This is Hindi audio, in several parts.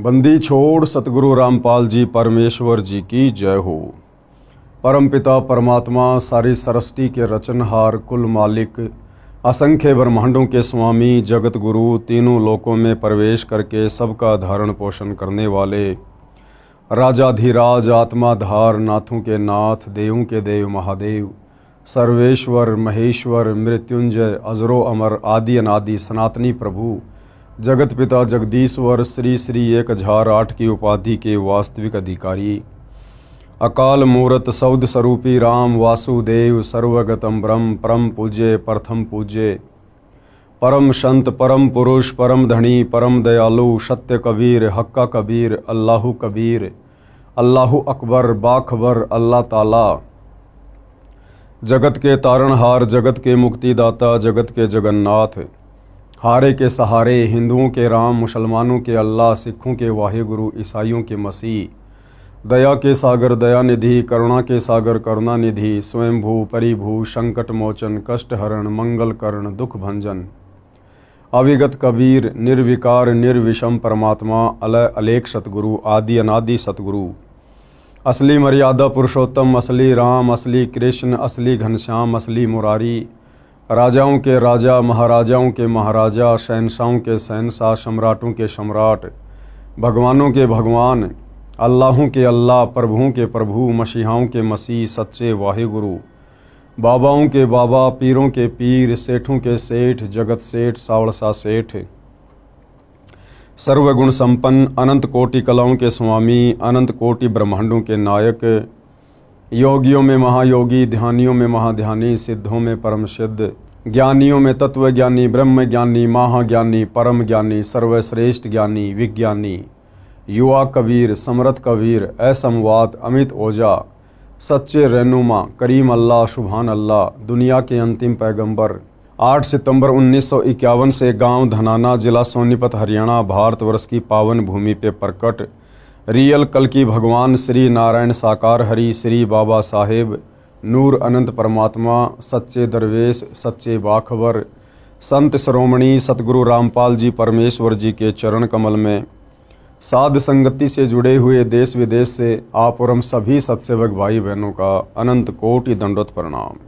बंदी छोड़ सतगुरु रामपाल जी परमेश्वर जी की जय हो। परमपिता परमात्मा सारी सृष्टि के रचनहार कुल मालिक असंख्य ब्रह्मांडों के स्वामी जगत गुरु तीनों लोकों में प्रवेश करके सबका धारण पोषण करने वाले राजाधिराज आत्माधार नाथों के नाथ देवों के देव महादेव सर्वेश्वर महेश्वर मृत्युंजय अजरो अमर आदि अनादि सनातनी प्रभु जगत पिता जगदीश्वर श्री श्री 1008 की उपाधि के वास्तविक अधिकारी अकाल मूरत सौद स्वरूपी राम वासुदेव सर्वगतम ब्रह्म परम पूज्य प्रथम पूज्य परम संत परम पुरुष परम धनी परम दयालु सत्य कबीर हक्का कबीर अल्लाहु अकबर बाखबर अल्लाह ताला जगत के तारणहार जगत के मुक्तिदाता जगत के जगन्नाथ हारे के सहारे हिंदुओं के राम मुसलमानों के अल्लाह सिखों के वाहिगुरु ईसाइयों के मसीह दया के सागर दया निधि करुणा के सागर करुणा निधि स्वयंभू परिभू संकट मोचन कष्ट हरण मंगल करण दुख भंजन अविगत कबीर निर्विकार निर्विषम परमात्मा अलय अलेख सतगुरु आदि अनादि सतगुरु असली मर्यादा पुरुषोत्तम असली राम असली कृष्ण असली घनश्याम असली मुरारी राजाओं के राजा महाराजाओं के महाराजा शहनशाहों के शहनशाह सम्राटों के सम्राट भगवानों के भगवान अल्लाहों के अल्लाह प्रभुओं के प्रभु मसीहाओं के मसीह सच्चे वाहिगुरु बाबाओं के बाबा पीरों के पीर सेठों के सेठ जगत सेठ सावड़सा सेठ सर्वगुण संपन्न अनंत कोटि कलाओं के स्वामी अनंत कोटि ब्रह्मांडों के नायक योगियों में महायोगी ध्यानियों में महाध्यानी सिद्धों में परम सिद्ध ज्ञानियों में तत्व ज्ञानी ब्रह्म ज्ञानी महाज्ञानी परम ज्ञानी सर्वश्रेष्ठ ज्ञानी विज्ञानी युवा कबीर समर्थ कबीर असमवात अमित ओझा सच्चे रहनुमा करीम अल्लाह सुभान अल्लाह दुनिया के अंतिम पैगंबर 8 सितंबर 1951 से गांव धनाना जिला सोनीपत हरियाणा भारतवर्ष की पावन भूमि पे प्रकट रियल कल की भगवान श्री नारायण साकार हरि श्री बाबा साहेब नूर अनंत परमात्मा सच्चे दरवेश सच्चे बाखबर संत श्रोमणी सतगुरु रामपाल जी परमेश्वर जी के चरण कमल में साध संगति से जुड़े हुए देश विदेश से आप और हम सभी सत्सेवक भाई बहनों का अनंत कोटि दंडोत प्रणाम।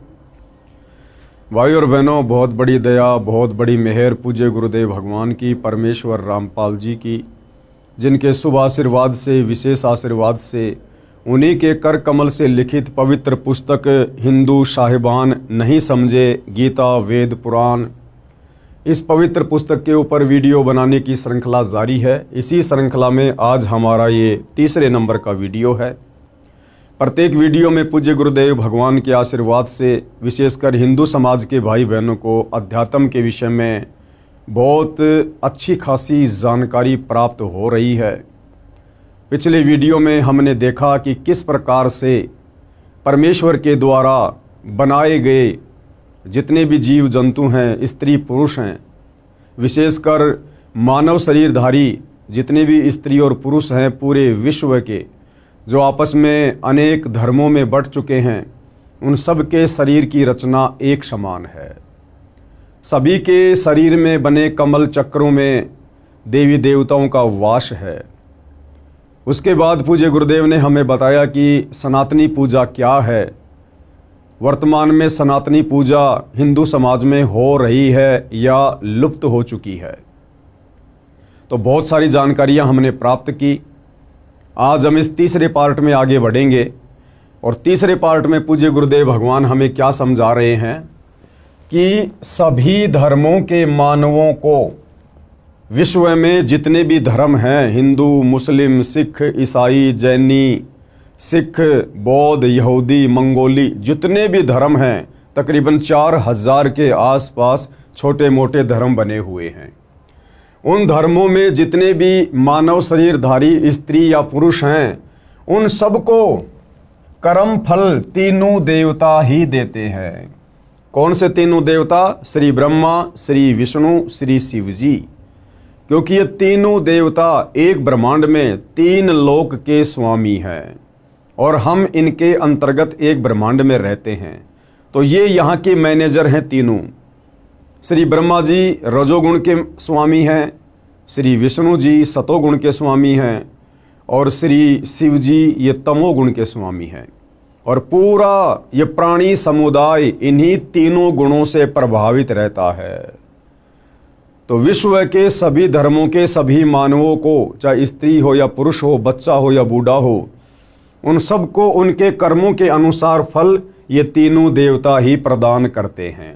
भाई और बहनों, बहुत बड़ी दया बहुत बड़ी मेहर पूज्य गुरुदेव भगवान की परमेश्वर रामपाल जी की, जिनके शुभ आशीर्वाद से विशेष आशीर्वाद से उन्हीं के कर कमल से लिखित पवित्र पुस्तक हिंदू साहिबान नहीं समझे गीता वेद पुराण, इस पवित्र पुस्तक के ऊपर वीडियो बनाने की श्रृंखला जारी है। इसी श्रृंखला में आज हमारा ये तीसरे नंबर का वीडियो है। प्रत्येक वीडियो में पूज्य गुरुदेव भगवान के आशीर्वाद से विशेषकर हिंदू समाज के भाई बहनों को अध्यात्म के विषय में बहुत अच्छी खासी जानकारी प्राप्त हो रही है। पिछले वीडियो में हमने देखा कि किस प्रकार से परमेश्वर के द्वारा बनाए गए जितने भी जीव जंतु हैं स्त्री पुरुष हैं, विशेषकर मानव शरीरधारी जितने भी स्त्री और पुरुष हैं पूरे विश्व के, जो आपस में अनेक धर्मों में बंट चुके हैं, उन सब के शरीर की रचना एक समान है। सभी के शरीर में बने कमल चक्रों में देवी देवताओं का वास है। उसके बाद पूज्य गुरुदेव ने हमें बताया कि सनातनी पूजा क्या है। वर्तमान में सनातनी पूजा हिंदू समाज में हो रही है या लुप्त हो चुकी है। तो बहुत सारी जानकारियां हमने प्राप्त की। आज हम इस तीसरे पार्ट में आगे बढ़ेंगे और तीसरे पार्ट में पूज्य गुरुदेव भगवान हमें क्या समझा रहे हैं कि सभी धर्मों के मानवों को, विश्व में जितने भी धर्म हैं, हिंदू मुस्लिम सिख ईसाई जैनी सिख बौद्ध यहूदी मंगोली, जितने भी धर्म हैं तकरीबन 4000 के आसपास छोटे मोटे धर्म बने हुए हैं। उन धर्मों में जितने भी मानव शरीरधारी स्त्री या पुरुष हैं, उन सबको कर्म फल तीनों देवता ही देते हैं। कौन से तीनों देवता? श्री ब्रह्मा श्री विष्णु श्री शिव जी। क्योंकि ये तीनों देवता एक ब्रह्मांड में 3 लोक के स्वामी हैं और हम इनके अंतर्गत एक ब्रह्मांड में रहते हैं। तो ये यहाँ के मैनेजर हैं तीनों। श्री ब्रह्मा जी रजोगुण के स्वामी हैं, श्री विष्णु जी सतोगुण के स्वामी हैं और श्री शिव जी ये तमोगुण के स्वामी हैं। और पूरा ये प्राणी समुदाय इन्हीं तीनों गुणों से प्रभावित रहता है। तो विश्व के सभी धर्मों के सभी मानवों को, चाहे स्त्री हो या पुरुष हो, बच्चा हो या बूढ़ा हो, उन सबको उनके कर्मों के अनुसार फल ये तीनों देवता ही प्रदान करते हैं।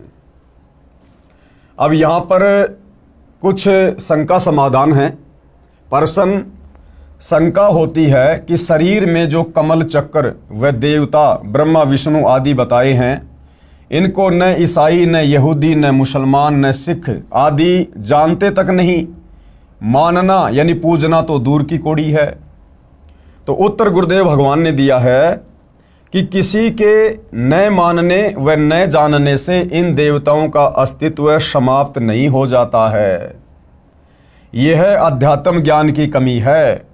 अब यहाँ पर कुछ शंका समाधान है। प्रश्न शंका होती है कि शरीर में जो कमल चक्र व देवता ब्रह्मा विष्णु आदि बताए हैं, इनको न ईसाई न यहूदी न मुसलमान न सिख आदि जानते तक नहीं, मानना यानी पूजना तो दूर की कौड़ी है। तो उत्तर गुरुदेव भगवान ने दिया है कि किसी के न मानने व न जानने से इन देवताओं का अस्तित्व समाप्त नहीं हो जाता है। यह अध्यात्म ज्ञान की कमी है।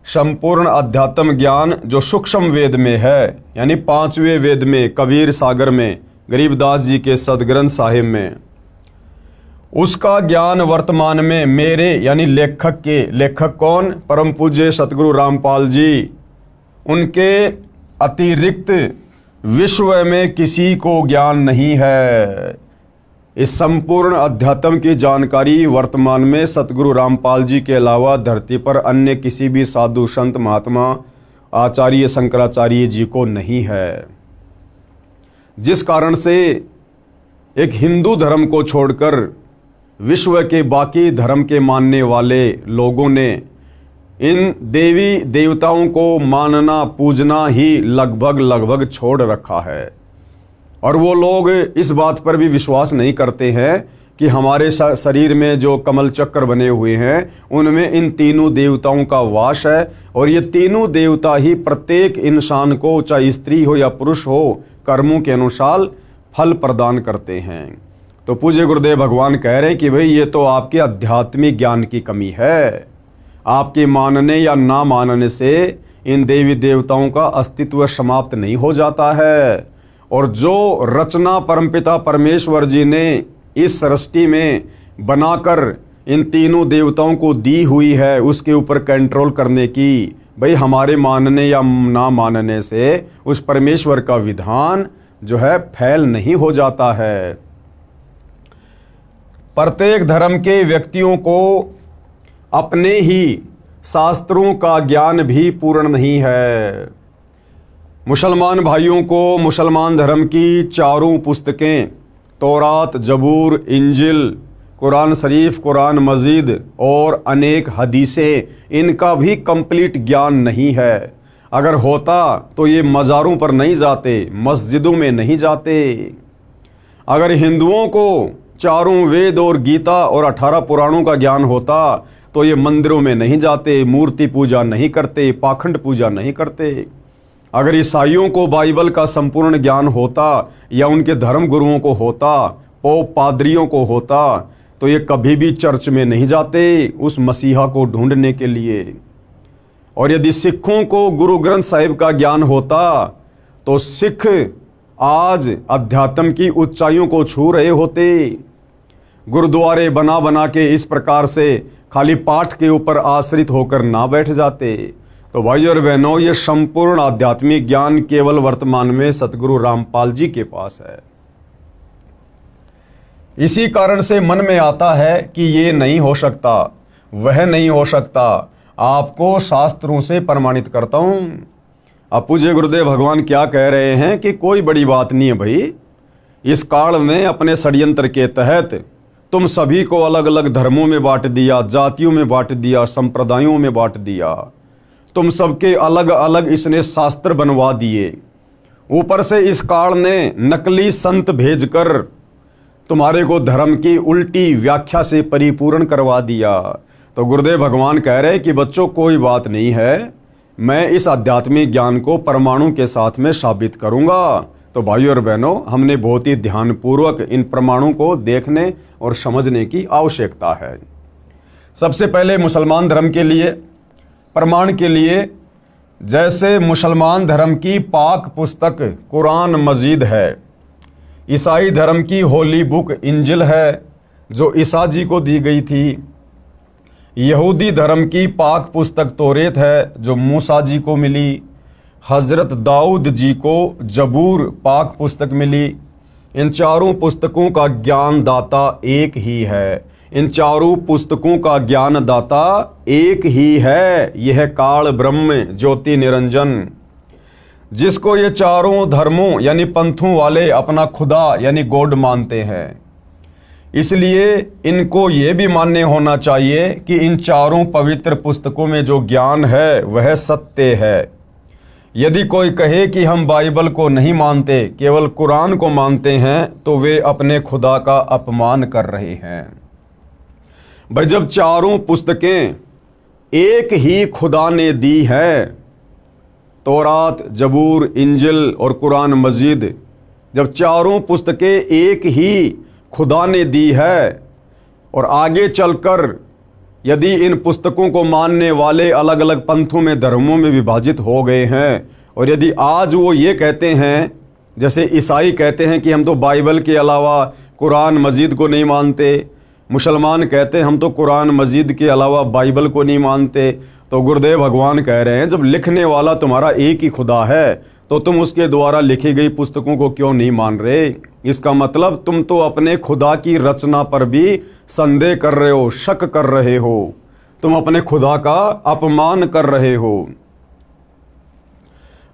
संपूर्ण अध्यात्म ज्ञान जो सूक्ष्म वेद में है, यानी 5वें वेद में, कबीर सागर में, गरीबदास जी के सदग्रंथ साहिब में, उसका ज्ञान वर्तमान में मेरे यानी लेखक के, लेखक कौन? परम पूज्य सतगुरु रामपाल जी, उनके अतिरिक्त विश्व में किसी को ज्ञान नहीं है। इस संपूर्ण अध्यात्म की जानकारी वर्तमान में सतगुरु रामपाल जी के अलावा धरती पर अन्य किसी भी साधु संत महात्मा आचार्य शंकराचार्य जी को नहीं है। जिस कारण से एक हिंदू धर्म को छोड़कर विश्व के बाकी धर्म के मानने वाले लोगों ने इन देवी देवताओं को मानना पूजना ही लगभग छोड़ रखा है। और वो लोग इस बात पर भी विश्वास नहीं करते हैं कि हमारे शरीर में जो कमल चक्र बने हुए हैं उनमें इन तीनों देवताओं का वास है, और ये तीनों देवता ही प्रत्येक इंसान को, चाहे स्त्री हो या पुरुष हो, कर्मों के अनुसार फल प्रदान करते हैं। तो पूज्य गुरुदेव भगवान कह रहे हैं कि भाई ये तो आपके आध्यात्मिक ज्ञान की कमी है। आपके मानने या ना मानने से इन देवी देवताओं का अस्तित्व समाप्त नहीं हो जाता है। और जो रचना परमपिता परमेश्वर जी ने इस सृष्टि में बनाकर इन तीनों देवताओं को दी हुई है, उसके ऊपर कंट्रोल करने की, भाई हमारे मानने या ना मानने से उस परमेश्वर का विधान जो है फैल नहीं हो जाता है। प्रत्येक धर्म के व्यक्तियों को अपने ही शास्त्रों का ज्ञान भी पूर्ण नहीं है। मुसलमान भाइयों को मुसलमान धर्म की चारों पुस्तकें, तौरात, जबूर, इंजिल, कुरान शरीफ, कुरान मजीद और अनेक हदीसें, इनका भी कंप्लीट ज्ञान नहीं है। अगर होता तो ये मज़ारों पर नहीं जाते, मस्जिदों में नहीं जाते। अगर हिंदुओं को चारों वेद और गीता और 18 पुराणों का ज्ञान होता तो ये मंदिरों में नहीं जाते, मूर्ति पूजा नहीं करते, पाखंड पूजा नहीं करते। अगर ईसाइयों को बाइबल का संपूर्ण ज्ञान होता या उनके धर्म गुरुओं को होता, पोप पादरियों को होता, तो ये कभी भी चर्च में नहीं जाते उस मसीहा को ढूंढने के लिए। और यदि सिखों को गुरु ग्रंथ साहिब का ज्ञान होता तो सिख आज अध्यात्म की ऊंचाइयों को छू रहे होते। गुरुद्वारे बना बना के इस प्रकार से खाली पाठ के ऊपर आश्रित होकर ना बैठ जाते। तो भाई और बहनों, ये संपूर्ण आध्यात्मिक ज्ञान केवल वर्तमान में सतगुरु रामपाल जी के पास है। इसी कारण से मन में आता है कि ये नहीं हो सकता, वह नहीं हो सकता। आपको शास्त्रों से प्रमाणित करता हूं। अब पूज्य गुरुदेव भगवान क्या कह रहे हैं कि कोई बड़ी बात नहीं है भाई। इस काल ने अपने षड्यंत्र के तहत तुम सभी को अलग अलग धर्मों में बांट दिया, जातियों में बांट दिया, संप्रदायों में बांट दिया। तुम सबके अलग अलग इसने शास्त्र बनवा दिए। ऊपर से इस काल ने नकली संत भेजकर तुम्हारे को धर्म की उल्टी व्याख्या से परिपूर्ण करवा दिया। तो गुरुदेव भगवान कह रहे हैं कि बच्चों कोई बात नहीं है, मैं इस आध्यात्मिक ज्ञान को परमाणु के साथ में साबित करूंगा। तो भाइयों और बहनों, हमने बहुत ही ध्यानपूर्वक इन प्रमाणों को देखने और समझने की आवश्यकता है। सबसे पहले मुसलमान धर्म के लिए प्रमाण के लिए, जैसे मुसलमान धर्म की पाक पुस्तक कुरान मजीद है, ईसाई धर्म की होली बुक इंजिल है जो ईसा जी को दी गई थी, यहूदी धर्म की पाक पुस्तक तौरेत है जो मूसा जी को मिली। हज़रत दाऊद जी को जबूर पाक पुस्तक मिली। इन चारों पुस्तकों का ज्ञान दाता एक ही है। इन चारों पुस्तकों का ज्ञान दाता एक ही है। यह काल ब्रह्म ज्योति निरंजन, जिसको ये चारों धर्मों यानी पंथों वाले अपना खुदा यानी गॉड मानते हैं। इसलिए इनको ये भी मान्य होना चाहिए कि इन चारों पवित्र पुस्तकों में जो ज्ञान है वह सत्य है। यदि कोई कहे कि हम बाइबल को नहीं मानते, केवल कुरान को मानते हैं, तो वे अपने खुदा का अपमान कर रहे हैं। भाई, जब चारों पुस्तकें एक ही खुदा ने दी है, तौरात, जबूर, इंजिल और कुरान मजीद, जब चारों पुस्तकें एक ही खुदा ने दी है और आगे चलकर यदि इन पुस्तकों को मानने वाले अलग अलग पंथों में, धर्मों में विभाजित हो गए हैं, और यदि आज वो ये कहते हैं, जैसे ईसाई कहते हैं कि हम तो बाइबल के अलावा कुरान मजीद को नहीं मानते, मुसलमान कहते हैं हम तो कुरान मजीद के अलावा बाइबल को नहीं मानते, तो गुरुदेव भगवान कह रहे हैं जब लिखने वाला तुम्हारा एक ही खुदा है तो तुम उसके द्वारा लिखी गई पुस्तकों को क्यों नहीं मान रहे? इसका मतलब तुम तो अपने खुदा की रचना पर भी संदेह कर रहे हो, शक कर रहे हो, तुम अपने खुदा का अपमान कर रहे हो।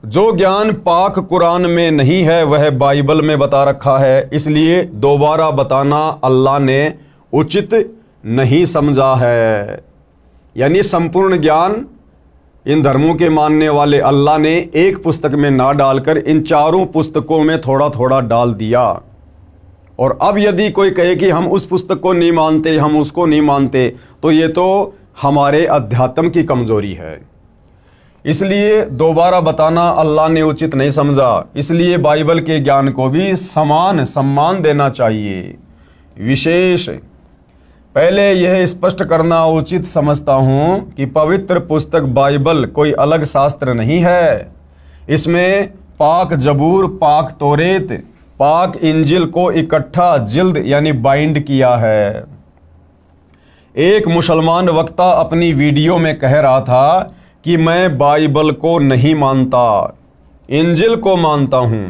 जो ज्ञान पाक कुरान में नहीं है वह बाइबल में बता रखा है, इसलिए दोबारा बताना अल्लाह ने उचित नहीं समझा है। यानी संपूर्ण ज्ञान इन धर्मों के मानने वाले अल्लाह ने एक पुस्तक में ना डालकर इन चारों पुस्तकों में थोड़ा थोड़ा डाल दिया। और अब यदि कोई कहे कि हम उस पुस्तक को नहीं मानते, हम उसको नहीं मानते, तो ये तो हमारे अध्यात्म की कमजोरी है। इसलिए दोबारा बताना अल्लाह ने उचित नहीं समझा। इसलिए बाइबल के ज्ञान को भी समान सम्मान देना चाहिए। विशेष पहले यह स्पष्ट करना उचित समझता हूं कि पवित्र पुस्तक बाइबल कोई अलग शास्त्र नहीं है। इसमें पाक जबूर, पाक तौरेत, पाक इंजिल को इकट्ठा जिल्द यानी बाइंड किया है। एक मुसलमान वक्ता अपनी वीडियो में कह रहा था कि मैं बाइबल को नहीं मानता, इंजिल को मानता हूं।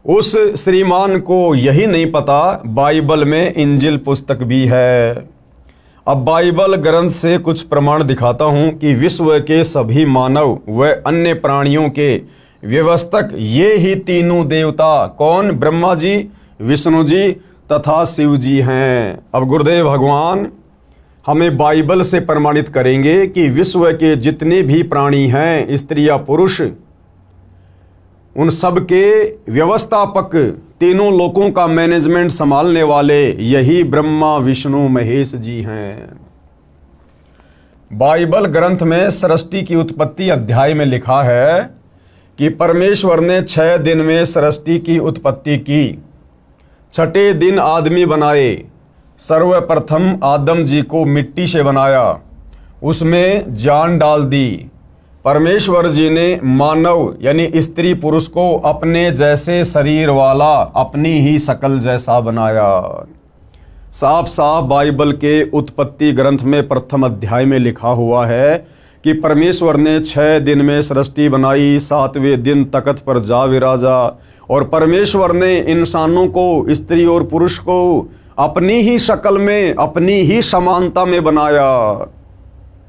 उस श्रीमान को यही नहीं पता बाइबल में इंजिल पुस्तक भी है। अब बाइबल ग्रंथ से कुछ प्रमाण दिखाता हूं कि विश्व के सभी मानव व अन्य प्राणियों के व्यवस्थक ये ही तीनों देवता कौन? ब्रह्मा जी, विष्णु जी तथा शिव जी हैं। अब गुरुदेव भगवान हमें बाइबल से प्रमाणित करेंगे कि विश्व के जितने भी प्राणी हैं, स्त्री या पुरुष, उन सब के व्यवस्थापक, तीनों लोकों का मैनेजमेंट संभालने वाले यही ब्रह्मा विष्णु महेश जी हैं। बाइबल ग्रंथ में सृष्टि की उत्पत्ति अध्याय में लिखा है कि परमेश्वर ने 6 दिन में सृष्टि की उत्पत्ति की, 6ठे दिन आदमी बनाए। सर्वप्रथम आदम जी को मिट्टी से बनाया, उसमें जान डाल दी। परमेश्वर जी ने मानव यानी स्त्री पुरुष को अपने जैसे शरीर वाला, अपनी ही शक्ल जैसा बनाया। साफ साफ बाइबल के उत्पत्ति ग्रंथ में प्रथम अध्याय में लिखा हुआ है कि परमेश्वर ने 6 दिन में सृष्टि बनाई, 7वें दिन तख्त पर जा विराजा। और परमेश्वर ने इंसानों को, स्त्री और पुरुष को अपनी ही शक्ल में, अपनी ही समानता में बनाया।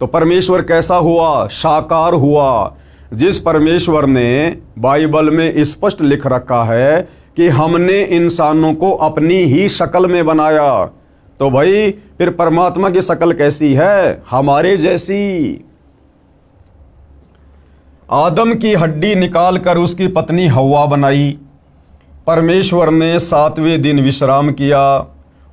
तो परमेश्वर कैसा हुआ? साकार हुआ। जिस परमेश्वर ने बाइबल में स्पष्ट लिख रखा है कि हमने इंसानों को अपनी ही शक्ल में बनाया, तो भाई फिर परमात्मा की शक्ल कैसी है? हमारे जैसी। आदम की हड्डी निकालकर उसकी पत्नी हव्वा बनाई। परमेश्वर ने 7वें दिन विश्राम किया,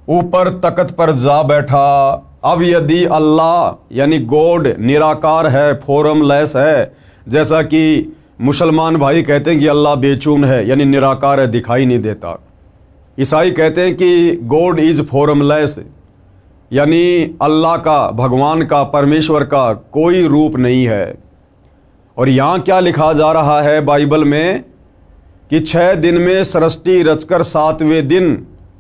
ऊपर तख्त पर जा बैठा। अब यदि अल्लाह यानी गॉड निराकार है, फॉर्मलेस है, जैसा कि मुसलमान भाई कहते हैं कि अल्लाह बेचून है यानी निराकार है, दिखाई नहीं देता। ईसाई कहते हैं कि गॉड इज फॉर्मलेस यानी अल्लाह का, भगवान का, परमेश्वर का कोई रूप नहीं है। और यहाँ क्या लिखा जा रहा है बाइबल में कि 6 दिन में सृष्टि रचकर 7वें दिन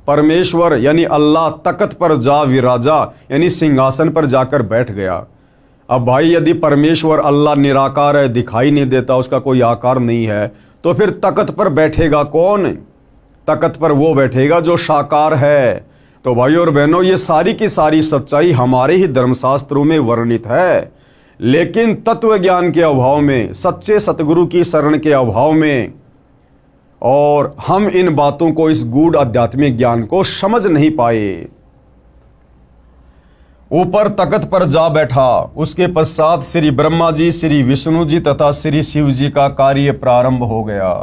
परमेश्वर यानी अल्लाह तख्त पर जा विराजा यानी सिंहासन पर जाकर बैठ गया। अब भाई यदि परमेश्वर अल्लाह निराकार है, दिखाई नहीं देता, उसका कोई आकार नहीं है, तो फिर तख्त पर बैठेगा कौन? तख्त पर वो बैठेगा जो साकार है। तो भाई और बहनों, ये सारी की सारी सच्चाई हमारे ही धर्मशास्त्रों में वर्णित है, लेकिन तत्व ज्ञान के अभाव में, सच्चे सतगुरु की शरण के अभाव में, और हम इन बातों को, इस गूढ़ आध्यात्मिक ज्ञान को समझ नहीं पाए। ऊपर तख्त पर जा बैठा, उसके पश्चात श्री ब्रह्मा जी, श्री विष्णु जी तथा श्री शिव जी का कार्य प्रारंभ हो गया।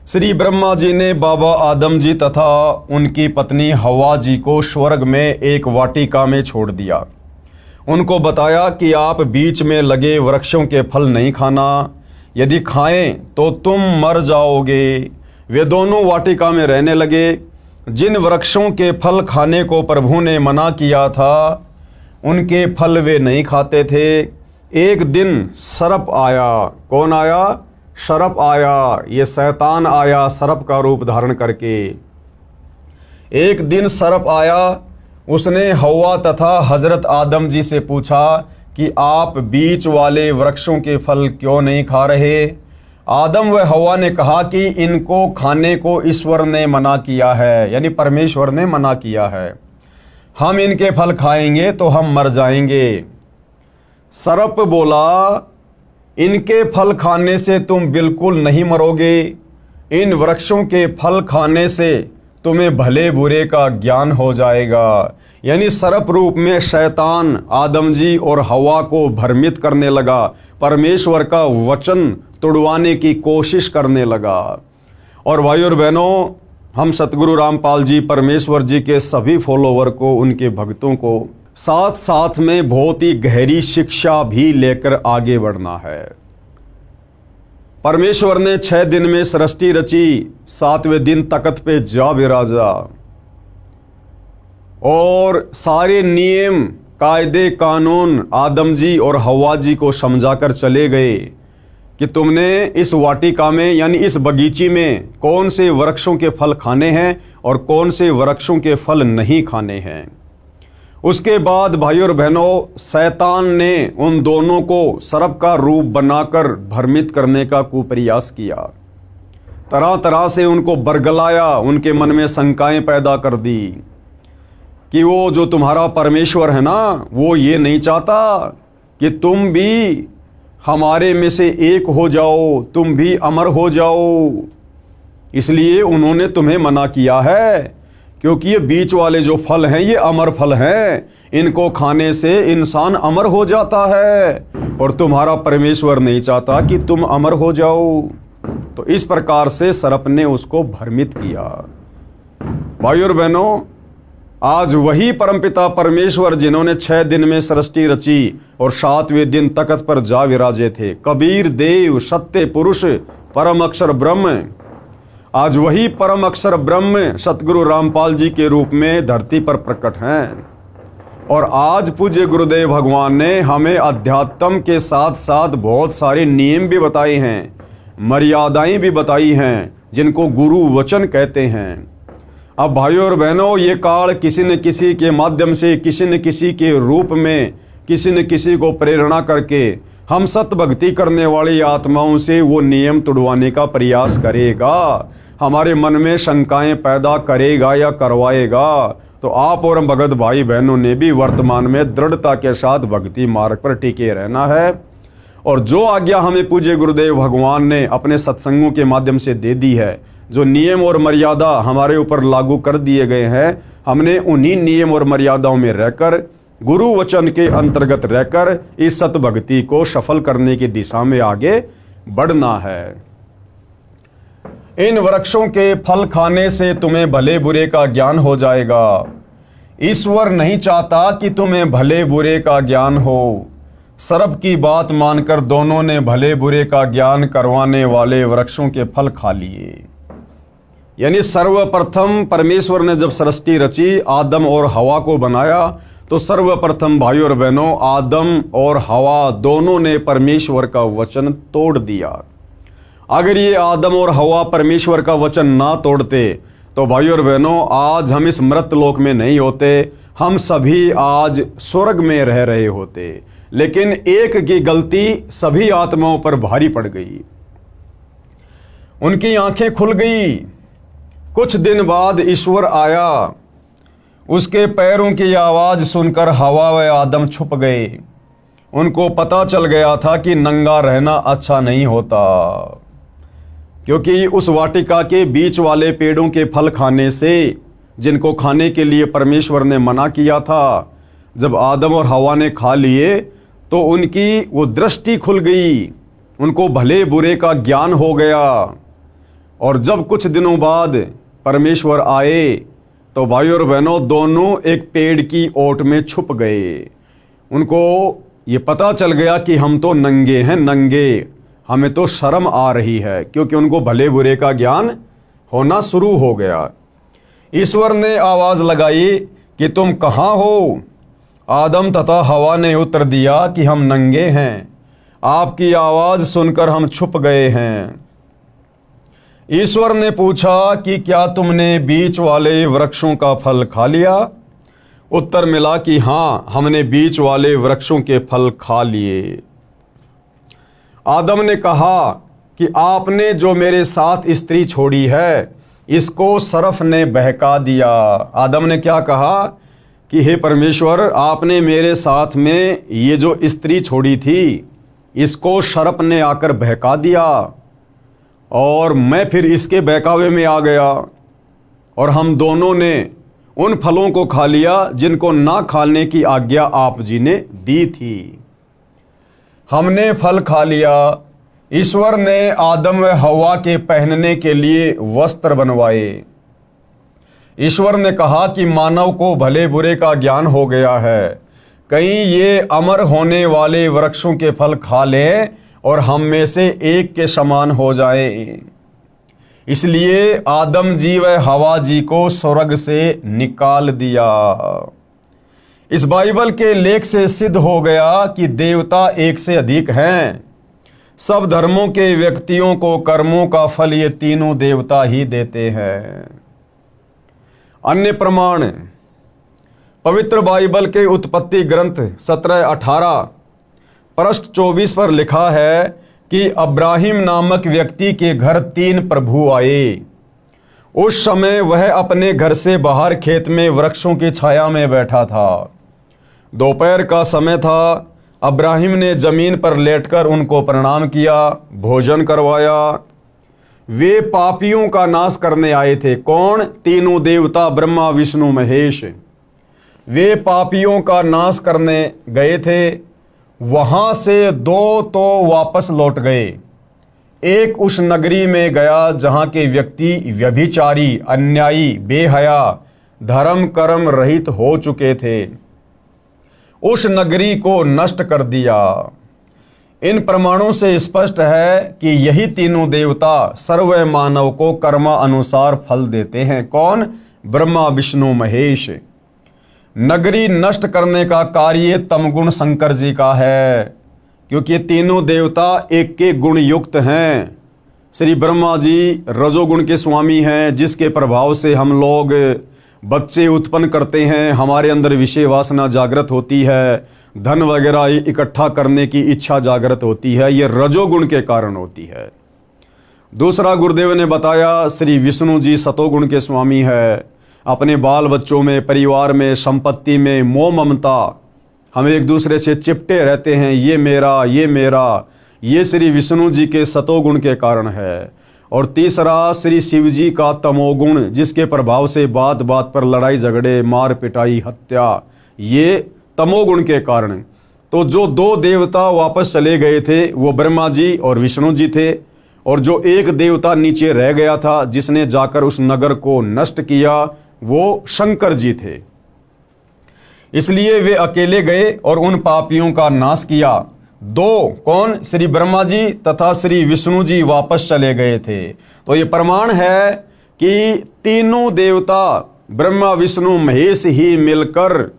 श्री ब्रह्मा जी ने बाबा आदम जी तथा उनकी पत्नी हवा जी को स्वर्ग में एक वाटिका में छोड़ दिया। उनको बताया कि आप बीच में लगे वृक्षों के फल नहीं खाना, यदि खाएं तो तुम मर जाओगे। वे दोनों वाटिका में रहने लगे। जिन वृक्षों के फल खाने को प्रभु ने मना किया था, उनके फल वे नहीं खाते थे। एक दिन सर्प आया। कौन आया? सर्प आया। ये शैतान आया सर्प का रूप धारण करके। एक दिन सर्प आया, उसने हवा तथा हजरत आदम जी से पूछा कि आप बीच वाले वृक्षों के फल क्यों नहीं खा रहे? आदम व हवा ने कहा कि इनको खाने को ईश्वर ने मना किया है, यानी परमेश्वर ने मना किया है। हम इनके फल खाएंगे तो हम मर जाएंगे। सर्प बोला, इनके फल खाने से तुम बिल्कुल नहीं मरोगे। इन वृक्षों के फल खाने से तुम्हें भले बुरे का ज्ञान हो जाएगा। यानी सर्प रूप में शैतान आदम जी और हवा को भ्रमित करने लगा, परमेश्वर का वचन तुड़वाने की कोशिश करने लगा। और भाई और बहनों, हम सतगुरु रामपाल जी परमेश्वर जी के सभी फॉलोवर को, उनके भक्तों को साथ साथ में बहुत ही गहरी शिक्षा भी लेकर आगे बढ़ना है। परमेश्वर ने 6 दिन में सृष्टि रची, 7वें दिन तख्त पे जा विराजा और सारे नियम कायदे कानून आदम जी और हवा जी को समझाकर चले गए कि तुमने इस वाटिका में यानी इस बगीचे में कौन से वृक्षों के फल खाने हैं और कौन से वृक्षों के फल नहीं खाने हैं। उसके बाद भाई और बहनों, शैतान ने उन दोनों को सर्प का रूप बनाकर भ्रमित करने का कुप्रयास किया। तरह तरह से उनको बरगलाया, उनके मन में शंकाएं पैदा कर दी कि वो जो तुम्हारा परमेश्वर है ना, वो ये नहीं चाहता कि तुम भी हमारे में से एक हो जाओ, तुम भी अमर हो जाओ। इसलिए उन्होंने तुम्हें मना किया है, क्योंकि ये बीच वाले जो फल हैं ये अमर फल हैं, इनको खाने से इंसान अमर हो जाता है और तुम्हारा परमेश्वर नहीं चाहता कि तुम अमर हो जाओ। तो इस प्रकार से सर्प ने उसको भ्रमित किया। भाई और बहनों, आज वही परमपिता परमेश्वर जिन्होंने 6 दिन में सृष्टि रची और 7वें दिन तख्त पर जा विराजे थे, कबीर देव सत्य पुरुष परम अक्षर ब्रह्म, आज वही परम अक्षर ब्रह्म सतगुरु रामपाल जी के रूप में धरती पर प्रकट हैं। और आज पूज्य गुरुदेव भगवान ने हमें अध्यात्म के साथ साथ बहुत सारे नियम भी बताए हैं, मर्यादाएं भी बताई हैं, जिनको गुरु वचन कहते हैं। अब भाइयों और बहनों, ये काल किसी न किसी के माध्यम से, किसी न किसी के रूप में, किसी न किसी को प्रेरणा करके हम सत भक्ति करने वाली आत्माओं से वो नियम तुड़वाने का प्रयास करेगा, हमारे मन में शंकाएं पैदा करेगा या करवाएगा। तो आप और हम भगत भाई बहनों ने भी वर्तमान में दृढ़ता के साथ भक्ति मार्ग पर टिके रहना है। और जो आज्ञा हमें पूज्य गुरुदेव भगवान ने अपने सत्संगों के माध्यम से दे दी है, जो नियम और मर्यादा हमारे ऊपर लागू कर दिए गए हैं, हमने उन्हीं नियम और मर्यादाओं में रहकर, गुरु वचन के अंतर्गत रहकर इस सत भक्ति को सफल करने की दिशा में आगे बढ़ना है। इन वृक्षों के फल खाने से तुम्हें भले बुरे का ज्ञान हो जाएगा। ईश्वर नहीं चाहता कि तुम्हें भले बुरे का ज्ञान हो। सर्प की बात मानकर दोनों ने भले बुरे का ज्ञान करवाने वाले वृक्षों के फल खा लिए। यानी सर्वप्रथम परमेश्वर ने जब सृष्टि रची, आदम और हवा को बनाया, तो सर्वप्रथम भाई और बहनों, आदम और हवा दोनों ने परमेश्वर का वचन तोड़ दिया। अगर ये आदम और हवा परमेश्वर का वचन ना तोड़ते तो भाइयों और बहनों, आज हम इस मृत लोक में नहीं होते, हम सभी आज स्वर्ग में रह रहे होते, लेकिन एक की गलती सभी आत्माओं पर भारी पड़ गई। उनकी आंखें खुल गई। कुछ दिन बाद ईश्वर आया। उसके पैरों की आवाज सुनकर हवा व आदम छुप गए। उनको पता चल गया था कि नंगा रहना अच्छा नहीं होता, क्योंकि उस वाटिका के बीच वाले पेड़ों के फल खाने से, जिनको खाने के लिए परमेश्वर ने मना किया था, जब आदम और हवा ने खा लिए तो उनकी वो दृष्टि खुल गई, उनको भले बुरे का ज्ञान हो गया। और जब कुछ दिनों बाद परमेश्वर आए तो भाइयों और बहनों, दोनों एक पेड़ की ओट में छुप गए। उनको ये पता चल गया कि हम तो नंगे हैं, नंगे, हमें तो शर्म आ रही है, क्योंकि उनको भले बुरे का ज्ञान होना शुरू हो गया। ईश्वर ने आवाज लगाई कि तुम कहाँ हो? आदम तथा हवा ने उत्तर दिया कि हम नंगे हैं, आपकी आवाज सुनकर हम छुप गए हैं। ईश्वर ने पूछा कि क्या तुमने बीच वाले वृक्षों का फल खा लिया? उत्तर मिला कि हाँ, हमने बीच वाले वृक्षों के फल खा लिए। आदम ने कहा कि आपने जो मेरे साथ स्त्री छोड़ी है, इसको सर्फ ने बहका दिया। आदम ने क्या कहा कि हे परमेश्वर, आपने मेरे साथ में ये जो स्त्री छोड़ी थी, इसको सर्प ने आकर बहका दिया और मैं फिर इसके बहकावे में आ गया, और हम दोनों ने उन फलों को खा लिया जिनको ना खाने की आज्ञा आप जी ने दी थी। हमने फल खा लिया। ईश्वर ने आदम व हवा के पहनने के लिए वस्त्र बनवाए। ईश्वर ने कहा कि मानव को भले बुरे का ज्ञान हो गया है, कहीं ये अमर होने वाले वृक्षों के फल खा ले और हम में से एक के समान हो जाए। इसलिए आदम जी व हवा जी को स्वर्ग से निकाल दिया। इस बाइबल के लेख से सिद्ध हो गया कि देवता एक से अधिक हैं। सब धर्मों के व्यक्तियों को कर्मों का फल ये तीनों देवता ही देते हैं। अन्य प्रमाण, पवित्र बाइबल के उत्पत्ति ग्रंथ 17:18 पृष्ठ 24 पर लिखा है कि अब्राहिम नामक व्यक्ति के घर 3 प्रभु आए। उस समय वह अपने घर से बाहर खेत में वृक्षों की छाया में बैठा था। दोपहर का समय था। अब्राहिम ने जमीन पर लेटकर उनको प्रणाम किया, भोजन करवाया। वे पापियों का नाश करने आए थे। कौन? तीनों देवता, ब्रह्मा विष्णु महेश। वे पापियों का नाश करने गए थे। वहां से 2 तो वापस लौट गए। एक उस नगरी में गया जहां के व्यक्ति व्यभिचारी, अन्यायी, बेहया, धर्म कर्म रहित हो चुके थे। उस नगरी को नष्ट कर दिया। इन प्रमाणों से स्पष्ट है कि यही तीनों देवता सर्व मानव को कर्मा अनुसार फल देते हैं। कौन? ब्रह्मा विष्णु महेश। नगरी नष्ट करने का कार्य तमगुण शंकर जी का है, क्योंकि ये तीनों देवता एक के गुण युक्त हैं। श्री ब्रह्मा जी रजोगुण के स्वामी हैं, जिसके प्रभाव से हम लोग बच्चे उत्पन्न करते हैं, हमारे अंदर विषय वासना जागृत होती है, धन वगैरह इकट्ठा करने की इच्छा जागृत होती है। ये रजोगुण के कारण होती है। दूसरा, गुरुदेव ने बताया श्री विष्णु जी सतोगुण के स्वामी है। अपने बाल बच्चों में, परिवार में, संपत्ति में मोह ममता, हम एक दूसरे से चिपटे रहते हैं, ये मेरा, ये मेरा, ये श्री विष्णु जी के सतोगुण के कारण है। और तीसरा, श्री शिव जी का तमोगुण, जिसके प्रभाव से बात बात पर लड़ाई झगड़े, मार पिटाई, हत्या, ये तमोगुण के कारण। तो जो 2 देवता वापस चले गए थे वो ब्रह्मा जी और विष्णु जी थे, और जो एक देवता नीचे रह गया था जिसने जाकर उस नगर को नष्ट किया, वो शंकर जी थे। इसलिए वे अकेले गए और उन पापियों का नाश किया। 2 कौन? श्री ब्रह्मा जी तथा श्री विष्णु जी वापस चले गए थे। तो ये प्रमाण है कि तीनों देवता ब्रह्मा विष्णु महेश ही मिलकर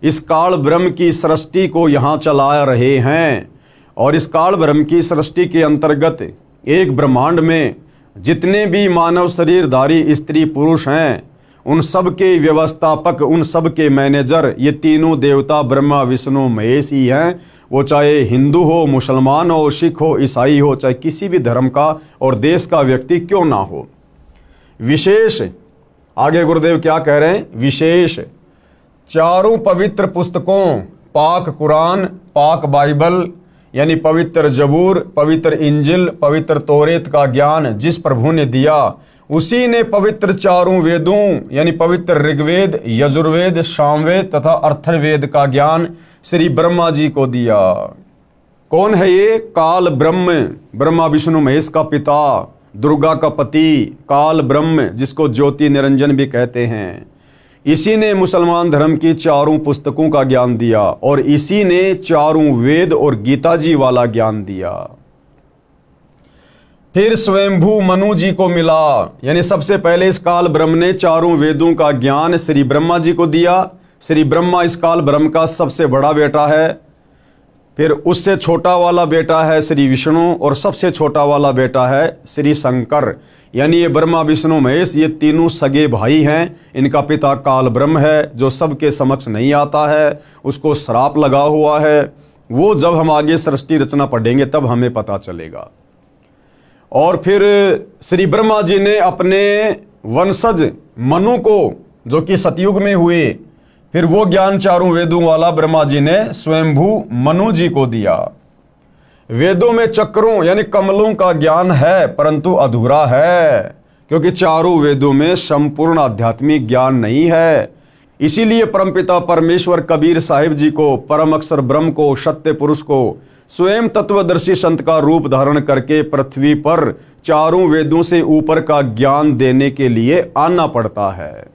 इस काल ब्रह्म की सृष्टि को यहाँ चला रहे हैं। और इस काल ब्रह्म की सृष्टि के अंतर्गत एक ब्रह्मांड में जितने भी मानव शरीरधारी स्त्री पुरुष हैं, उन सब के व्यवस्थापक, उन सब के मैनेजर ये तीनों देवता ब्रह्मा विष्णु महेश ही हैं। वो चाहे हिंदू हो, मुसलमान हो, सिख हो, ईसाई हो, चाहे किसी भी धर्म का और देश का व्यक्ति क्यों ना हो। विशेष आगे गुरुदेव क्या कह रहे हैं, विशेष चारों पवित्र पुस्तकों, पाक कुरान, पाक बाइबल यानी पवित्र जबूर, पवित्र इंजिल, पवित्र तौरेत का ज्ञान जिस प्रभु ने दिया, उसी ने पवित्र चारों वेदों यानी पवित्र ऋग्वेद, यजुर्वेद, सामवेद तथा अथर्ववेद का ज्ञान श्री ब्रह्मा जी को दिया। कौन है ये? काल ब्रह्म, ब्रह्मा विष्णु महेश का पिता, दुर्गा का पति, काल ब्रह्म जिसको ज्योति निरंजन भी कहते हैं। इसी ने मुसलमान धर्म की चारों पुस्तकों का ज्ञान दिया और इसी ने चारों वेद और गीता जी वाला ज्ञान दिया। फिर स्वयंभू मनु जी को मिला, यानी सबसे पहले इस काल ब्रह्म ने चारों वेदों का ज्ञान श्री ब्रह्मा जी को दिया। श्री ब्रह्मा इस काल ब्रह्म का सबसे बड़ा बेटा है। फिर उससे छोटा वाला बेटा है श्री विष्णु और सबसे छोटा वाला बेटा है श्री शंकर। यानी ये ब्रह्मा विष्णु महेश ये तीनों सगे भाई हैं। इनका पिता काल ब्रह्म है जो सबके समक्ष नहीं आता है, उसको श्राप लगा हुआ है। वो जब हम आगे सृष्टि रचना पढ़ेंगे तब हमें पता चलेगा। और फिर श्री ब्रह्मा जी ने अपने वंशज मनु को, जो कि सतयुग में हुए, फिर वो ज्ञान चारों वेदों वाला ब्रह्मा जी ने स्वयंभू मनु जी को दिया। वेदों में चक्रों यानी कमलों का ज्ञान है परंतु अधूरा है, क्योंकि चारों वेदों में संपूर्ण आध्यात्मिक ज्ञान नहीं है। इसीलिए परमपिता परमेश्वर कबीर साहिब जी को, परम अक्षर ब्रह्म को, सत्य पुरुष को स्वयं तत्वदर्शी संत का रूप धारण करके पृथ्वी पर चारों वेदों से ऊपर का ज्ञान देने के लिए आना पड़ता है।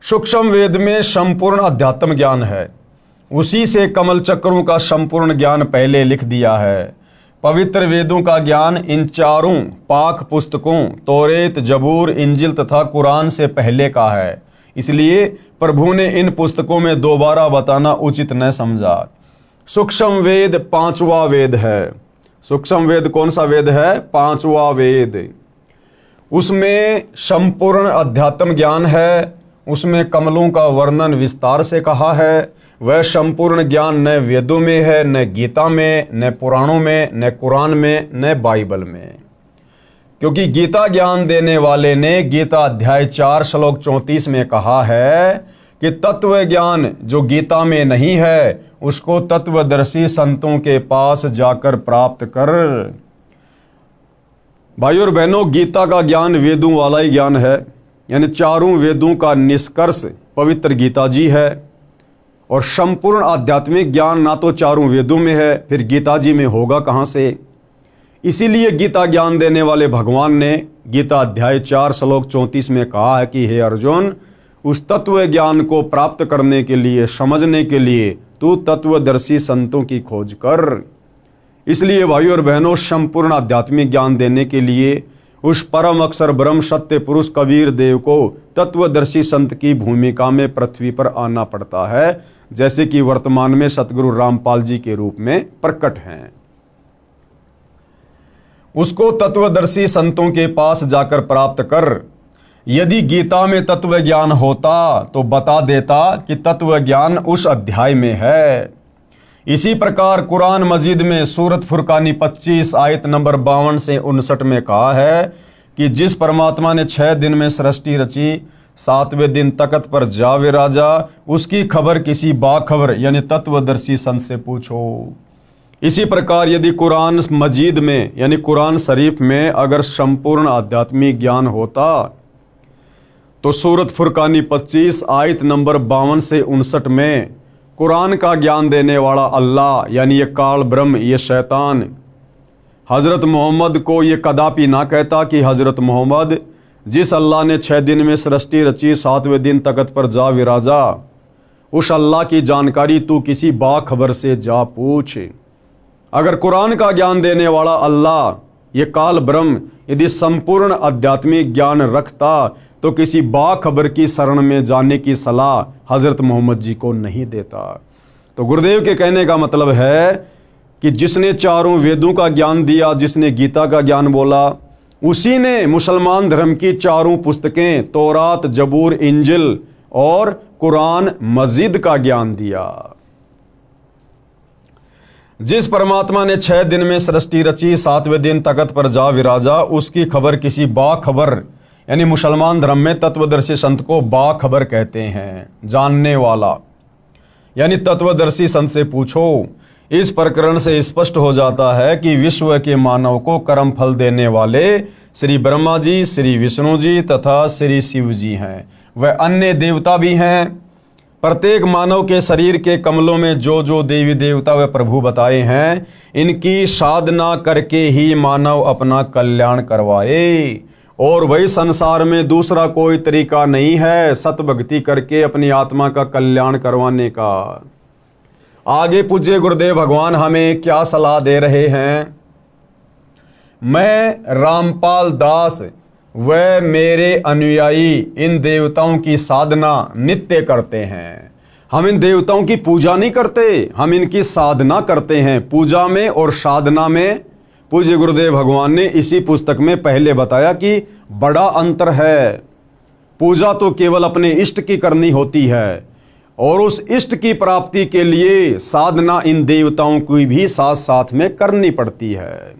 सूक्ष्म वेद में संपूर्ण अध्यात्म ज्ञान है, उसी से कमल चक्रों का संपूर्ण ज्ञान पहले लिख दिया है। पवित्र वेदों का ज्ञान इन चारों पाक पुस्तकों तौरेत, जबूर, इंजिल तथा कुरान से पहले का है। इसलिए प्रभु ने इन पुस्तकों में दोबारा बताना उचित न समझा। सूक्ष्म वेद पांचवा वेद है। सूक्ष्म वेद कौन सा वेद है? पांचवा वेद। उसमें संपूर्ण अध्यात्म ज्ञान है, उसमें कमलों का वर्णन विस्तार से कहा है। वह संपूर्ण ज्ञान न वेदों में है, न गीता में, न पुराणों में, न कुरान में, न बाइबल में। क्योंकि गीता ज्ञान देने वाले ने गीता अध्याय 4 श्लोक 34 में कहा है कि तत्व ज्ञान जो गीता में नहीं है उसको तत्वदर्शी संतों के पास जाकर प्राप्त कर। भाइयों और बहनों, गीता का ज्ञान वेदों वाला ही ज्ञान है, यानी चारों वेदों का निष्कर्ष पवित्र गीता जी है। और संपूर्ण आध्यात्मिक ज्ञान ना तो चारों वेदों में है, फिर गीता जी में होगा कहाँ से? इसीलिए गीता ज्ञान देने वाले भगवान ने गीता अध्याय 4 श्लोक 34 में कहा है कि हे अर्जुन, उस तत्व ज्ञान को प्राप्त करने के लिए, समझने के लिए तू तत्वदर्शी संतों की खोज कर। इसलिए भाइयों और बहनों, संपूर्ण आध्यात्मिक ज्ञान देने के लिए उस परम अक्षर ब्रह्म सत्य पुरुष कबीर देव को तत्वदर्शी संत की भूमिका में पृथ्वी पर आना पड़ता है, जैसे कि वर्तमान में सतगुरु रामपाल जी के रूप में प्रकट हैं। उसको तत्वदर्शी संतों के पास जाकर प्राप्त कर। यदि गीता में तत्व ज्ञान होता तो बता देता कि तत्व ज्ञान उस अध्याय में है। इसी प्रकार कुरान मजीद में सूरत फुरकानी 25 आयत नंबर 52 से 59 में कहा है कि जिस परमात्मा ने 6 दिन में सृष्टि रची, 7वें दिन तख्त पर जा विराजा, उसकी खबर किसी बाखबर यानी तत्वदर्शी संत से पूछो। इसी प्रकार यदि कुरान मजीद में यानी कुरान शरीफ में अगर संपूर्ण आध्यात्मिक ज्ञान होता तो सूरत फुरकानी 25 आयत नंबर 52 से 59 में कुरान का ज्ञान देने वाला अल्लाह यानी ये काल ब्रह्म, ये शैतान हज़रत मोहम्मद को ये कदापि ना कहता कि हज़रत मोहम्मद, जिस अल्लाह ने 6 दिन में सृष्टि रची, 7वें दिन तख्त पर जा विराजा, उस अल्लाह की जानकारी तू किसी बाखबर से जा पूछ। अगर कुरान का ज्ञान देने वाला अल्लाह ये काल ब्रह्म यदि संपूर्ण आध्यात्मिक ज्ञान रखता तो किसी बाखबर की शरण में जाने की सलाह हज़रत मोहम्मद जी को नहीं देता। तो गुरुदेव के कहने का मतलब है कि जिसने चारों वेदों का ज्ञान दिया, जिसने गीता का ज्ञान बोला, उसी ने मुसलमान धर्म की चारों पुस्तकें तौरात, जबूर, इंजिल और कुरान मजीद का ज्ञान दिया। जिस परमात्मा ने 6 दिन में सृष्टि रची, 7वें दिन तख्त पर जा विराजा, उसकी खबर किसी बाखबर यानी मुसलमान धर्म में तत्वदर्शी संत को बाखबर कहते हैं, जानने वाला। यानी तत्वदर्शी संत से पूछो। इस प्रकरण से स्पष्ट हो जाता है कि विश्व के मानव को कर्म फल देने वाले श्री ब्रह्मा जी, श्री विष्णु जी तथा श्री शिव जी हैं। वह अन्य देवता भी हैं। प्रत्येक मानव के शरीर के कमलों में जो जो देवी देवता व प्रभु बताए हैं, इनकी साधना करके ही मानव अपना कल्याण करवाए। और वही संसार में दूसरा कोई तरीका नहीं है सत भक्ति करके अपनी आत्मा का कल्याण करवाने का। आगे पूज्य गुरुदेव भगवान हमें क्या सलाह दे रहे हैं। मैं रामपाल दास व मेरे अनुयायी इन देवताओं की साधना नित्य करते हैं। हम इन देवताओं की पूजा नहीं करते, हम इनकी साधना करते हैं। पूजा में और साधना में पूज्य गुरुदेव भगवान ने इसी पुस्तक में पहले बताया कि बड़ा अंतर है। पूजा तो केवल अपने इष्ट की करनी होती है और उस इष्ट की प्राप्ति के लिए साधना इन देवताओं की भी साथ साथ में करनी पड़ती है।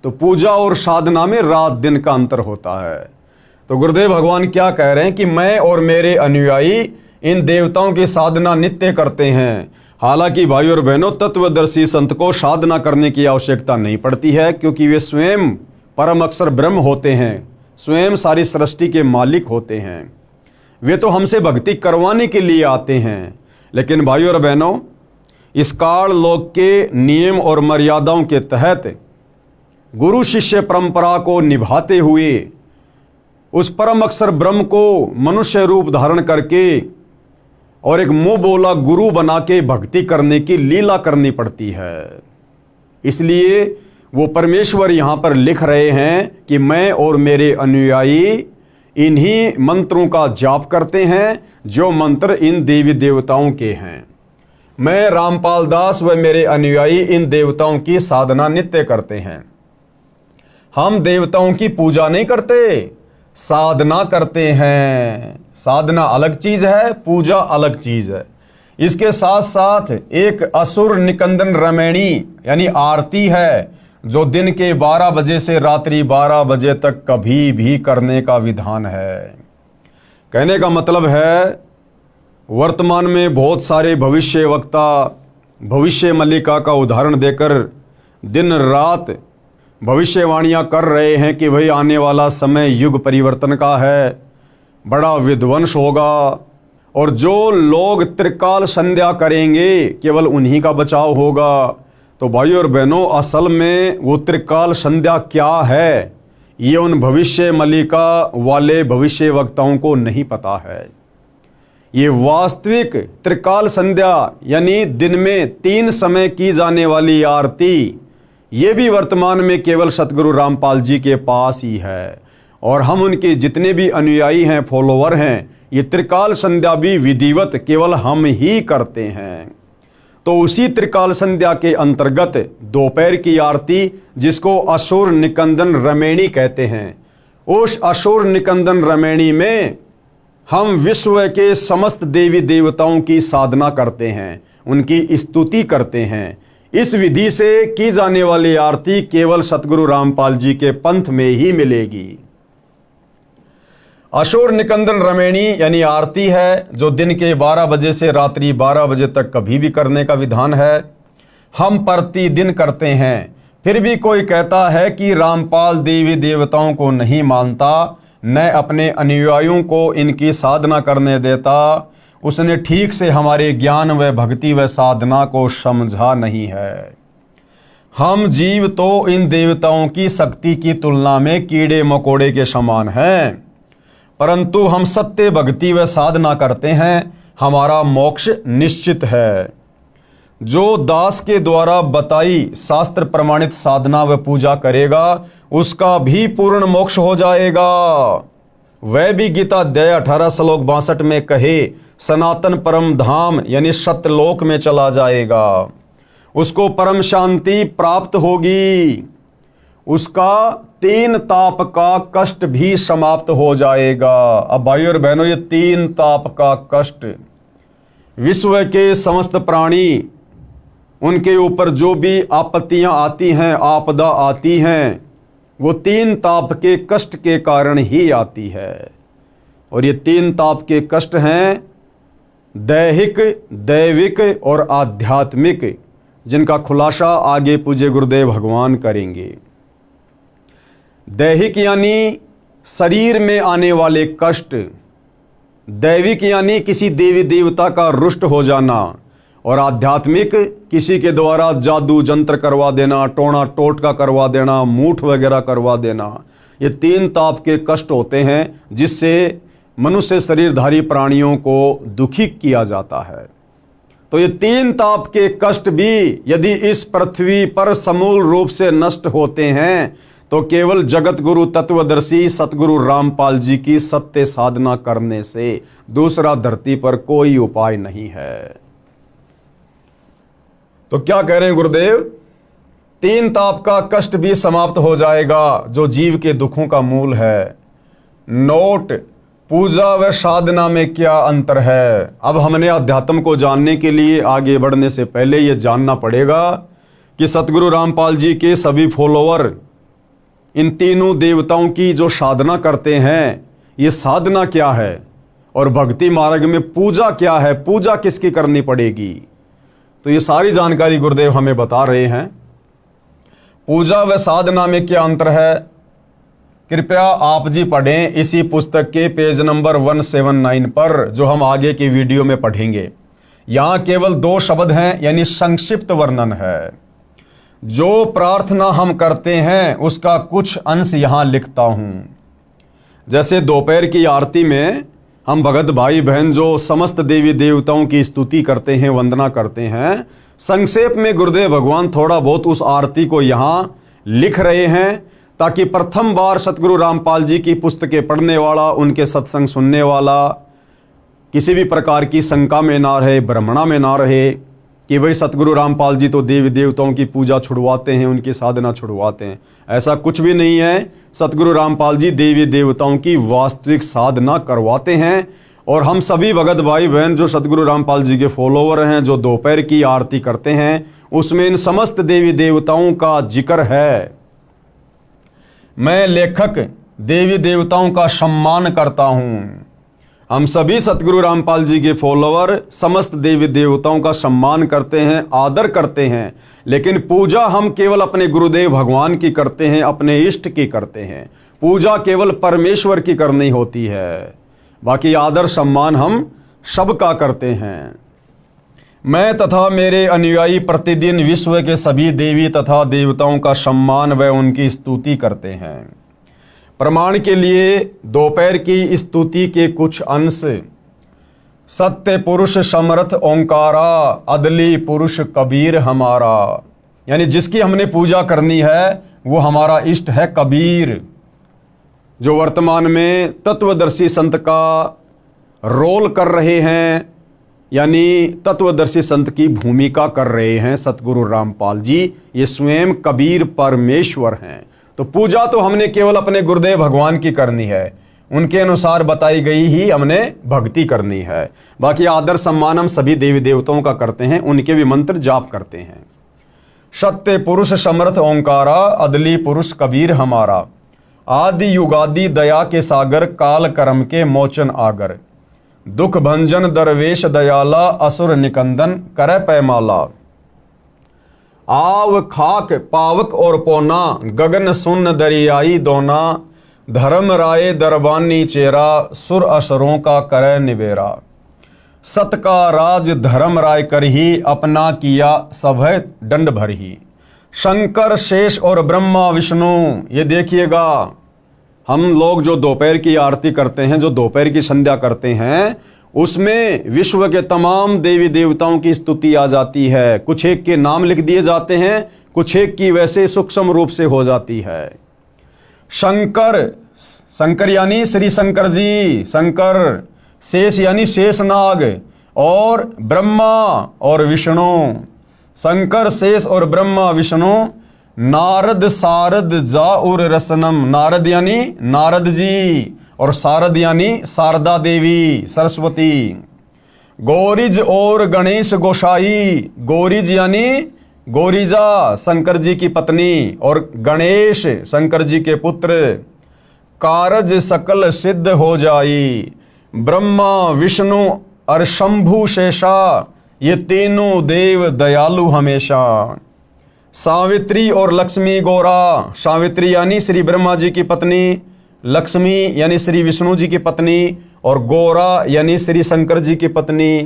तो पूजा और साधना में रात दिन का अंतर होता है। तो गुरुदेव भगवान क्या कह रहे हैं कि मैं और मेरे अनुयायी इन देवताओं की साधना नित्य करते हैं। हालांकि भाई और बहनों, तत्वदर्शी संत को साधना करने की आवश्यकता नहीं पड़ती है, क्योंकि वे स्वयं परम अक्षर ब्रह्म होते हैं, स्वयं सारी सृष्टि के मालिक होते हैं। वे तो हमसे भक्ति करवाने के लिए आते हैं। लेकिन भाई और बहनों, इस काल लोक के नियम और मर्यादाओं के तहत गुरु शिष्य परंपरा को निभाते हुए उस परम अक्षर ब्रह्म को मनुष्य रूप धारण करके और एक मुंह बोला गुरु बना के भक्ति करने की लीला करनी पड़ती है। इसलिए वो परमेश्वर यहाँ पर लिख रहे हैं कि मैं और मेरे अनुयायी इन्हीं मंत्रों का जाप करते हैं जो मंत्र इन देवी देवताओं के हैं। मैं रामपाल दास व मेरे अनुयायी इन देवताओं की साधना नित्य करते हैं। हम देवताओं की पूजा नहीं करते, साधना करते हैं। साधना अलग चीज है, पूजा अलग चीज है। इसके साथ साथ एक असुर निकंदन रमैणी यानी आरती है, जो दिन के 12 बजे से रात्रि 12 बजे तक कभी भी करने का विधान है। कहने का मतलब है, वर्तमान में बहुत सारे भविष्य वक्ता भविष्य मल्लिका का उदाहरण देकर दिन रात भविष्यवाणियां कर रहे हैं कि भाई आने वाला समय युग परिवर्तन का है, बड़ा विध्वंस होगा और जो लोग त्रिकाल संध्या करेंगे केवल उन्हीं का बचाव होगा। तो भाई और बहनों, असल में वो त्रिकाल संध्या क्या है ये उन भविष्य मल्लिका वाले भविष्य वक्ताओं को नहीं पता है। ये वास्तविक त्रिकाल संध्या यानी दिन में 3 समय की जाने वाली आरती, ये भी वर्तमान में केवल सतगुरु रामपाल जी के पास ही है। और हम उनके जितने भी अनुयायी हैं, फॉलोवर हैं, ये त्रिकाल संध्या भी विधिवत केवल हम ही करते हैं। तो उसी त्रिकाल संध्या के अंतर्गत दोपहर की आरती, जिसको असुर निकंदन रमैणी कहते हैं, उस असुर निकंदन रमैणी में हम विश्व के समस्त देवी देवताओं की साधना करते हैं, उनकी स्तुति करते हैं। इस विधि से की जाने वाली आरती केवल सतगुरु रामपाल जी के पंथ में ही मिलेगी। असुर निकंदन रमैणी यानी आरती है, जो दिन के 12 बजे से रात्रि 12 बजे तक कभी भी करने का विधान है। हम प्रतिदिन करते हैं। फिर भी कोई कहता है कि रामपाल देवी देवताओं को नहीं मानता, न अपने अनुयायियों को इनकी साधना करने देता, उसने ठीक से हमारे ज्ञान व भक्ति व साधना को समझा नहीं है। हम जीव तो इन देवताओं की शक्ति की तुलना में कीड़े मकोड़े के समान हैं, परंतु हम सत्य भक्ति व साधना करते हैं, हमारा मोक्ष निश्चित है। जो दास के द्वारा बताई शास्त्र प्रमाणित साधना व पूजा करेगा, उसका भी पूर्ण मोक्ष हो जाएगा। वह भी गीता अध्याय 18 श्लोक 62 में कहे सनातन परम धाम यानी सत्यलोक में चला जाएगा, उसको परम शांति प्राप्त होगी। उसका 3 ताप का कष्ट भी समाप्त हो जाएगा। अब भाइयों और बहनों, ये 3 ताप का कष्ट, विश्व के समस्त प्राणी, उनके ऊपर जो भी आपत्तियां आती हैं, आपदा आती हैं, वो 3 ताप के कष्ट के कारण ही आती है। और ये 3 ताप के कष्ट हैं दैहिक, दैविक और आध्यात्मिक, जिनका खुलासा आगे पूज्य गुरुदेव भगवान करेंगे। दैहिक यानी शरीर में आने वाले कष्ट, दैविक यानी किसी देवी देवता का रुष्ट हो जाना, और आध्यात्मिक किसी के द्वारा जादू जंत्र करवा देना, टोना टोटका करवा देना, मूठ वगैरह करवा देना। ये 3 ताप के कष्ट होते हैं जिससे मनुष्य शरीरधारी प्राणियों को दुखी किया जाता है। तो ये 3 ताप के कष्ट भी यदि इस पृथ्वी पर समूल रूप से नष्ट होते हैं तो केवल जगत गुरु तत्वदर्शी सतगुरु रामपाल जी की सत्य साधना करने से दूसरा धरती पर कोई उपाय नहीं है। तो क्या कह रहे हैं गुरुदेव? 3 ताप का कष्ट भी समाप्त हो जाएगा जो जीव के दुखों का मूल है। नोट, पूजा व साधना में क्या अंतर है? अब हमने अध्यात्म को जानने के लिए आगे बढ़ने से पहले यह जानना पड़ेगा कि सतगुरु रामपाल जी के सभी फॉलोअर इन तीनों देवताओं की जो साधना करते हैं, ये साधना क्या है और भक्ति मार्ग में पूजा क्या है, पूजा किसकी करनी पड़ेगी, तो ये सारी जानकारी गुरुदेव हमें बता रहे हैं। पूजा व साधना में क्या अंतर है, कृपया आप जी पढ़ें इसी पुस्तक के पेज नंबर 179 पर, जो हम आगे की वीडियो में पढ़ेंगे। यहाँ केवल 2 शब्द हैं, यानी संक्षिप्त वर्णन है। जो प्रार्थना हम करते हैं उसका कुछ अंश यहाँ लिखता हूँ। जैसे दोपहर की आरती में हम भगत भाई बहन जो समस्त देवी देवताओं की स्तुति करते हैं, वंदना करते हैं, संक्षेप में गुरुदेव भगवान थोड़ा बहुत उस आरती को यहाँ लिख रहे हैं, ताकि प्रथम बार सतगुरु रामपाल जी की पुस्तकें पढ़ने वाला, उनके सत्संग सुनने वाला किसी भी प्रकार की शंका में ना रहे, भ्रमणा में ना रहे कि भाई सतगुरु रामपाल जी तो देवी देवताओं की पूजा छुड़वाते हैं, उनकी साधना छुड़वाते हैं। ऐसा कुछ भी नहीं है। सतगुरु रामपाल जी देवी देवताओं की वास्तविक साधना करवाते हैं। और हम सभी भगत भाई बहन जो सतगुरु रामपाल जी के फॉलोवर हैं, जो दोपहर की आरती करते हैं, उसमें इन समस्त देवी देवताओं का जिक्र है। मैं लेखक देवी देवताओं का सम्मान करता हूँ। हम सभी सतगुरु रामपाल जी के फॉलोवर समस्त देवी देवताओं का सम्मान करते हैं, आदर करते हैं, लेकिन पूजा हम केवल अपने गुरुदेव भगवान की करते हैं, अपने इष्ट की करते हैं। पूजा केवल परमेश्वर की करनी होती है, बाकी आदर सम्मान हम सबका करते हैं। मैं तथा मेरे अनुयायी प्रतिदिन विश्व के सभी देवी तथा देवताओं का सम्मान व उनकी स्तुति करते हैं। प्रमाण के लिए दोपहर की स्तुति के कुछ अंश। सत्य पुरुष समर्थ ओंकारा, अदली पुरुष कबीर हमारा, यानी जिसकी हमने पूजा करनी है वो हमारा इष्ट है कबीर, जो वर्तमान में तत्वदर्शी संत का रोल कर रहे हैं, यानी तत्वदर्शी संत की भूमिका कर रहे हैं सतगुरु रामपाल जी। ये स्वयं कबीर परमेश्वर हैं। तो पूजा तो हमने केवल अपने गुरुदेव भगवान की करनी है, उनके अनुसार बताई गई ही हमने भक्ति करनी है। बाकी आदर सम्मान हम सभी देवी देवताओं का करते हैं, उनके भी मंत्र जाप करते हैं। सत्य पुरुष समर्थ ओंकारा, अदली पुरुष कबीर हमारा, आदि युगादि दया के सागर, काल कर्म के मोचन आगर, दुख भंजन दरवेश दयाला, असुर निकंदन करे पैमाला, आव खाक पावक और पोना, गगन सुन्न दरियाई दोना, धर्म राय दरबानी चेरा, सुर असुरों का करे निबेरा, सत का राज धर्म राय कर ही, अपना किया सभय दंड भर ही, शंकर शेष और ब्रह्मा विष्णु। ये देखिएगा, हम लोग जो दोपहर की आरती करते हैं, जो दोपहर की संध्या करते हैं, उसमें विश्व के तमाम देवी देवताओं की स्तुति आ जाती है। कुछ एक के नाम लिख दिए जाते हैं, कुछ एक की वैसे सूक्ष्म रूप से हो जाती है। शंकर, शंकर यानी श्री शंकर जी, शंकर, शेष यानी शेषनाग, और ब्रह्मा और विष्णु, शंकर शेष और ब्रह्मा विष्णु, नारद सारद जाउर रसनम, नारद यानी नारद जी और शारद यानी शारदा देवी सरस्वती। गौरीज और गणेश गोसाई, गौरीज यानी गौरीजा शंकर जी की पत्नी और गणेश शंकर जी के पुत्र। कारज सकल सिद्ध हो जाई, ब्रह्मा विष्णु और शंभु शेषा, ये तीनों देव दयालु हमेशा। सावित्री और लक्ष्मी गौरा, सावित्री यानी श्री ब्रह्मा जी की पत्नी, लक्ष्मी यानी श्री विष्णु जी की पत्नी और गौरा यानी श्री शंकर जी की पत्नी।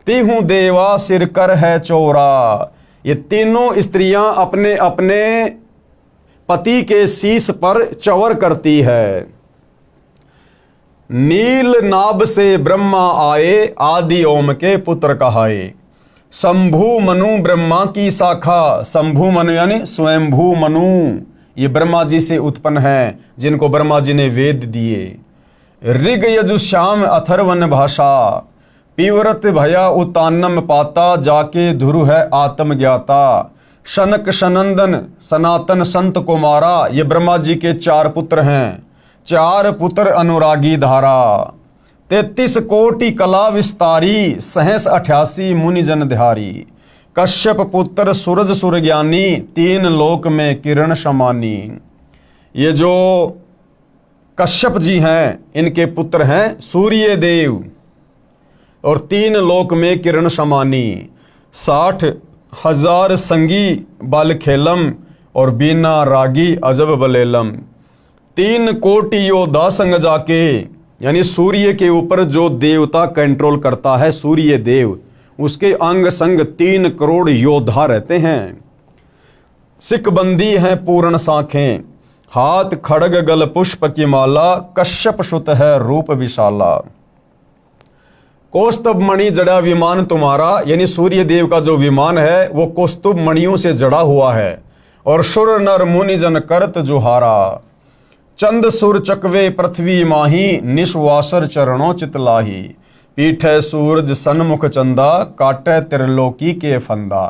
तीहूं देवा सिर कर है चौरा, ये तीनों स्त्रियां अपने अपने पति के शीश पर चवर करती है। नील नाभ से ब्रह्मा आए, आदि ओम के पुत्र कहाए। शंभु मनु ब्रह्मा की शाखा, शंभु मनु यानी स्वयंभू मनु, ये ब्रह्मा जी से उत्पन्न है जिनको ब्रह्मा जी ने वेद दिए। ऋग यजुश्याम अथर्वन भाषा, पीव्रत भया उतानम पाता, जाके धुरु है आत्मज्ञाता। शनक सनंदन सनातन संत कुमारा, ये ब्रह्मा जी के 4 पुत्र हैं, 4 पुत्र अनुरागी धारा। 33 कोटि कला विस्तारी, सहस 88 मुनि जन ध्यारी। कश्यप पुत्र सूरज सुरज्ञानी, 3 लोक में किरण समानी। ये जो कश्यप जी हैं इनके पुत्र हैं सूर्य देव और 3 लोक में किरण समानी। 60,000 संगी बल खेलम और बीना रागी अजब बलेलम। 3 कोटि योद्धा संग जाके, यानी सूर्य के ऊपर जो देवता कंट्रोल करता है सूर्य देव, उसके अंग संग 3 करोड़ योद्धा रहते हैं। सिकबंदी है पूर्ण साखें, हाथ खड़ग गल पुष्प की माला। कश्यप सुत है रूप विशाला। कौस्तुभ मणि जड़ा विमान तुम्हारा, यानी सूर्य देव का जो विमान है वो कौस्तुभ मणियों से जड़ा हुआ है। और सुर नर मुनि जन करत जुहारा। चंद सुर चकवे पृथ्वी माही, निश्वासर चरणों चितलाही। पीठे सूरज सन्मुख चंदा, काटे त्रिलोकी के फंदा।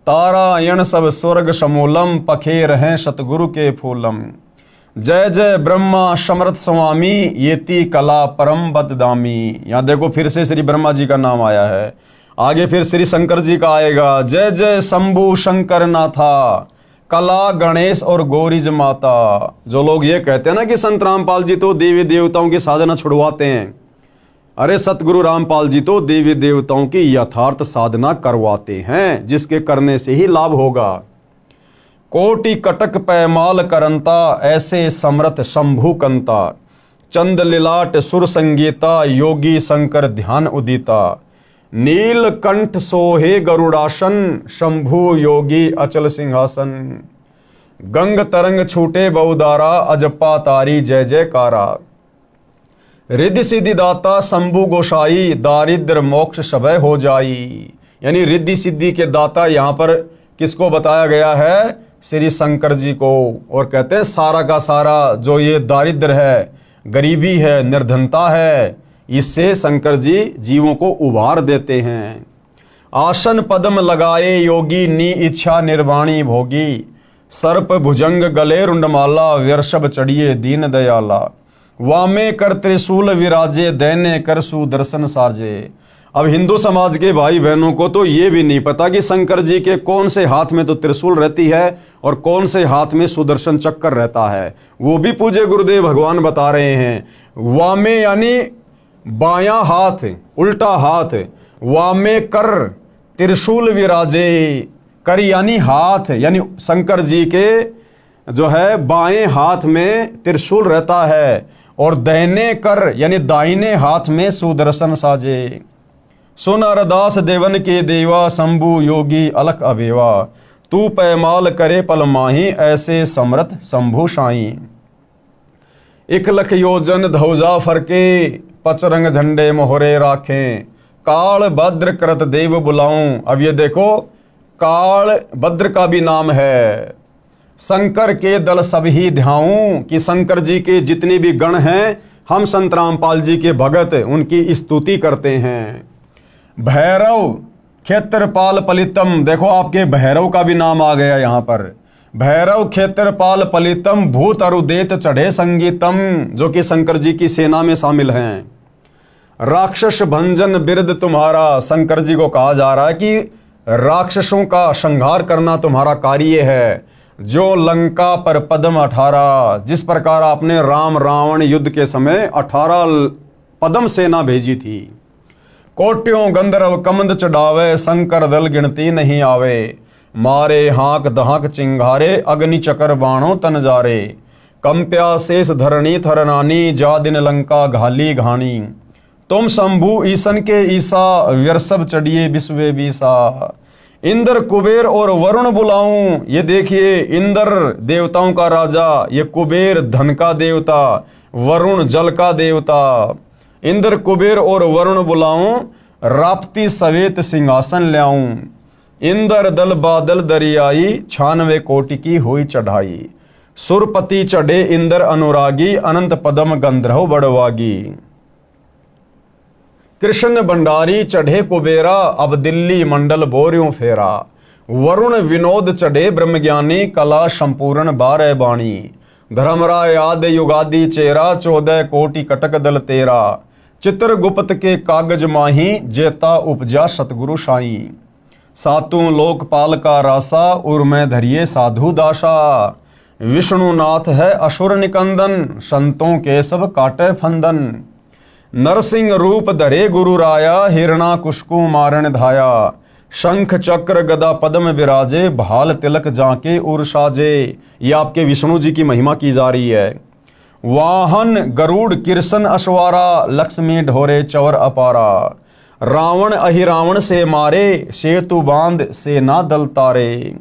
तारायण सब स्वर्ग समूलम, पखे रहें सतगुरु के फूलम। जय जय ब्रह्मा समर्थ स्वामी, येती कला परम बददामी। यहाँ देखो फिर से श्री ब्रह्मा जी का नाम आया है, आगे फिर श्री शंकर जी का आएगा। जय जय शंभु शंकर नाथा, कला गणेश और गौरीज माता। जो लोग ये कहते हैं ना कि संत रामपाल जी तो देवी देवताओं की साधना छुड़वाते हैं, अरे सतगुरु रामपाल जी तो देवी देवताओं की यथार्थ साधना करवाते हैं, जिसके करने से ही लाभ होगा। कोटि कटक पैमाल करंता, ऐसे समर्थ शंभु कंता। चंद लिलाट सुर संगीता, योगी शंकर ध्यान उदिता। नील कंठ सोहे गरुड़ासन, शंभु योगी अचल सिंहासन। गंग तरंग छूटे बहुदारा, अजपा तारी जय जयकारा। रिद्धि सिद्धि दाता शंभु गोसाई, दारिद्र मोक्ष सबय हो जाई। यानी रिद्धि सिद्धि के दाता यहाँ पर किसको बताया गया है? श्री शंकर जी को। और कहते हैं सारा का सारा जो ये दारिद्र है, गरीबी है, निर्धनता है, इससे शंकर जी जीवों को उबार देते हैं। आसन पद्म लगाए योगी, नी इच्छा निर्वाणी भोगी। सर्प भुजंग गले रुंडमाला, व्यर्षभ चढ़िए दीन दयाला। वामे कर त्रिशूल विराजे, दैने कर सुदर्शन साजे। अब हिंदू समाज के भाई बहनों को तो ये भी नहीं पता कि शंकर जी के कौन से हाथ में तो त्रिशूल रहती है और कौन से हाथ में सुदर्शन चक्कर रहता है। वो भी पूज्य गुरुदेव भगवान बता रहे हैं। वामे यानी बायां हाथ, उल्टा हाथ। वामे कर त्रिशूल विराजे, कर यानी हाथ, यानी शंकर जी के जो है बाएं हाथ में त्रिशूल रहता है। और दाहिने कर यानी दाहिने हाथ में सुदर्शन साजे। सुन अरदास देवन के देवा, शंभु योगी अलख अबेवा। तू पैमाल करे पल माही, ऐसे समर्थ शंभु साई। 1 लख योजन ध्वजा फरके, पचरंग झंडे मोहरे राखें। काल भद्र करत देव बुलाऊं। अब ये देखो काल भद्र का भी नाम है। शंकर के दल सभी ध्याऊं, कि शंकर जी के जितने भी गण हैं हम संत रामपाल जी के भगत उनकी स्तुति करते हैं। भैरव क्षेत्रपाल पलितम, देखो आपके भैरव का भी नाम आ गया यहाँ पर। भैरव क्षेत्रपाल पलितम भूत अरुदेत चढ़े संगीतम, जो कि शंकर जी की सेना में शामिल हैं। राक्षस भंजन बिरद तुम्हारा, शंकर जी को कहा जा रहा है कि राक्षसों का संहार करना तुम्हारा कार्य है। जो लंका पर पद्म 18, जिस प्रकार आपने राम रावण युद्ध के समय 18 पद्म सेना भेजी थी। कोट्यों गंधर्व कमंद चढ़ावे, शंकर दल गिनती नहीं आवे। मारे हाक दहाक चिंगारे, अग्नि चकर बाणों तन जारे। कंप्या शेष धरणी थरनानी, जा दिन लंका घाली घानी। तुम शंभु ईसन के ईसा, व्यर्सभ चढ़िए विश्वे बीसा। इंद्र कुबेर और वरुण बुलाऊं, ये देखिए इंद्र देवताओं का राजा, ये कुबेर धन का देवता, वरुण जल का देवता। इंद्र कुबेर और वरुण बुलाऊं, राप्ती सवेत सिंहासन ल्याऊं। इंद्र दल बादल दरियाई, 96 कोटि की हुई चढ़ाई। सुरपति चढ़े इंद्र अनुरागी, अनंत पदम गंधर्व बड़वागी। कृष्ण भंडारी चढ़े कुबेरा, अब दिल्ली मंडल बोर्यों फेरा। वरुण विनोद चढ़े ब्रह्मज्ञानी, कला संपूर्ण 12 बाणी। धर्मराय आदि युगादि चेरा, 14 कोटि कटक दल तेरा। चित्रगुप्त के कागज माही, जेता उपजा सतगुरु साई। सातों लोकपाल का रासा, उर्मे धरिये साधु दासा। विष्णुनाथ है असुर निकंदन, संतों के सब काटे फंदन। नरसिंह रूप धरे गुरु राया, हिरणा कुशकु मारण धाया। शंख चक्र गदा पद्म विराजे, भाल तिलक जाके उर साजे। ये आपके विष्णु जी की महिमा की जा रही है। वाहन गरुड़ किरसन अश्वारा, लक्ष्मी ढोरे चवर अपारा। रावण अहिरावण से मारे, सेतु बांध सेना दल तारे।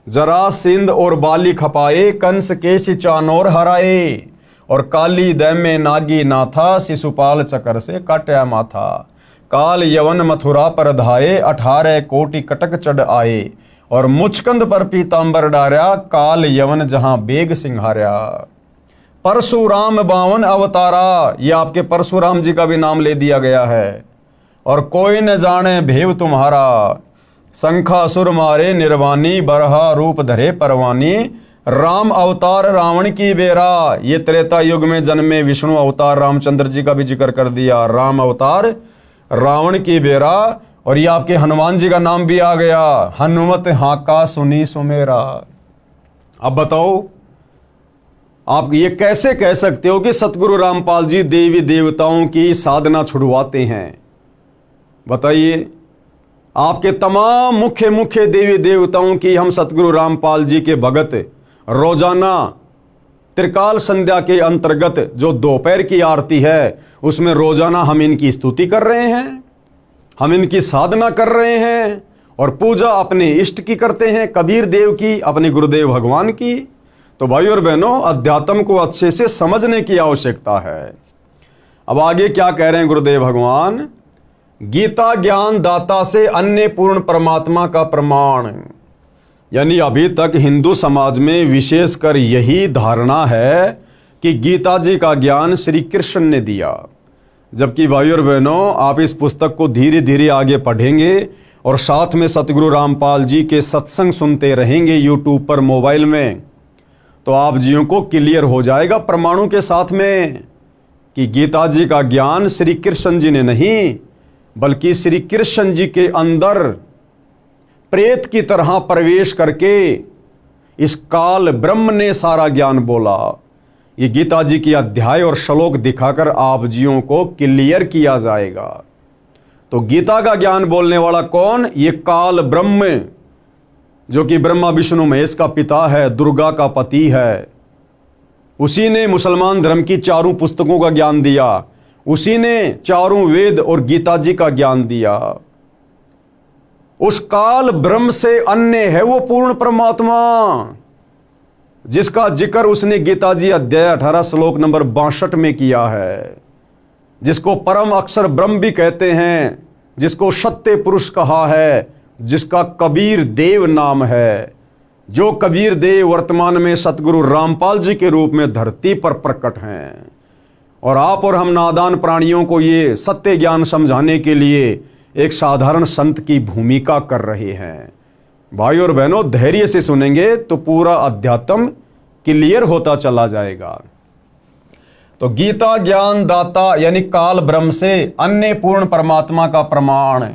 जरासिंध और बाली खपाए, कंस के चानोर हराए। और काली दैम्य नागी नाथा, शिशुपाल चकर से काट्या माथा। काल यवन मथुरा पर धाये, 18 कोटि कटक चढ़ आए। और मुचकंद पर पीतांबर डार्या, काल यवन जहां बेग सिंहार्या। परशुराम 52 अवतारा, ये आपके परशुराम जी का भी नाम ले दिया गया है। और कोई न जाने भेव तुम्हारा, शंखासुर मारे निर्वाणी, बरहा रूप धरे परवानी। राम अवतार रावण की बेरा, ये त्रेता युग में जन्मे विष्णु अवतार रामचंद्र जी का भी जिक्र कर दिया। राम अवतार रावण की बेरा। और ये आपके हनुमान जी का नाम भी आ गया, हनुमत हाका सुनी सुमेरा। अब बताओ आप ये कैसे कह सकते हो कि सतगुरु रामपाल जी देवी देवताओं की साधना छुड़वाते हैं? बताइए, आपके तमाम मुख्य मुख्य देवी देवताओं की हम सतगुरु रामपाल जी के भगत रोजाना त्रिकाल संध्या के अंतर्गत जो दोपहर की आरती है, उसमें रोजाना हम इनकी स्तुति कर रहे हैं, हम इनकी साधना कर रहे हैं और पूजा अपने इष्ट की करते हैं, कबीर देव की, अपने गुरुदेव भगवान की। तो भाई और बहनों, अध्यात्म को अच्छे से समझने की आवश्यकता है। अब आगे क्या कह रहे हैं गुरुदेव भगवान? गीता ज्ञान दाता से अन्य पूर्ण परमात्मा का प्रमाण। यानी अभी तक हिंदू समाज में विशेषकर यही धारणा है कि गीता जी का ज्ञान श्री कृष्ण ने दिया। जबकि भाई और बहनों, आप इस पुस्तक को धीरे धीरे आगे पढ़ेंगे और साथ में सतगुरु रामपाल जी के सत्संग सुनते रहेंगे यूट्यूब पर, मोबाइल में, तो आप जियों को क्लियर हो जाएगा प्रमाणों के साथ में कि गीता जी का ज्ञान श्री कृष्ण जी ने नहीं, बल्कि श्री कृष्ण जी के अंदर प्रेत की तरह प्रवेश करके इस काल ब्रह्म ने सारा ज्ञान बोला। ये गीता जी की अध्याय और श्लोक दिखाकर आप जियों को क्लियर किया जाएगा। तो गीता का ज्ञान बोलने वाला कौन? ये काल ब्रह्म, जो कि ब्रह्मा विष्णु महेश का पिता है, दुर्गा का पति है। उसी ने मुसलमान धर्म की चारों पुस्तकों का ज्ञान दिया, उसी ने चारों वेद और गीता जी का ज्ञान दिया। उस काल ब्रह्म से अन्य है वो पूर्ण परमात्मा, जिसका जिक्र उसने गीता जी अध्याय 18 श्लोक नंबर 62 में किया है, जिसको परम अक्षर ब्रह्म भी कहते हैं, जिसको सत्य पुरुष कहा है, जिसका कबीर देव नाम है। जो कबीर देव वर्तमान में सतगुरु रामपाल जी के रूप में धरती पर प्रकट हैं। और आप और हम नादान प्राणियों को ये सत्य ज्ञान समझाने के लिए एक साधारण संत की भूमिका कर रहे हैं। भाई और बहनों, धैर्य से सुनेंगे तो पूरा अध्यात्म क्लियर होता चला जाएगा। तो गीता ज्ञान दाता यानी काल ब्रह्म से अन्य पूर्ण परमात्मा का प्रमाण।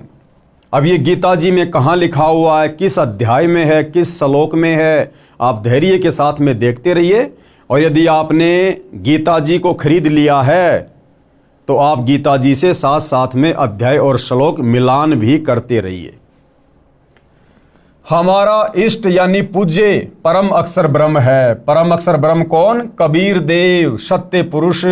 अब ये गीता जी में कहाँ लिखा हुआ है, किस अध्याय में है, किस श्लोक में है, आप धैर्य के साथ में देखते रहिए। और यदि आपने गीता जी को खरीद लिया है तो आप गीता जी से साथ साथ में अध्याय और श्लोक मिलान भी करते रहिए। हमारा इष्ट यानी पूज्य परम अक्षर ब्रह्म है। परम अक्षर ब्रह्म कौन? कबीर देव, सत्य पुरुष।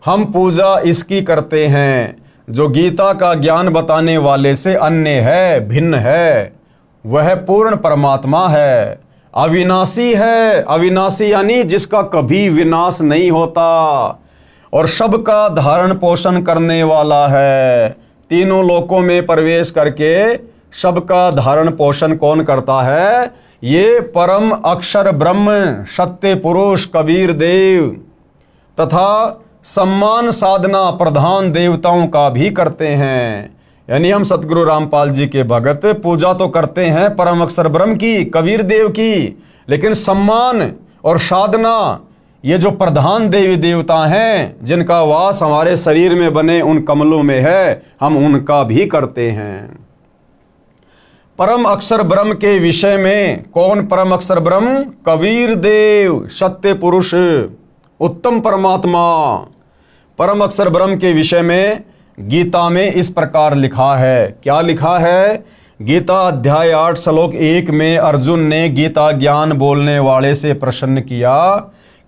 हम पूजा इसकी करते हैं जो गीता का ज्ञान बताने वाले से अन्य है, भिन्न है। वह पूर्ण परमात्मा है, अविनाशी है। अविनाशी यानी जिसका कभी विनाश नहीं होता, और सबका धारण पोषण करने वाला है। तीनों लोकों में प्रवेश करके सबका धारण पोषण कौन करता है? ये परम अक्षर ब्रह्म, सत्य पुरुष कबीर देव। तथा सम्मान साधना प्रधान देवताओं का भी करते हैं। यानी हम सतगुरु रामपाल जी के भगत पूजा तो करते हैं परम अक्षर ब्रह्म की, कबीर देव की, लेकिन सम्मान और साधना ये जो प्रधान देवी देवता हैं जिनका वास हमारे शरीर में बने उन कमलों में है, हम उनका भी करते हैं। परम अक्षर ब्रह्म के विषय में कौन परम अक्षर ब्रह्म? कबीर देव, सत्य पुरुष, उत्तम परमात्मा। परम अक्षर ब्रह्म के विषय में गीता में इस प्रकार लिखा है। क्या लिखा है? गीता अध्याय 8 श्लोक 1 में अर्जुन ने गीता ज्ञान बोलने वाले से प्रश्न किया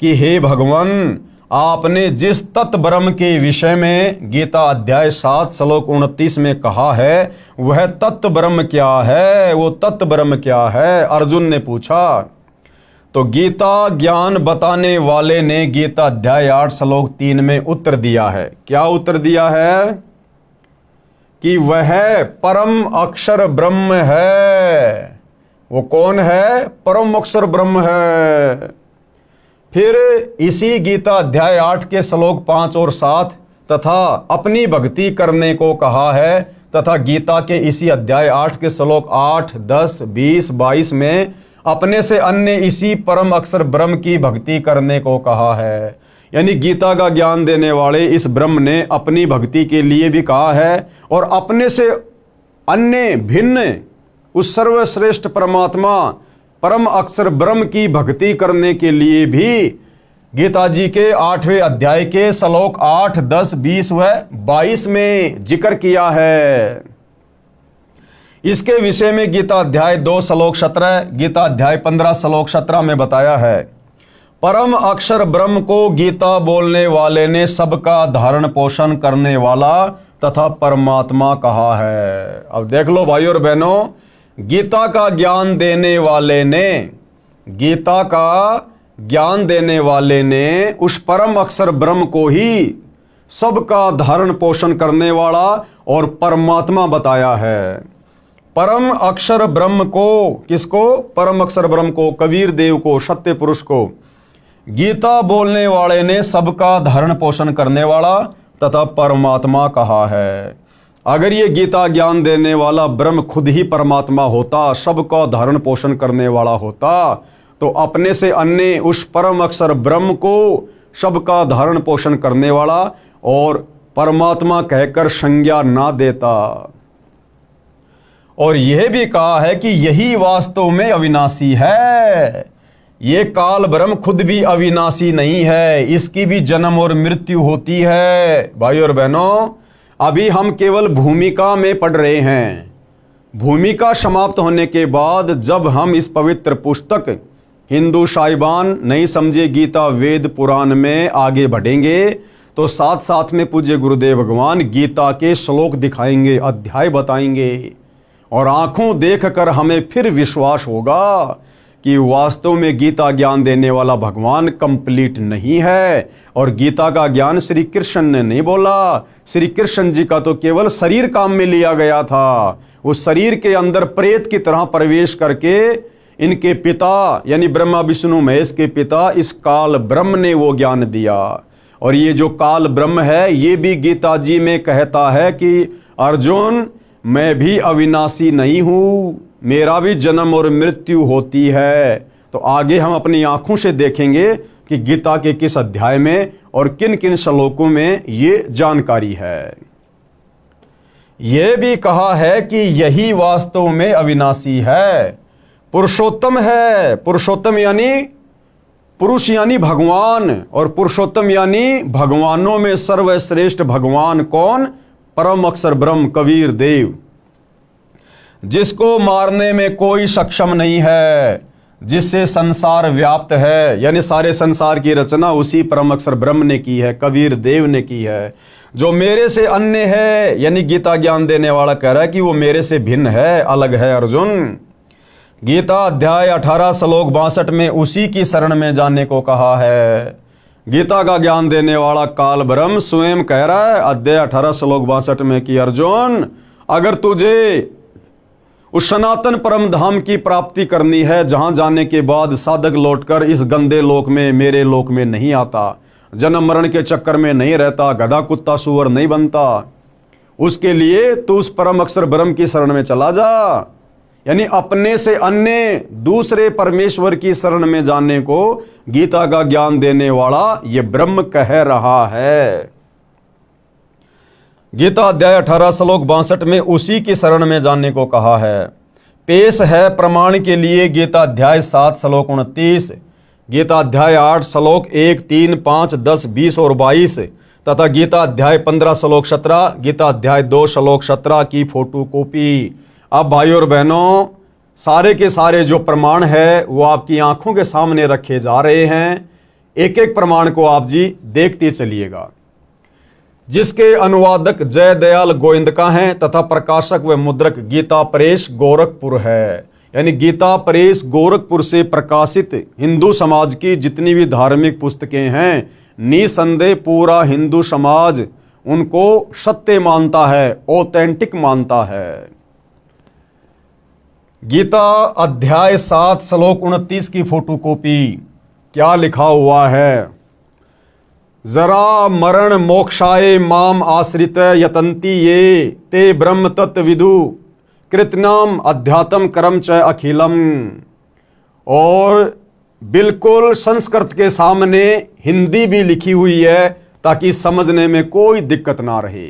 कि हे भगवान, आपने जिस तत्व ब्रह्म के विषय में गीता अध्याय 7 श्लोक 29 में कहा है, वह तत्व ब्रह्म क्या है? वो तत्व ब्रह्म क्या है? अर्जुन ने पूछा। तो गीता ज्ञान बताने वाले ने गीता अध्याय 8 श्लोक 3 में उत्तर दिया है। क्या उत्तर दिया है? कि वह परम अक्षर ब्रह्म है। वो कौन है? परम अक्षर ब्रह्म है। फिर इसी गीता अध्याय 8 के श्लोक 5 और 7 तथा अपनी भक्ति करने को कहा है, तथा गीता के इसी अध्याय 8 के श्लोक 8, 10, 20, 22 में अपने से अन्य इसी परम अक्षर ब्रह्म की भक्ति करने को कहा है। यानी गीता का ज्ञान देने वाले इस ब्रह्म ने अपनी भक्ति के लिए भी कहा है, और अपने से अन्य भिन्न उस सर्वश्रेष्ठ परमात्मा परम अक्षर ब्रह्म की भक्ति करने के लिए भी गीता जी के 8वें अध्याय के श्लोक 8, 10, 20 व 22 में जिक्र किया है। इसके विषय में गीता अध्याय 2 श्लोक 17, गीता अध्याय 15 श्लोक 17 में बताया है। परम अक्षर ब्रह्म को गीता बोलने वाले ने सबका धारण पोषण करने वाला तथा परमात्मा कहा है। अब देख लो भाई और बहनों, गीता का ज्ञान देने वाले ने, गीता का ज्ञान देने वाले ने उस परम अक्षर ब्रह्म को ही सबका धारण पोषण करने वाला और परमात्मा बताया है। परम अक्षर ब्रह्म को, किसको? परम अक्षर ब्रह्म को, कबीर देव को, सत्य पुरुष को गीता बोलने वाले ने सबका धारण पोषण करने वाला तथा परमात्मा कहा है। अगर ये गीता ज्ञान देने वाला ब्रह्म खुद ही परमात्मा होता, सबका धारण पोषण करने वाला होता, तो अपने से अन्य उस परम अक्षर ब्रह्म को सबका धारण पोषण करने वाला और परमात्मा कहकर संज्ञा ना देता। और यह भी कहा है कि यही वास्तव में अविनाशी है। ये काल ब्रह्म खुद भी अविनाशी नहीं है, इसकी भी जन्म और मृत्यु होती है। भाई और बहनों, अभी हम केवल भूमिका में पढ़ रहे हैं। भूमिका समाप्त होने के बाद जब हम इस पवित्र पुस्तक हिंदू साहिबान नहीं समझे गीता वेद पुराण में आगे बढ़ेंगे, तो साथ साथ में पूज्य गुरुदेव भगवान गीता के श्लोक दिखाएंगे, अध्याय बताएंगे, और आंखों देखकर हमें फिर विश्वास होगा कि वास्तव में गीता ज्ञान देने वाला भगवान कंप्लीट नहीं है। और गीता का ज्ञान श्री कृष्ण ने नहीं बोला। श्री कृष्ण जी का तो केवल शरीर काम में लिया गया था। उस शरीर के अंदर प्रेत की तरह प्रवेश करके इनके पिता यानी ब्रह्मा विष्णु महेश के पिता इस काल ब्रह्म ने वो ज्ञान दिया। और ये जो काल ब्रह्म है, ये भी गीता जी में कहता है कि अर्जुन, मैं भी अविनाशी नहीं हूँ, मेरा भी जन्म और मृत्यु होती है। तो आगे हम अपनी आंखों से देखेंगे कि गीता के किस अध्याय में और किन किन श्लोकों में ये जानकारी है। यह भी कहा है कि यही वास्तव में अविनाशी है, पुरुषोत्तम है। पुरुषोत्तम यानी पुरुष यानी भगवान, और पुरुषोत्तम यानी भगवानों में सर्वश्रेष्ठ भगवान कौन? परम अक्षर ब्रह्म कबीर देव, जिसको मारने में कोई सक्षम नहीं है, जिससे संसार व्याप्त है। यानी सारे संसार की रचना उसी परम अक्षर ब्रह्म ने की है, कबीर देव ने की है। जो मेरे से अन्य है, यानी गीता ज्ञान देने वाला कह रहा है कि वो मेरे से भिन्न है, अलग है अर्जुन। गीता अध्याय 18 श्लोक 62 में उसी की शरण में जाने को कहा है। गीता का ज्ञान देने वाला काल ब्रह्म स्वयं कह रहा है अध्याय 18 श्लोक 62 में कि अर्जुन, अगर तुझे उस सनातन परम धाम की प्राप्ति करनी है, जहां जाने के बाद साधक लौटकर इस गंदे लोक में, मेरे लोक में नहीं आता, जन्म मरण के चक्कर में नहीं रहता, गधा कुत्ता सुअर नहीं बनता, उसके लिए तू उस परम अक्षर ब्रह्म की शरण में चला जा। यानी अपने से अन्य दूसरे परमेश्वर की शरण में जाने को गीता का ज्ञान देने वाला ये ब्रह्म कह रहा है। गीता अध्याय 18 श्लोक 62 में उसी की शरण में जाने को कहा है। पेश है प्रमाण के लिए गीता अध्याय 7 श्लोक 29, गीता अध्याय 8 श्लोक 1, 3, 5, 10, 20 और 22 तथा गीता अध्याय 15 श्लोक 17, गीता अध्याय 2 श्लोक 17 की फोटो कॉपी। अब भाई और बहनों, सारे के सारे जो प्रमाण है वो आपकी आंखों के सामने रखे जा रहे हैं। एक एक प्रमाण को आप जी देखते चलिएगा, जिसके अनुवादक जय दयाल गोविंदका हैं तथा प्रकाशक व मुद्रक गीता प्रेस गोरखपुर है। यानी गीता प्रेस गोरखपुर से प्रकाशित हिंदू समाज की जितनी भी धार्मिक पुस्तकें हैं, निसंदेह पूरा हिंदू समाज उनको सत्य मानता है, ऑथेंटिक मानता है। गीता अध्याय 7 श्लोक 29 की फोटोकॉपी। क्या लिखा हुआ है? जरा मरण मोक्षाय माम आश्रित यतंती ये ते ब्रह्म तत्व विदु कृतनाम अध्यात्म कर्म च अखिलम। और बिल्कुल संस्कृत के सामने हिंदी भी लिखी हुई है ताकि समझने में कोई दिक्कत ना रहे।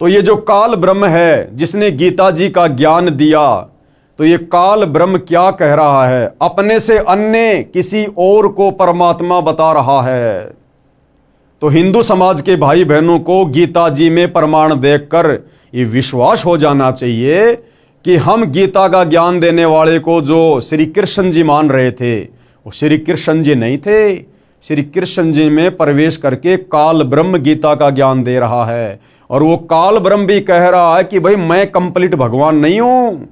तो ये जो काल ब्रह्म है जिसने गीता जी का ज्ञान दिया, तो ये काल ब्रह्म क्या कह रहा है? अपने से अन्य किसी और को परमात्मा बता रहा है। तो हिंदू समाज के भाई बहनों को गीता जी में प्रमाण देखकर ये विश्वास हो जाना चाहिए कि हम गीता का ज्ञान देने वाले को जो श्री कृष्ण जी मान रहे थे, वो श्री कृष्ण जी नहीं थे। श्री कृष्ण जी में प्रवेश करके काल ब्रह्म गीता का ज्ञान दे रहा है। और वो काल ब्रह्म भी कह रहा है कि भाई मैं कंप्लीट भगवान नहीं हूं,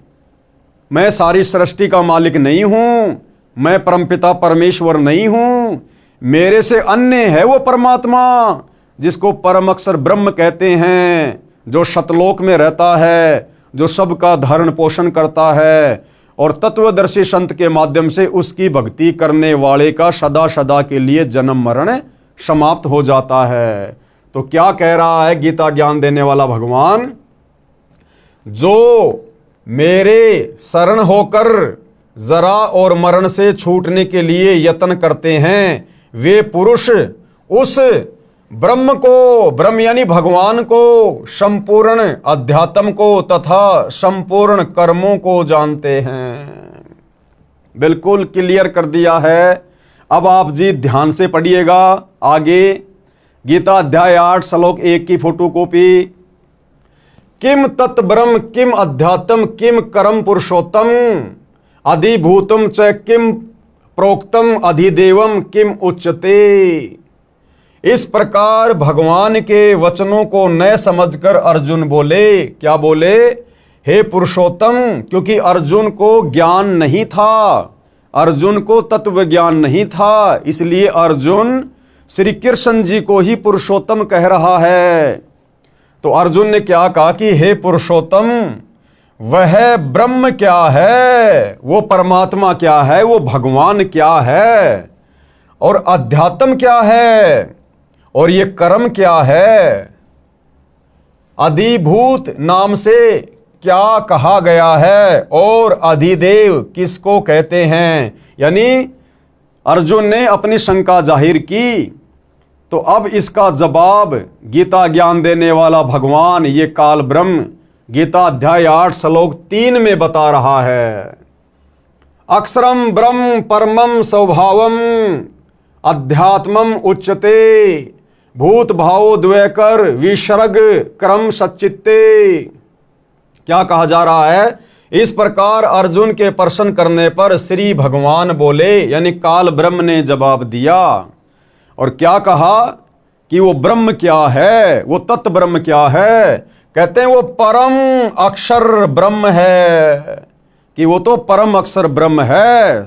मैं सारी सृष्टि का मालिक नहीं हूं, मैं परमपिता परमेश्वर नहीं हूं, मेरे से अन्य है वो परमात्मा जिसको परम अक्षर ब्रह्म कहते हैं, जो शतलोक में रहता है, जो सबका धारण पोषण करता है और तत्वदर्शी संत के माध्यम से उसकी भक्ति करने वाले का सदा सदा के लिए जन्म मरण समाप्त हो जाता है। तो क्या कह रहा है गीता ज्ञान देने वाला भगवान? जो मेरे शरण होकर जरा और मरण से छूटने के लिए यत्न करते हैं, वे पुरुष उस ब्रह्म को, ब्रह्म यानी भगवान को, संपूर्ण अध्यात्म को तथा संपूर्ण कर्मों को जानते हैं। बिल्कुल क्लियर कर दिया है। अब आप जी ध्यान से पढ़िएगा आगे। गीता अध्याय 8 श्लोक 1 की फोटोकॉपी। किम तत् ब्रह्म किम अध्यात्म किम कर्म पुरुषोत्तम अधिभूतम च किम प्रोक्तम अधिदेवम किम उच्चते। इस प्रकार भगवान के वचनों को न समझकर अर्जुन बोले, क्या बोले? हे पुरुषोत्तम। क्योंकि अर्जुन को ज्ञान नहीं था, अर्जुन को तत्व ज्ञान नहीं था, इसलिए अर्जुन श्री कृष्ण जी को ही पुरुषोत्तम कह रहा है। तो अर्जुन ने क्या कहा कि हे पुरुषोत्तम, वह ब्रह्म क्या है, वो परमात्मा क्या है, वो भगवान क्या है, और अध्यात्म क्या है, और ये कर्म क्या है। अधिभूत नाम से क्या कहा गया है और अधिदेव किसको कहते हैं। यानी अर्जुन ने अपनी शंका जाहिर की, तो अब इसका जवाब गीता ज्ञान देने वाला भगवान ये काल ब्रह्म गीता अध्याय 8 श्लोक 3 में बता रहा है। अक्षरम ब्रह्म परमम स्वभावम अध्यात्मम उच्यते भूत भावो द्वैकर विसर्ग क्रम सच्चित्ते। क्या कहा जा रहा है? इस प्रकार अर्जुन के प्रश्न करने पर श्री भगवान बोले, यानी काल ब्रह्म ने जवाब दिया। और क्या कहा कि वो ब्रह्म क्या है, वो तत्व ब्रह्म क्या है? कहते हैं वो परम अक्षर ब्रह्म है, कि वो तो परम अक्षर ब्रह्म है,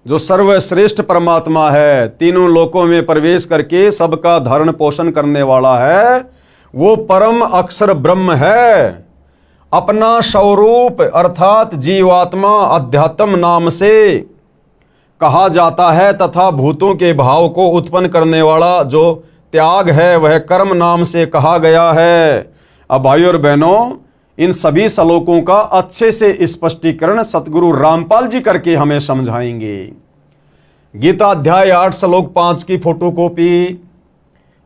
जो सर्वश्रेष्ठ परमात्मा है, तीनों लोकों में प्रवेश करके सबका धारण पोषण करने वाला है, वो परम अक्षर ब्रह्म है। अपना स्वरूप अर्थात जीवात्मा अध्यात्म नाम से कहा जाता है, तथा भूतों के भाव को उत्पन्न करने वाला जो त्याग है वह कर्म नाम से कहा गया है। अब भाइयों और बहनों, इन सभी श्लोकों का अच्छे से स्पष्टीकरण सतगुरु रामपाल जी करके हमें समझाएंगे। गीता अध्याय 8 श्लोक 5 की फोटोकॉपी,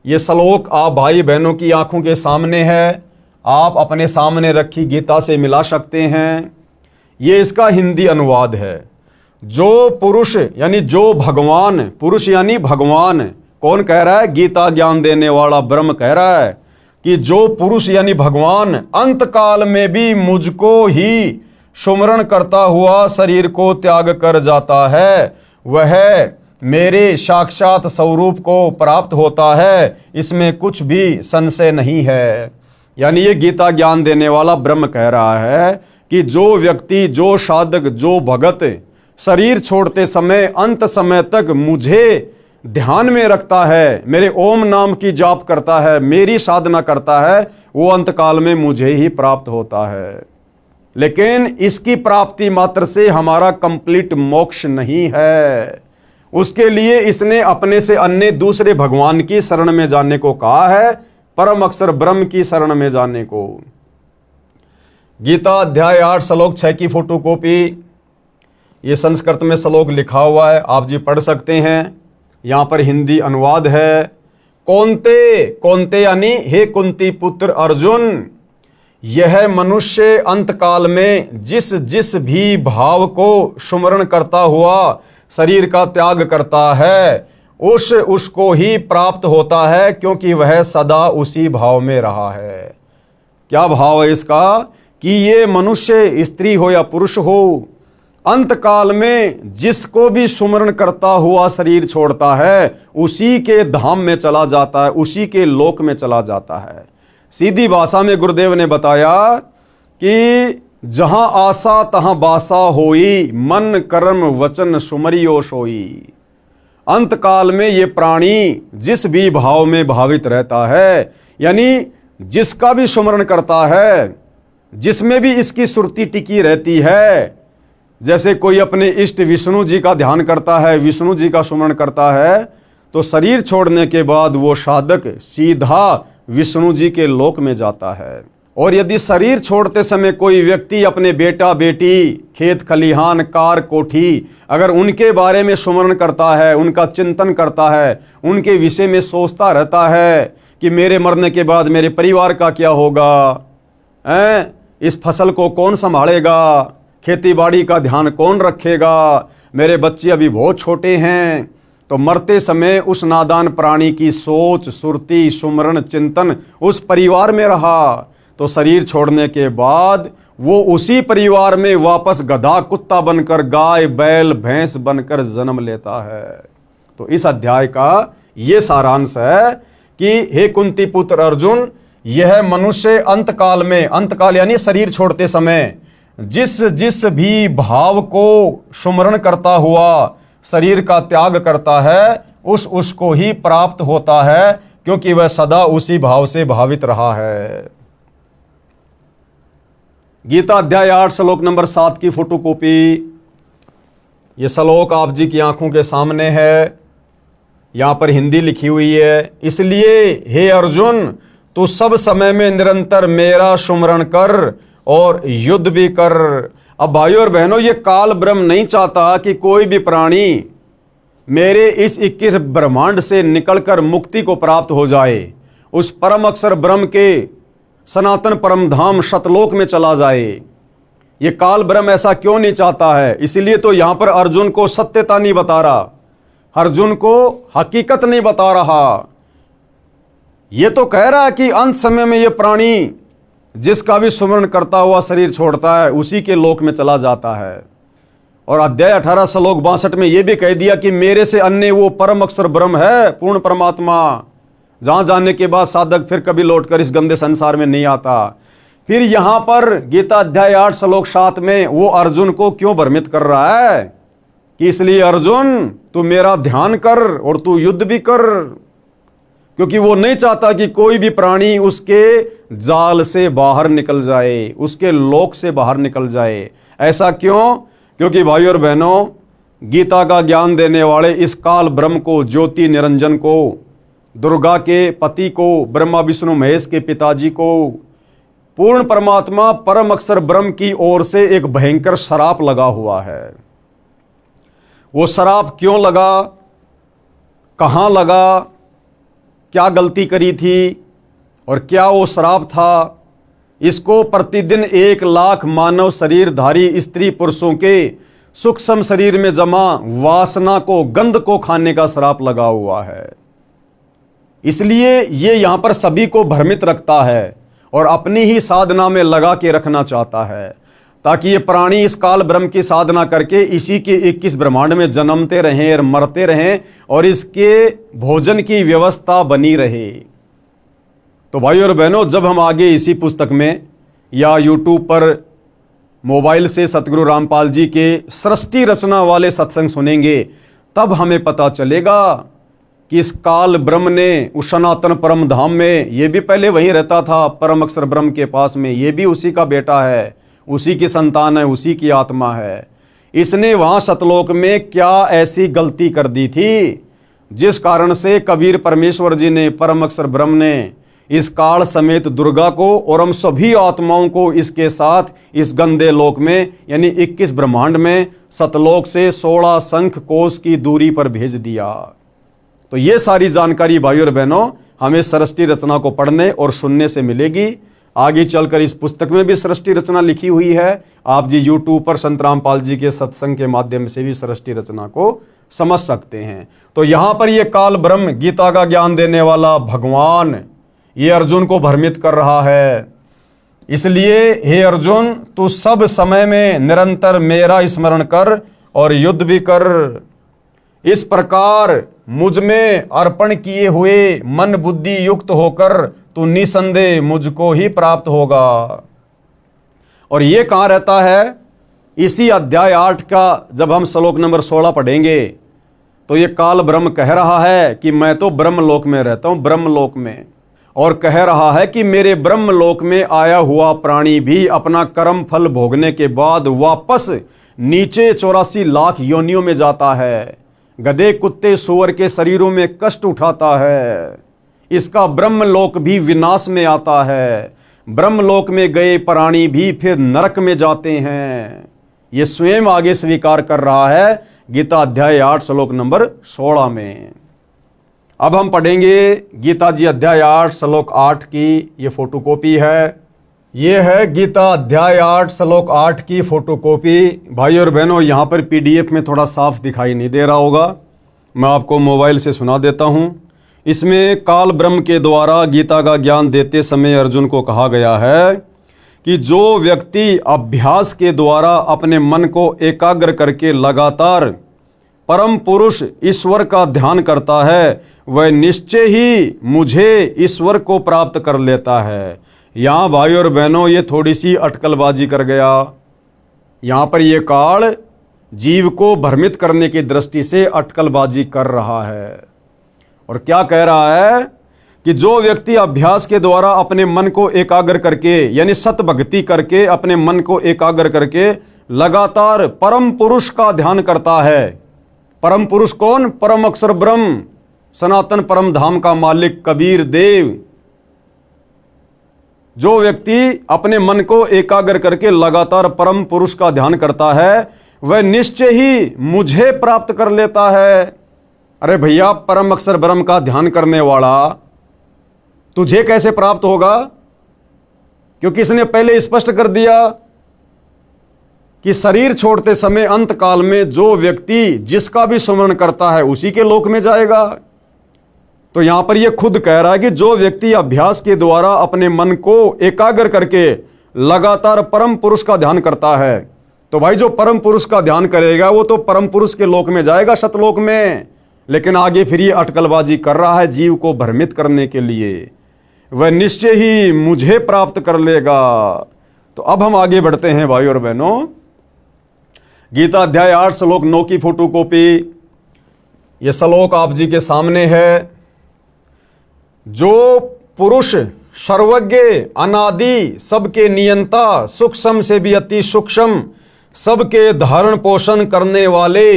ये श्लोक आप भाई बहनों की आंखों के सामने है, आप अपने सामने रखी गीता से मिला सकते हैं। ये इसका हिंदी अनुवाद है। जो पुरुष यानी जो भगवान, पुरुष यानी भगवान, कौन कह रहा है? गीता ज्ञान देने वाला ब्रह्म कह रहा है कि जो पुरुष यानी भगवान अंत काल में भी मुझको ही सुमरण करता हुआ शरीर को त्याग कर जाता है, वह मेरे साक्षात स्वरूप को प्राप्त होता है, इसमें कुछ भी संशय नहीं है। यानी ये गीता ज्ञान देने वाला ब्रह्म कह रहा है कि जो व्यक्ति, जो साधक, जो भगत शरीर छोड़ते समय अंत समय तक मुझे ध्यान में रखता है, मेरे ओम नाम की जाप करता है, मेरी साधना करता है, वो अंत काल में मुझे ही प्राप्त होता है। लेकिन इसकी प्राप्ति मात्र से हमारा कंप्लीट मोक्ष नहीं है। उसके लिए इसने अपने से अन्य दूसरे भगवान की शरण में जाने को कहा है, परम अक्षर ब्रह्म की शरण में जाने को। गीता अध्याय 8 श्लोक 6 की फोटोकॉपी, ये संस्कृत में श्लोक लिखा हुआ है, आप जी पढ़ सकते हैं। यहां पर हिंदी अनुवाद है। कौन्ते, कौन्ते यानी हे कुंती पुत्र अर्जुन, यह मनुष्य अंतकाल में जिस जिस भी भाव को सुमरण करता हुआ शरीर का त्याग करता है, उसको ही प्राप्त होता है, क्योंकि वह सदा उसी भाव में रहा है। क्या भाव है इसका? कि ये मनुष्य स्त्री हो या पुरुष हो, अंतकाल में जिसको भी सुमरण करता हुआ शरीर छोड़ता है, उसी के धाम में चला जाता है, उसी के लोक में चला जाता है। सीधी भाषा में गुरुदेव ने बताया कि जहां आशा तहां बासा होई, मन कर्म वचन सुमरियो सोई। अंतकाल में ये प्राणी जिस भी भाव में भावित रहता है, यानी जिसका भी सुमरण करता है, जिसमें भी इसकी सुरती टिकी रहती है, जैसे कोई अपने इष्ट विष्णु जी का ध्यान करता है, विष्णु जी का सुमरण करता है, तो शरीर छोड़ने के बाद वो साधक सीधा विष्णु जी के लोक में जाता है। और यदि शरीर छोड़ते समय कोई व्यक्ति अपने बेटा बेटी, खेत खलिहान, कार कोठी, अगर उनके बारे में सुमरण करता है, उनका चिंतन करता है, उनके विषय में सोचता रहता है कि मेरे मरने के बाद मेरे परिवार का क्या होगा, इस फसल को कौन संभालेगा, खेती बाड़ी का ध्यान कौन रखेगा, मेरे बच्चे अभी बहुत छोटे हैं, तो मरते समय उस नादान प्राणी की सोच, सुरती, सुमरण, चिंतन उस परिवार में रहा, तो शरीर छोड़ने के बाद वो उसी परिवार में वापस गधा कुत्ता बनकर, गाय बैल भैंस बनकर जन्म लेता है। तो इस अध्याय का ये सारांश है कि हे कुंती पुत्र अर्जुन, यह मनुष्य अंतकाल में, अंतकाल यानी शरीर छोड़ते समय जिस जिस भी भाव को सुमरण करता हुआ शरीर का त्याग करता है, उसको ही प्राप्त होता है, क्योंकि वह सदा उसी भाव से भावित रहा है। गीता अध्याय 8 श्लोक नंबर 7 की फोटोकॉपी, ये श्लोक आप जी की आंखों के सामने है, यहां पर हिंदी लिखी हुई है। इसलिए हे अर्जुन, तू सब समय में निरंतर मेरा सुमरण कर और युद्ध भी कर। अब भाइयों और बहनों, ये काल ब्रह्म नहीं चाहता कि कोई भी प्राणी मेरे इस 21 ब्रह्मांड से निकलकर मुक्ति को प्राप्त हो जाए, उस परम अक्षर ब्रह्म के सनातन परम धाम सतलोक में चला जाए। ये काल ब्रह्म ऐसा क्यों नहीं चाहता है? इसीलिए तो यहां पर अर्जुन को सत्यता नहीं बता रहा, अर्जुन को हकीकत नहीं बता रहा। ये तो कह रहा है कि अंत समय में ये प्राणी जिसका भी सुमरण करता हुआ शरीर छोड़ता है उसी के लोक में चला जाता है। और अध्याय 18 श्लोक 62 में यह भी कह दिया कि मेरे से अन्य वो परम अक्षर ब्रह्म है, पूर्ण परमात्मा, जहां जाने के बाद साधक फिर कभी लौटकर इस गंदे संसार में नहीं आता। फिर यहां पर गीता अध्याय 8 श्लोक 7 में वो अर्जुन को क्यों भ्रमित कर रहा है कि इसलिए अर्जुन तू मेरा ध्यान कर और तू युद्ध भी कर, क्योंकि वो नहीं चाहता कि कोई भी प्राणी उसके जाल से बाहर निकल जाए, उसके लोक से बाहर निकल जाए। ऐसा क्यों? क्योंकि भाइयों और बहनों, गीता का ज्ञान देने वाले इस काल ब्रह्म को, ज्योति निरंजन को, दुर्गा के पति को, ब्रह्मा विष्णु महेश के पिताजी को, पूर्ण परमात्मा परम अक्षर ब्रह्म की ओर से एक भयंकर श्राप लगा हुआ है। वो श्राप क्यों लगा, कहां लगा, क्या गलती करी थी और क्या वो श्राप था, इसको प्रतिदिन 1 लाख मानव शरीरधारी स्त्री पुरुषों के सूक्ष्म शरीर में जमा वासना को, गंध को खाने का श्राप लगा हुआ है। इसलिए ये यहां पर सभी को भ्रमित रखता है और अपनी ही साधना में लगा के रखना चाहता है, ताकि ये प्राणी इस काल ब्रह्म की साधना करके इसी के 21 ब्रह्मांड में जन्मते रहें और मरते रहें और इसके भोजन की व्यवस्था बनी रहे। तो भाइयों और बहनों, जब हम आगे इसी पुस्तक में या यूट्यूब पर मोबाइल से सतगुरु रामपाल जी के सृष्टि रचना वाले सत्संग सुनेंगे, तब हमें पता चलेगा कि इस काल ब्रह्म ने उस सनातन परम धाम में, ये भी पहले वहीं रहता था परम अक्षर ब्रह्म के पास में, ये भी उसी का बेटा है, उसी की संतान है, उसी की आत्मा है। इसने वहां सतलोक में क्या ऐसी गलती कर दी थी जिस कारण से कबीर परमेश्वर जी ने, परम अक्षर ब्रह्म ने इस काल समेत दुर्गा को और हम सभी आत्माओं को इसके साथ इस गंदे लोक में यानी 21 ब्रह्मांड में सतलोक से 16 शंख कोस की दूरी पर भेज दिया। तो ये सारी जानकारी भाइयों और बहनों हमें सृष्टि रचना को पढ़ने और सुनने से मिलेगी। आगे चलकर इस पुस्तक में भी सृष्टि रचना लिखी हुई है। आप जी यूट्यूब पर संत रामपाल जी के सत्संग के माध्यम से भी सृष्टि रचना को समझ सकते हैं। तो यहां पर यह काल ब्रह्म, गीता का ज्ञान देने वाला भगवान, ये अर्जुन को भ्रमित कर रहा है। इसलिए हे अर्जुन, तू सब समय में निरंतर मेरा स्मरण कर और युद्ध भी कर। इस प्रकार मुझ में अर्पण किए हुए मन बुद्धि युक्त होकर तू निसंदेह मुझको ही प्राप्त होगा। और ये कहां रहता है? इसी अध्याय 8 का जब हम श्लोक नंबर 16 पढ़ेंगे तो ये काल ब्रह्म कह रहा है कि मैं तो ब्रह्मलोक में रहता हूं, ब्रह्मलोक में, और कह रहा है कि मेरे ब्रह्मलोक में आया हुआ प्राणी भी अपना कर्म फल भोगने के बाद वापस नीचे 84 लाख योनियों में जाता है, गधे कुत्ते सूअर के शरीरों में कष्ट उठाता है। इसका ब्रह्मलोक भी विनाश में आता है। ब्रह्मलोक में गए प्राणी भी फिर नरक में जाते हैं। ये स्वयं आगे स्वीकार कर रहा है गीता अध्याय 8 श्लोक नंबर 16 में। अब हम पढ़ेंगे गीता जी अध्याय 8 श्लोक 8 की ये फोटोकॉपी है। ये है गीता अध्याय 8 श्लोक 8 की फोटोकॉपी। भाई और बहनों, यहाँ पर पीडीएफ में थोड़ा साफ दिखाई नहीं दे रहा होगा, मैं आपको मोबाइल से सुना देता हूँ। इसमें काल ब्रह्म के द्वारा गीता का ज्ञान देते समय अर्जुन को कहा गया है कि जो व्यक्ति अभ्यास के द्वारा अपने मन को एकाग्र करके लगातार परम पुरुष ईश्वर का ध्यान करता है, वह निश्चय ही मुझे ईश्वर को प्राप्त कर लेता है। यहाँ भाई और बहनों, ये थोड़ी सी अटकलबाजी कर गया। यहाँ पर यह काल जीव को भ्रमित करने की दृष्टि से अटकलबाजी कर रहा है और क्या कह रहा है कि जो व्यक्ति अभ्यास के द्वारा अपने मन को एकाग्र करके यानी सत भक्ति करके अपने मन को एकाग्र करके लगातार परम पुरुष का ध्यान करता है। परम पुरुष कौन? परम अक्षर ब्रह्म, सनातन परम धाम का मालिक कबीर देव। जो व्यक्ति अपने मन को एकाग्र करके लगातार परम पुरुष का ध्यान करता है वह निश्चय ही मुझे प्राप्त कर लेता है। अरे भैया, परम अक्षर ब्रह्म का ध्यान करने वाला तुझे कैसे प्राप्त होगा? क्योंकि इसने पहले स्पष्ट कर दिया कि शरीर छोड़ते समय अंत काल में जो व्यक्ति जिसका भी स्मरण करता है उसी के लोक में जाएगा। तो यहां पर यह खुद कह रहा है कि जो व्यक्ति अभ्यास के द्वारा अपने मन को एकाग्र करके लगातार परम पुरुष का ध्यान करता है, तो भाई जो परम पुरुष का ध्यान करेगा वो तो परम पुरुष के लोक में जाएगा, सतलोक में। लेकिन आगे फिर ये अटकलबाजी कर रहा है जीव को भ्रमित करने के लिए, वह निश्चय ही मुझे प्राप्त कर लेगा। तो अब हम आगे बढ़ते हैं भाई और बहनों। गीता अध्याय 8 श्लोक 9 की फोटोकॉपी, यह श्लोक आप जी के सामने है। जो पुरुष सर्वज्ञ, अनादि, सबके नियंता, सूक्ष्म से भी अति सूक्ष्म, सबके धारण पोषण करने वाले,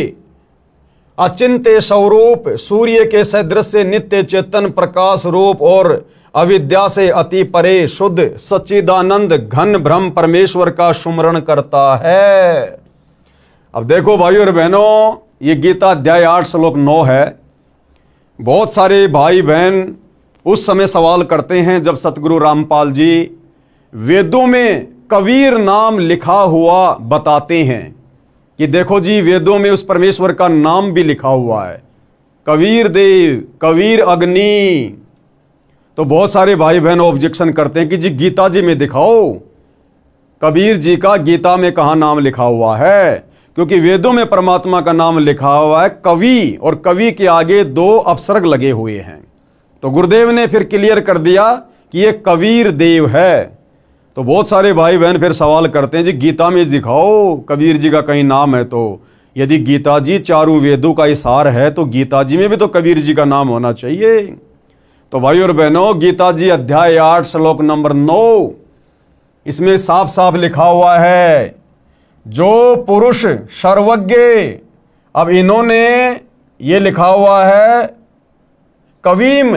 अचिंत्य स्वरूप, सूर्य के सदृश नित्य चेतन प्रकाश रूप और अविद्या से अति परे शुद्ध सच्चिदानंद घन ब्रह्म परमेश्वर का सुमरण करता है। अब देखो भाई और बहनों, ये गीता अध्याय 8 श्लोक 9 है। बहुत सारे भाई बहन उस समय सवाल करते हैं जब सतगुरु रामपाल जी वेदों में कबीर नाम लिखा हुआ बताते हैं कि देखो जी वेदों में उस परमेश्वर का नाम भी लिखा हुआ है, कबीर देव, कबीर अग्नि। तो बहुत सारे भाई बहन ऑब्जेक्शन करते हैं कि जी गीता जी में दिखाओ कबीर जी का गीता में कहाँ नाम लिखा हुआ है, क्योंकि वेदों में परमात्मा का नाम लिखा हुआ है कवि, और कवि के आगे 2 अपसर्ग लगे हुए हैं। तो गुरुदेव ने फिर क्लियर कर दिया कि ये कबीर देव है। तो बहुत सारे भाई बहन फिर सवाल करते हैं जी गीता में दिखाओ कबीर जी का कहीं नाम है। तो यदि गीता जी चारों वेदों का इसार है तो गीता जी में भी तो कबीर जी का नाम होना चाहिए। तो भाई और बहनों, गीता जी अध्याय 8 श्लोक नंबर 9, इसमें साफ साफ लिखा हुआ है जो पुरुष सर्वज्ञ। अब इन्होंने ये लिखा हुआ है कवीम।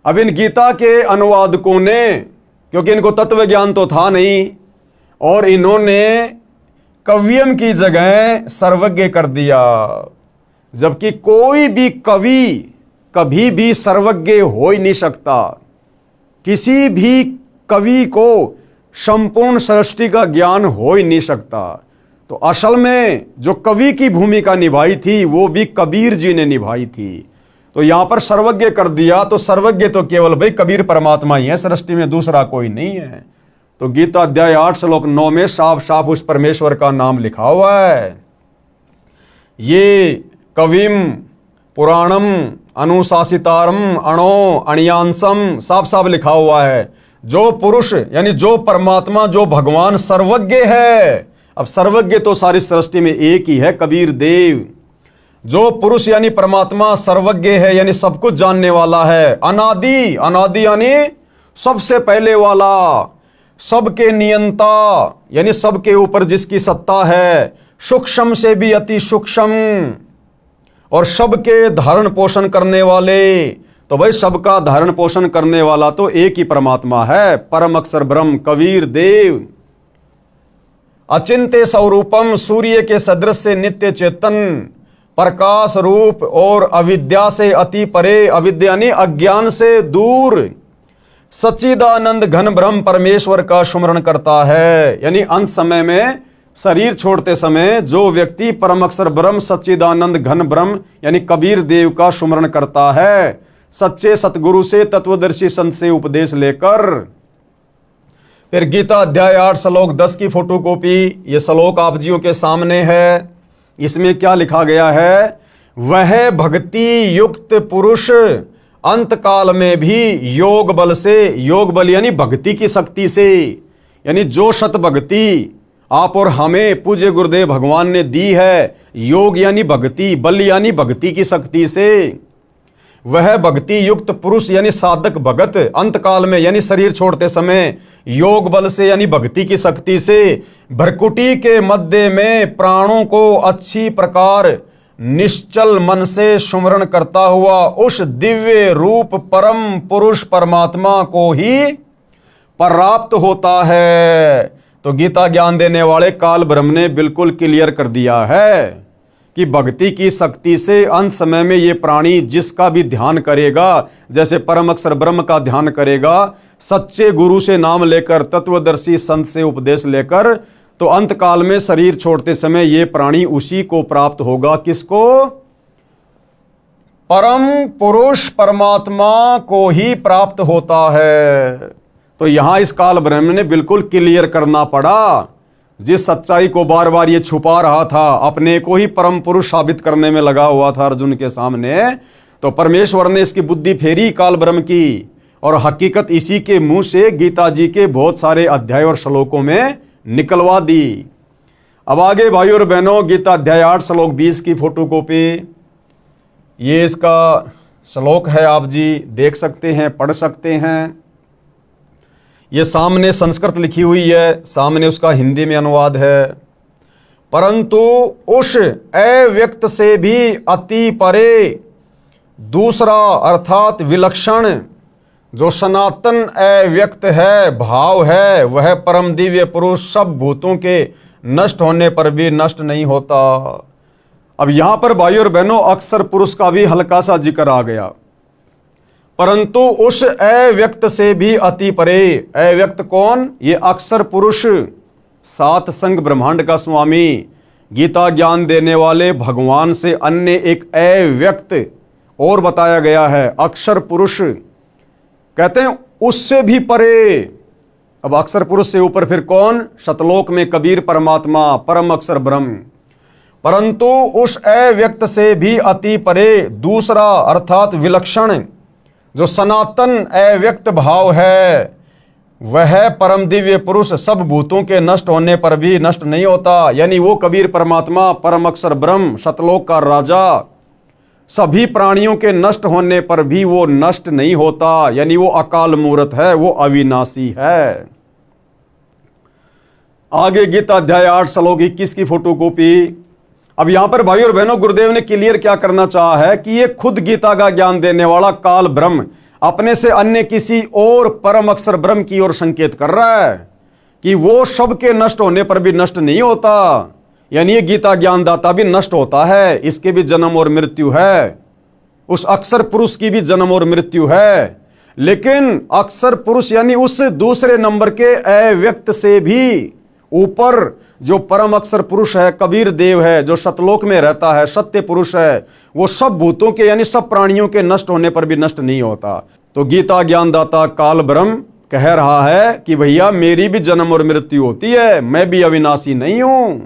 अब इन गीता के अनुवादकों ने, क्योंकि इनको तत्व ज्ञान तो था नहीं, और इन्होंने कवियम की जगह सर्वज्ञ कर दिया, जबकि कोई भी कवि कभी भी सर्वज्ञ हो ही नहीं सकता। किसी भी कवि को संपूर्ण सृष्टि का ज्ञान हो ही नहीं सकता। तो असल में जो कवि की भूमिका निभाई थी वो भी कबीर जी ने निभाई थी। तो यहां पर सर्वज्ञ कर दिया, तो सर्वज्ञ तो केवल भाई कबीर परमात्मा ही है, सृष्टि में दूसरा कोई नहीं है। तो गीता अध्याय 8 श्लोक 9 में साफ साफ उस परमेश्वर का नाम लिखा हुआ है। ये कविम पुराणम अनुशासितारम अणो अणियांसम, साफ साफ लिखा हुआ है। जो पुरुष यानी जो परमात्मा, जो भगवान सर्वज्ञ है। अब सर्वज्ञ तो सारी सृष्टि में एक ही है, कबीर देव। जो पुरुष यानी परमात्मा सर्वज्ञ है, यानी सब कुछ जानने वाला है। अनादि, अनादि यानी सबसे पहले वाला। सबके नियंता यानी सबके ऊपर जिसकी सत्ता है। सूक्ष्म से भी अति सूक्ष्म, और सबके धारण पोषण करने वाले। तो भाई सबका धारण पोषण करने वाला तो एक ही परमात्मा है, परम अक्षर ब्रह्म कबीर देव। अचिंत्य स्वरूपम, सूर्य के सदृश से नित्य चेतन प्रकाश रूप और अविद्या से अति परे, अविद्या यानी अज्ञान से दूर, सच्चिदानंद घन ब्रह्म परमेश्वर का सुमरण करता है। यानी अंत समय में शरीर छोड़ते समय जो व्यक्ति परम अक्षर ब्रह्म सच्चिदानंद घन ब्रह्म यानी कबीर देव का सुमरण करता है, सच्चे सतगुरु से, तत्वदर्शी संत से उपदेश लेकर। फिर गीता अध्याय 8 श्लोक 10 की फोटोकॉपी, ये श्लोक आप जियों के सामने है। इसमें क्या लिखा गया है? वह भक्ति युक्त पुरुष अंत काल में भी योग बल से, योग बल यानी भक्ति की शक्ति से, यानी जो सत भक्ति आप और हमें पूज्य गुरुदेव भगवान ने दी है, योग यानी भक्ति, बल यानी भक्ति की शक्ति से, वह भक्ति युक्त पुरुष यानी साधक भगत अंत काल में यानी शरीर छोड़ते समय योग बल से यानी भक्ति की शक्ति से भ्रकुटी के मध्य में प्राणों को अच्छी प्रकार निश्चल मन से सुमरण करता हुआ उस दिव्य रूप परम पुरुष परमात्मा को ही प्राप्त होता है। तो गीता ज्ञान देने वाले काल ब्रह्म ने बिल्कुल क्लियर कर दिया है कि भक्ति की शक्ति से अंत समय में ये प्राणी जिसका भी ध्यान करेगा, जैसे परम अक्षर ब्रह्म का ध्यान करेगा, सच्चे गुरु से नाम लेकर, तत्वदर्शी संत से उपदेश लेकर, तो अंत काल में शरीर छोड़ते समय ये प्राणी उसी को प्राप्त होगा। किसको? परम पुरुष परमात्मा को ही प्राप्त होता है। तो यहां इस काल ब्रह्म ने बिल्कुल क्लियर करना पड़ा। जिस सच्चाई को बार बार ये छुपा रहा था, अपने को ही परम पुरुष साबित करने में लगा हुआ था अर्जुन के सामने, तो परमेश्वर ने इसकी बुद्धि फेरी काल ब्रह्म की, और हकीकत इसी के मुंह से गीता जी के बहुत सारे अध्याय और श्लोकों में निकलवा दी। अब आगे भाई और बहनों, गीता अध्याय 8 श्लोक 20 की फोटोकॉपी, ये इसका श्लोक है, आप जी देख सकते हैं, पढ़ सकते हैं। ये सामने संस्कृत लिखी हुई है, सामने उसका हिंदी में अनुवाद है। परंतु उस अव्यक्त से भी अति परे दूसरा अर्थात विलक्षण जो सनातन अव्यक्त है, भाव है, वह परम दिव्य पुरुष सब भूतों के नष्ट होने पर भी नष्ट नहीं होता। अब यहां पर भाई और बहनों अक्षर पुरुष का भी हल्का सा जिक्र आ गया। परंतु उस अव्यक्त से भी अति परे, अव्यक्त कौन? ये अक्षर पुरुष, सात संग ब्रह्मांड का स्वामी, गीता ज्ञान देने वाले भगवान से अन्य एक अव्यक्त और बताया गया है, अक्षर पुरुष। कहते हैं उससे भी परे। अब अक्षर पुरुष से ऊपर फिर कौन? शतलोक में कबीर परमात्मा, परम अक्षर ब्रह्म। परंतु उस अव्यक्त से भी अति परे दूसरा अर्थात विलक्षण जो सनातन अव्यक्त भाव है, वह परम दिव्य पुरुष सब भूतों के नष्ट होने पर भी नष्ट नहीं होता। यानी वो कबीर परमात्मा, परम अक्षर ब्रह्म, शतलोक का राजा, सभी प्राणियों के नष्ट होने पर भी वो नष्ट नहीं होता। यानी वो अकाल मूर्त है, वो अविनाशी है। आगे गीता अध्याय 8 श्लोक 21 की फोटोकॉपी। अब यहां पर भाई और बहनों गुरुदेव ने क्लियर क्या करना चाहा है कि ये खुद गीता का ज्ञान देने वाला काल ब्रह्म अपने से अन्य किसी और परम अक्षर ब्रह्म की ओर संकेत कर रहा है कि वो सबके नष्ट होने पर भी नष्ट नहीं होता। यानी ये गीता ज्ञानदाता भी नष्ट होता है, इसके भी जन्म और मृत्यु है, उस अक्षर पुरुष की भी जन्म और मृत्यु है। लेकिन अक्षर पुरुष यानी उस दूसरे नंबर के अव्यक्त से भी ऊपर जो परम अक्षर पुरुष है, कबीर देव है, जो शतलोक में रहता है, सत्य पुरुष है, वो सब भूतों के यानी सब प्राणियों के नष्ट होने पर भी नष्ट नहीं होता। तो गीता ज्ञानदाता काल ब्रह्म कह रहा है कि भैया मेरी भी जन्म और मृत्यु होती है, मैं भी अविनाशी नहीं हूं।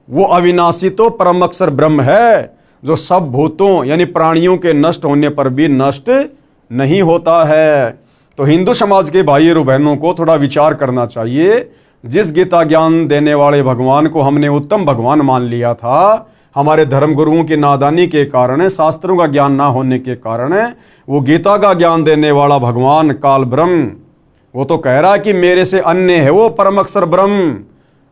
वो अविनाशी तो परम अक्षर ब्रह्म है जो सब भूतों यानी प्राणियों के नष्ट होने पर भी नष्ट नहीं होता है। तो हिंदू समाज के भाई और बहनों को थोड़ा विचार करना चाहिए। जिस गीता ज्ञान देने वाले भगवान को हमने उत्तम भगवान मान लिया था, हमारे धर्म गुरुओं की नादानी के कारण, शास्त्रों का ज्ञान ना होने के कारण, वो गीता का ज्ञान देने वाला भगवान काल ब्रह्म वो तो कह रहा है कि मेरे से अन्य है वो परम अक्षर ब्रह्म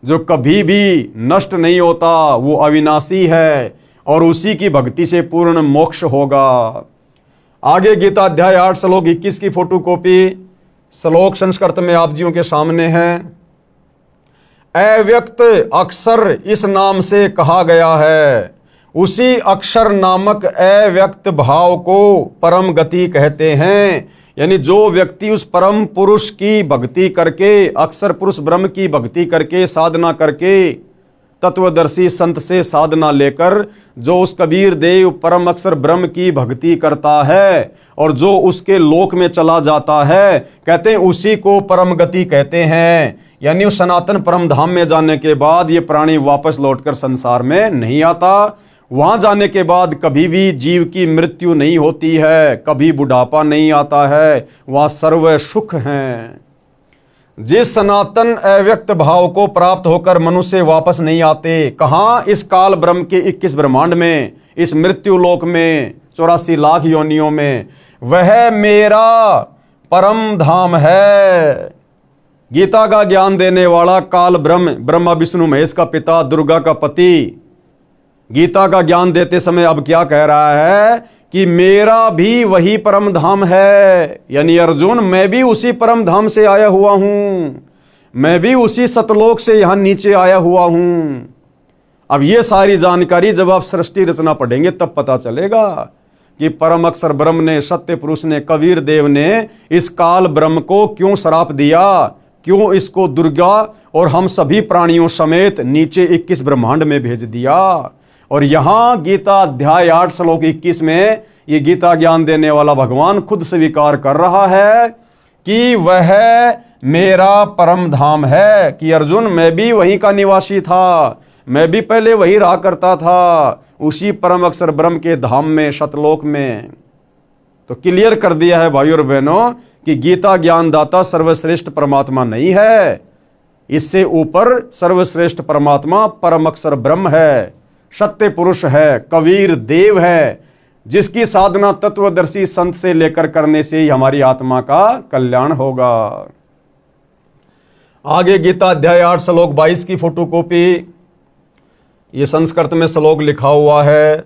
जो कभी भी नष्ट नहीं होता, वो अविनाशी है और उसी की भक्ति से पूर्ण मोक्ष होगा। आगे गीता अध्याय 8 श्लोक 21 की फोटोकॉपी, श्लोक संस्कृत में आप जियों के सामने है। अव्यक्त अक्षर इस नाम से कहा गया है, उसी अक्षर नामक अव्यक्त भाव को परम गति कहते हैं। यानी जो व्यक्ति उस परम पुरुष की भक्ति करके, अक्षर पुरुष ब्रह्म की भक्ति करके, साधना करके, तत्वदर्शी संत से साधना लेकर जो उस कबीर देव परम अक्षर ब्रह्म की भक्ति करता है और जो उसके लोक में चला जाता है, कहते हैं उसी को परम गति कहते हैं। यानी उस सनातन परम धाम में जाने के बाद ये प्राणी वापस लौटकर संसार में नहीं आता। वहां जाने के बाद कभी भी जीव की मृत्यु नहीं होती है, कभी बुढ़ापा नहीं आता है, वहां सर्व सुख हैं। जिस सनातन अव्यक्त भाव को प्राप्त होकर मनुष्य वापस नहीं आते, कहां? इस काल ब्रह्म के 21 ब्रह्मांड में, इस मृत्यु लोक में, 84 लाख योनियों में, वह मेरा परम धाम है। गीता का ज्ञान देने वाला काल ब्रह्म, ब्रह्मा विष्णु महेश का पिता, दुर्गा का पति, गीता का ज्ञान देते समय अब क्या कह रहा है कि मेरा भी वही परम धाम है, यानी अर्जुन मैं भी उसी परम धाम से आया हुआ हूं, मैं भी उसी सतलोक से यहां नीचे आया हुआ हूं। अब ये सारी जानकारी जब आप सृष्टि रचना पढ़ेंगे तब पता चलेगा कि परम अक्षर ब्रह्म ने, सत्य पुरुष ने, कबीर देव ने इस काल ब्रह्म को क्यों श्राप दिया, क्यों इसको दुर्गा और हम सभी प्राणियों समेत नीचे 21 ब्रह्मांड में भेज दिया। और यहां गीता अध्याय 8 श्लोक 21 में ये गीता ज्ञान देने वाला भगवान खुद स्वीकार कर रहा है कि वह मेरा परम धाम है, कि अर्जुन मैं भी वहीं का निवासी था, मैं भी पहले वही रहा करता था, उसी परम अक्षर ब्रह्म के धाम में, सतलोक में। तो क्लियर कर दिया है भाइयों और बहनों कि गीता ज्ञानदाता सर्वश्रेष्ठ परमात्मा नहीं है, इससे ऊपर सर्वश्रेष्ठ परमात्मा परम अक्षर ब्रह्म है, सत्य पुरुष है, कबीर देव है, जिसकी साधना तत्वदर्शी संत से लेकर करने से ही हमारी आत्मा का कल्याण होगा। आगे गीता अध्याय 8 श्लोक 22 की फोटोकॉपी, ये संस्कृत में श्लोक लिखा हुआ है,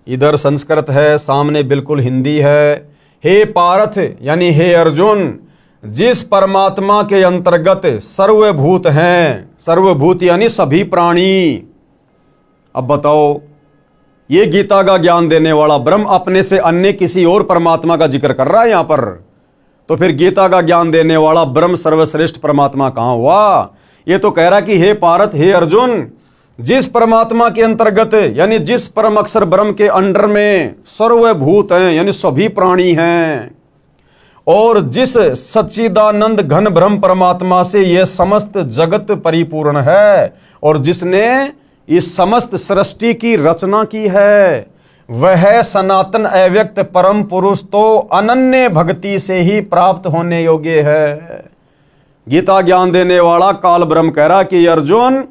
इधर संस्कृत है, सामने बिल्कुल हिंदी है। हे पार्थ यानी हे अर्जुन, जिस परमात्मा के अंतर्गत सर्वभूत हैं, सर्वभूत यानी सभी प्राणी। अब बताओ, ये गीता का ज्ञान देने वाला ब्रह्म अपने से अन्य किसी और परमात्मा का जिक्र कर रहा है यहां पर, तो फिर गीता का ज्ञान देने वाला ब्रह्म सर्वश्रेष्ठ परमात्मा कहां हुआ? ये तो कह रहा कि हे पार्थ, हे अर्जुन, जिस परमात्मा के अंतर्गत यानी जिस परम अक्षर ब्रह्म के अंडर में सर्वभूत हैं यानी सभी प्राणी हैं, और जिस सच्चिदानंद घन ब्रह्म परमात्मा से यह समस्त जगत परिपूर्ण है, और जिसने इस समस्त सृष्टि की रचना की है, वह सनातन अव्यक्त परम पुरुष तो अनन्य भक्ति से ही प्राप्त होने योग्य है। गीता ज्ञान देने वाला काल ब्रह्म कह रहा कि अर्जुन,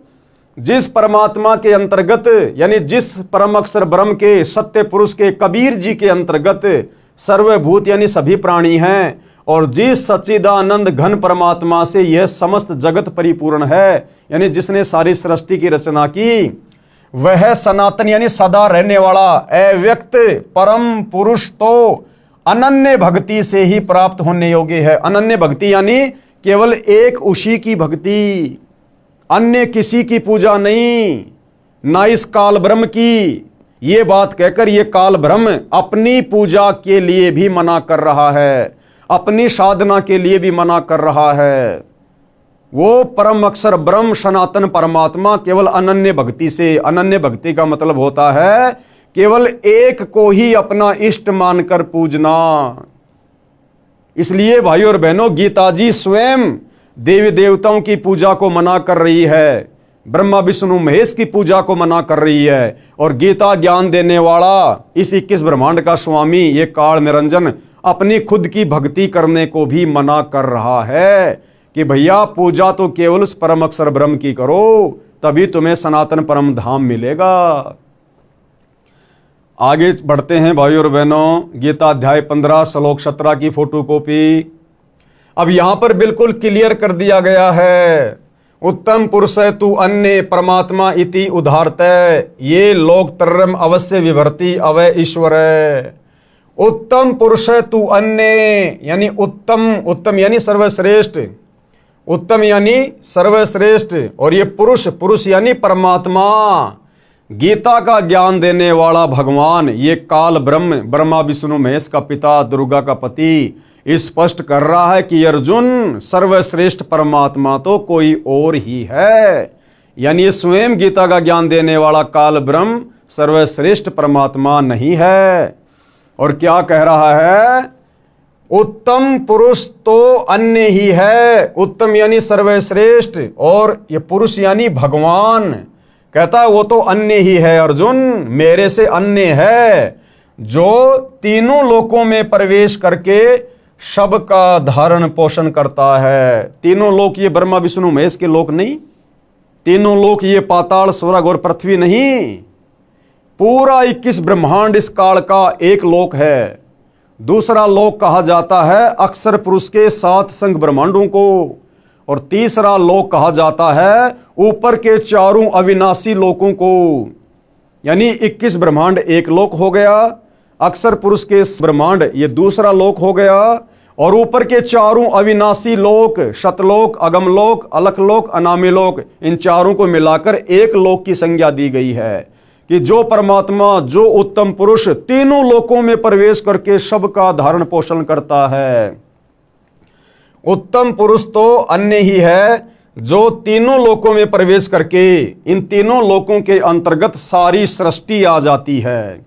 जिस परमात्मा के अंतर्गत यानी जिस परम अक्षर ब्रह्म के, सत्य पुरुष के, कबीर जी के अंतर्गत सर्वभूत यानी सभी प्राणी हैं, और जिस सच्चिदानंद घन परमात्मा से यह समस्त जगत परिपूर्ण है यानी जिसने सारी सृष्टि की रचना की, वह सनातन यानी सदा रहने वाला अव्यक्त परम पुरुष तो अनन्य भक्ति से ही प्राप्त होने योग्य है। अनन्य भक्ति यानी केवल एक उसी की भक्ति, अन्य किसी की पूजा नहीं, ना इस काल ब्रह्म की। ये बात कहकर ये काल ब्रह्म अपनी पूजा के लिए भी मना कर रहा है, अपनी साधना के लिए भी मना कर रहा है। वो परम अक्षर ब्रह्म सनातन परमात्मा केवल अनन्य भक्ति से, अनन्य भक्ति का मतलब होता है केवल एक को ही अपना इष्ट मानकर पूजना। इसलिए भाइयों और बहनों, गीता जी स्वयं देवी देवताओं की पूजा को मना कर रही है, ब्रह्मा विष्णु महेश की पूजा को मना कर रही है, और गीता ज्ञान देने वाला इस 21 ब्रह्मांड का स्वामी ये काल निरंजन अपनी खुद की भक्ति करने को भी मना कर रहा है कि भैया पूजा तो केवल उस परम अक्षर ब्रह्म की करो, तभी तुम्हें सनातन परम धाम मिलेगा। आगे बढ़ते हैं भाइयों और बहनों, गीता अध्याय 15 श्लोक 17 की फोटोकॉपी। अब यहां पर बिल्कुल क्लियर कर दिया गया है, उत्तम पुरुष तु अन्य परमात्मा इति उदाहरते, ये लोकत्रयम अवश्य विभर्ति अवय ईश्वर। उत्तम पुरुष तु अन्य यानी उत्तम, उत्तम यानी सर्वश्रेष्ठ, उत्तम यानी सर्वश्रेष्ठ, और ये पुरुष, पुरुष यानी परमात्मा, गीता का ज्ञान देने वाला भगवान, ये काल ब्रह्म, ब्रह्मा विष्णु महेश का पिता, दुर्गा का पति, स्पष्ट कर रहा है कि अर्जुन, सर्वश्रेष्ठ परमात्मा तो कोई और ही है। यानी स्वयं गीता का ज्ञान देने वाला काल ब्रह्म सर्वश्रेष्ठ परमात्मा नहीं है। और क्या कह रहा है? उत्तम पुरुष तो अन्य ही है, उत्तम यानी सर्वश्रेष्ठ, और ये पुरुष यानी भगवान, कहता है वो तो अन्य ही है अर्जुन, मेरे से अन्य है, जो तीनों लोकों में प्रवेश करके सबका धारण पोषण करता है। तीनों लोक ये ब्रह्मा विष्णु महेश के लोक नहीं, तीनों लोक ये पाताल स्वर्ग और पृथ्वी नहीं, पूरा 21 ब्रह्मांड इस काल का एक लोक है। दूसरा लोक कहा जाता है अक्षर पुरुष के 7 संग ब्रह्मांडों को, और तीसरा लोक कहा जाता है ऊपर के 4 अविनाशी लोकों को। यानी 21 ब्रह्मांड एक लोक हो गया, अक्षर पुरुष के ब्रह्मांड ये दूसरा लोक हो गया, और ऊपर के चारों अविनाशी लोक, शतलोक, अगमलोक, अलखलोक, अनामी लोक, इन चारों को मिलाकर एक लोक की संज्ञा दी गई है कि जो परमात्मा, जो उत्तम पुरुष तीनों लोकों में प्रवेश करके सबका धारण पोषण करता है। उत्तम पुरुष तो अन्य ही है जो तीनों लोकों में प्रवेश करके इन तीनों लोकों के अंतर्गत सारी सृष्टि आ जाती है,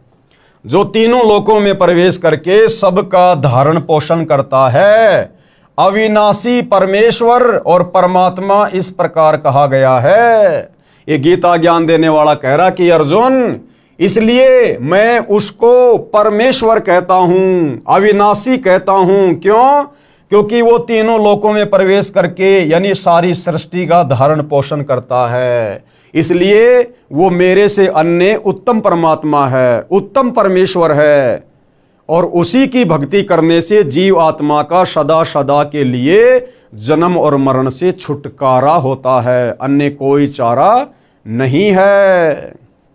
जो तीनों लोकों में प्रवेश करके सबका धारण पोषण करता है। अविनाशी परमेश्वर और परमात्मा इस प्रकार कहा गया है। ये गीता ज्ञान देने वाला कह रहा कि अर्जुन, इसलिए मैं उसको परमेश्वर कहता हूं, अविनाशी कहता हूं। क्यों? क्योंकि वो तीनों लोकों में प्रवेश करके यानी सारी सृष्टि का धारण पोषण करता है, इसलिए वो मेरे से अन्य उत्तम परमात्मा है, उत्तम परमेश्वर है। और उसी की भक्ति करने से जीव आत्मा का सदा सदा के लिए जन्म और मरण से छुटकारा होता है, अन्य कोई चारा नहीं है।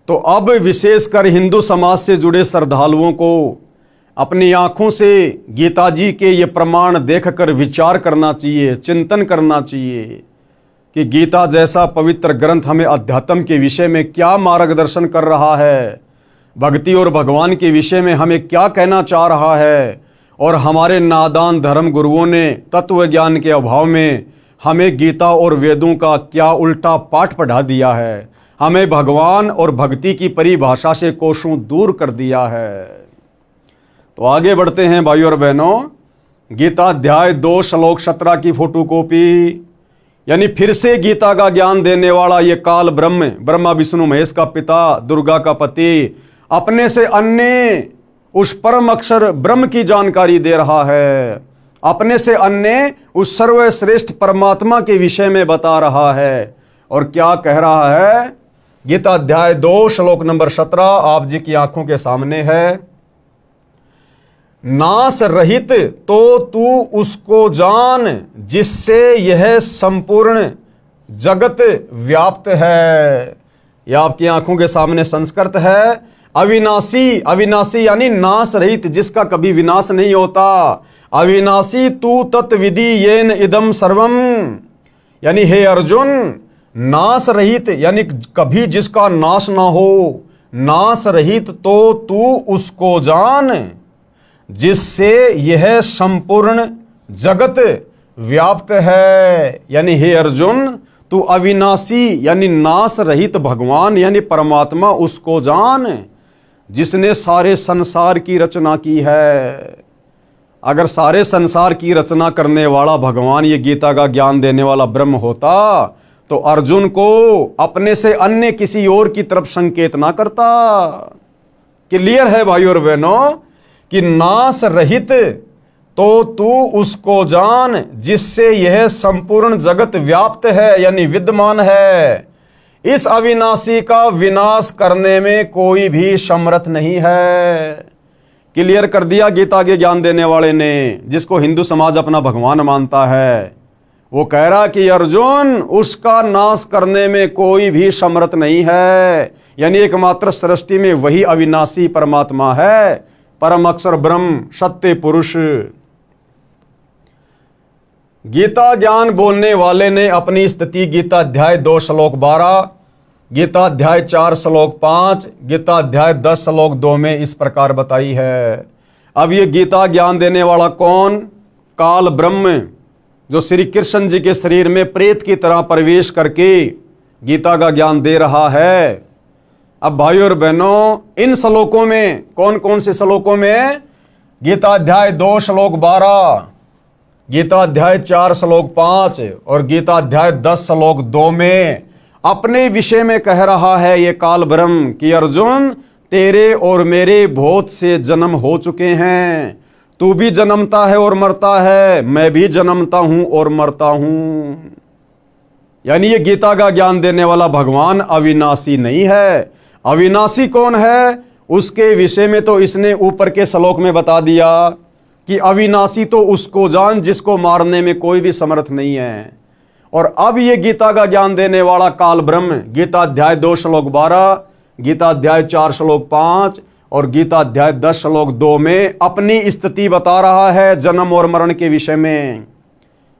तो अब विशेषकर हिंदू समाज से जुड़े श्रद्धालुओं को अपनी आंखों से गीता जी के ये प्रमाण देखकर विचार करना चाहिए, चिंतन करना चाहिए कि गीता जैसा पवित्र ग्रंथ हमें अध्यात्म के विषय में क्या मार्गदर्शन कर रहा है, भक्ति और भगवान के विषय में हमें क्या कहना चाह रहा है। और हमारे नादान धर्म गुरुओं ने तत्व ज्ञान के अभाव में हमें गीता और वेदों का क्या उल्टा पाठ पढ़ा दिया है, हमें भगवान और भक्ति की परिभाषा से कोसों दूर कर दिया है। तो आगे बढ़ते हैं भाइयों और बहनों, गीता अध्याय 2 श्लोक 17 की फोटोकॉपी, यानी फिर से गीता का ज्ञान देने वाला ये काल ब्रह्म, ब्रह्मा विष्णु महेश का पिता, दुर्गा का पति, अपने से अन्य उस परम अक्षर ब्रह्म की जानकारी दे रहा है, अपने से अन्य उस सर्वश्रेष्ठ परमात्मा के विषय में बता रहा है। और क्या कह रहा है? गीता अध्याय 2 श्लोक नंबर 17 आप जी की आंखों के सामने है। नाश रहित तो तू उसको जान जिससे यह संपूर्ण जगत व्याप्त है। यह आपकी आंखों के सामने संस्कृत है। अविनाशी, अविनाशी यानी नाश रहित, जिसका कभी विनाश नहीं होता। अविनाशी तू तत्विधि येन इदम सर्वम, यानी हे अर्जुन, नाश रहित यानी कभी जिसका नाश ना हो, नाश रहित तो तू उसको जान जिससे यह संपूर्ण जगत व्याप्त है। यानी हे अर्जुन, तू अविनाशी यानी नाश रहित भगवान यानी परमात्मा उसको जान जिसने सारे संसार की रचना की है। अगर सारे संसार की रचना करने वाला भगवान ये गीता का ज्ञान देने वाला ब्रह्म होता तो अर्जुन को अपने से अन्य किसी और की तरफ संकेत ना करता। क्लियर है भाइयों और बहनों कि नाश रहित तो तू उसको जान जिससे यह संपूर्ण जगत व्याप्त है यानी विद्यमान है। इस अविनाशी का विनाश करने में कोई भी समर्थ नहीं है। क्लियर कर दिया गीता के ज्ञान देने वाले ने, जिसको हिंदू समाज अपना भगवान मानता है। वो कह रहा कि अर्जुन, उसका नाश करने में कोई भी समर्थ नहीं है, यानी एकमात्र सृष्टि में वही अविनाशी परमात्मा है, परम अक्षर ब्रह्म, सत्य पुरुष। गीता ज्ञान बोलने वाले ने अपनी स्थिति गीता अध्याय 2 श्लोक 12, गीता अध्याय 4 श्लोक 5, गीता अध्याय 10 श्लोक 2 में इस प्रकार बताई है। अब ये गीता ज्ञान देने वाला कौन? काल ब्रह्म, जो श्री कृष्ण जी के शरीर में प्रेत की तरह प्रवेश करके गीता का ज्ञान दे रहा है। अब भाइयों और बहनों, इन श्लोकों में कौन कौन से श्लोकों में? गीता अध्याय 2 श्लोक 12, गीता अध्याय 4 श्लोक 5 और गीता अध्याय 10 श्लोक 2 में अपने विषय में कह रहा है ये काल ब्रह्म कि अर्जुन, तेरे और मेरे बहुत से जन्म हो चुके हैं। तू भी जन्मता है और मरता है, मैं भी जन्मता हूं और मरता हूं। यानी ये गीता का ज्ञान देने वाला भगवान अविनाशी नहीं है। अविनाशी कौन है? उसके विषय में तो इसने ऊपर के श्लोक में बता दिया कि अविनाशी तो उसको जान जिसको मारने में कोई भी समर्थ नहीं है। और अब ये गीता का ज्ञान देने वाला काल ब्रह्म गीता अध्याय 2 श्लोक 12, गीता अध्याय 4 श्लोक 5 और गीता अध्याय 10 श्लोक 2 में अपनी स्थिति बता रहा है जन्म और मरण के विषय में।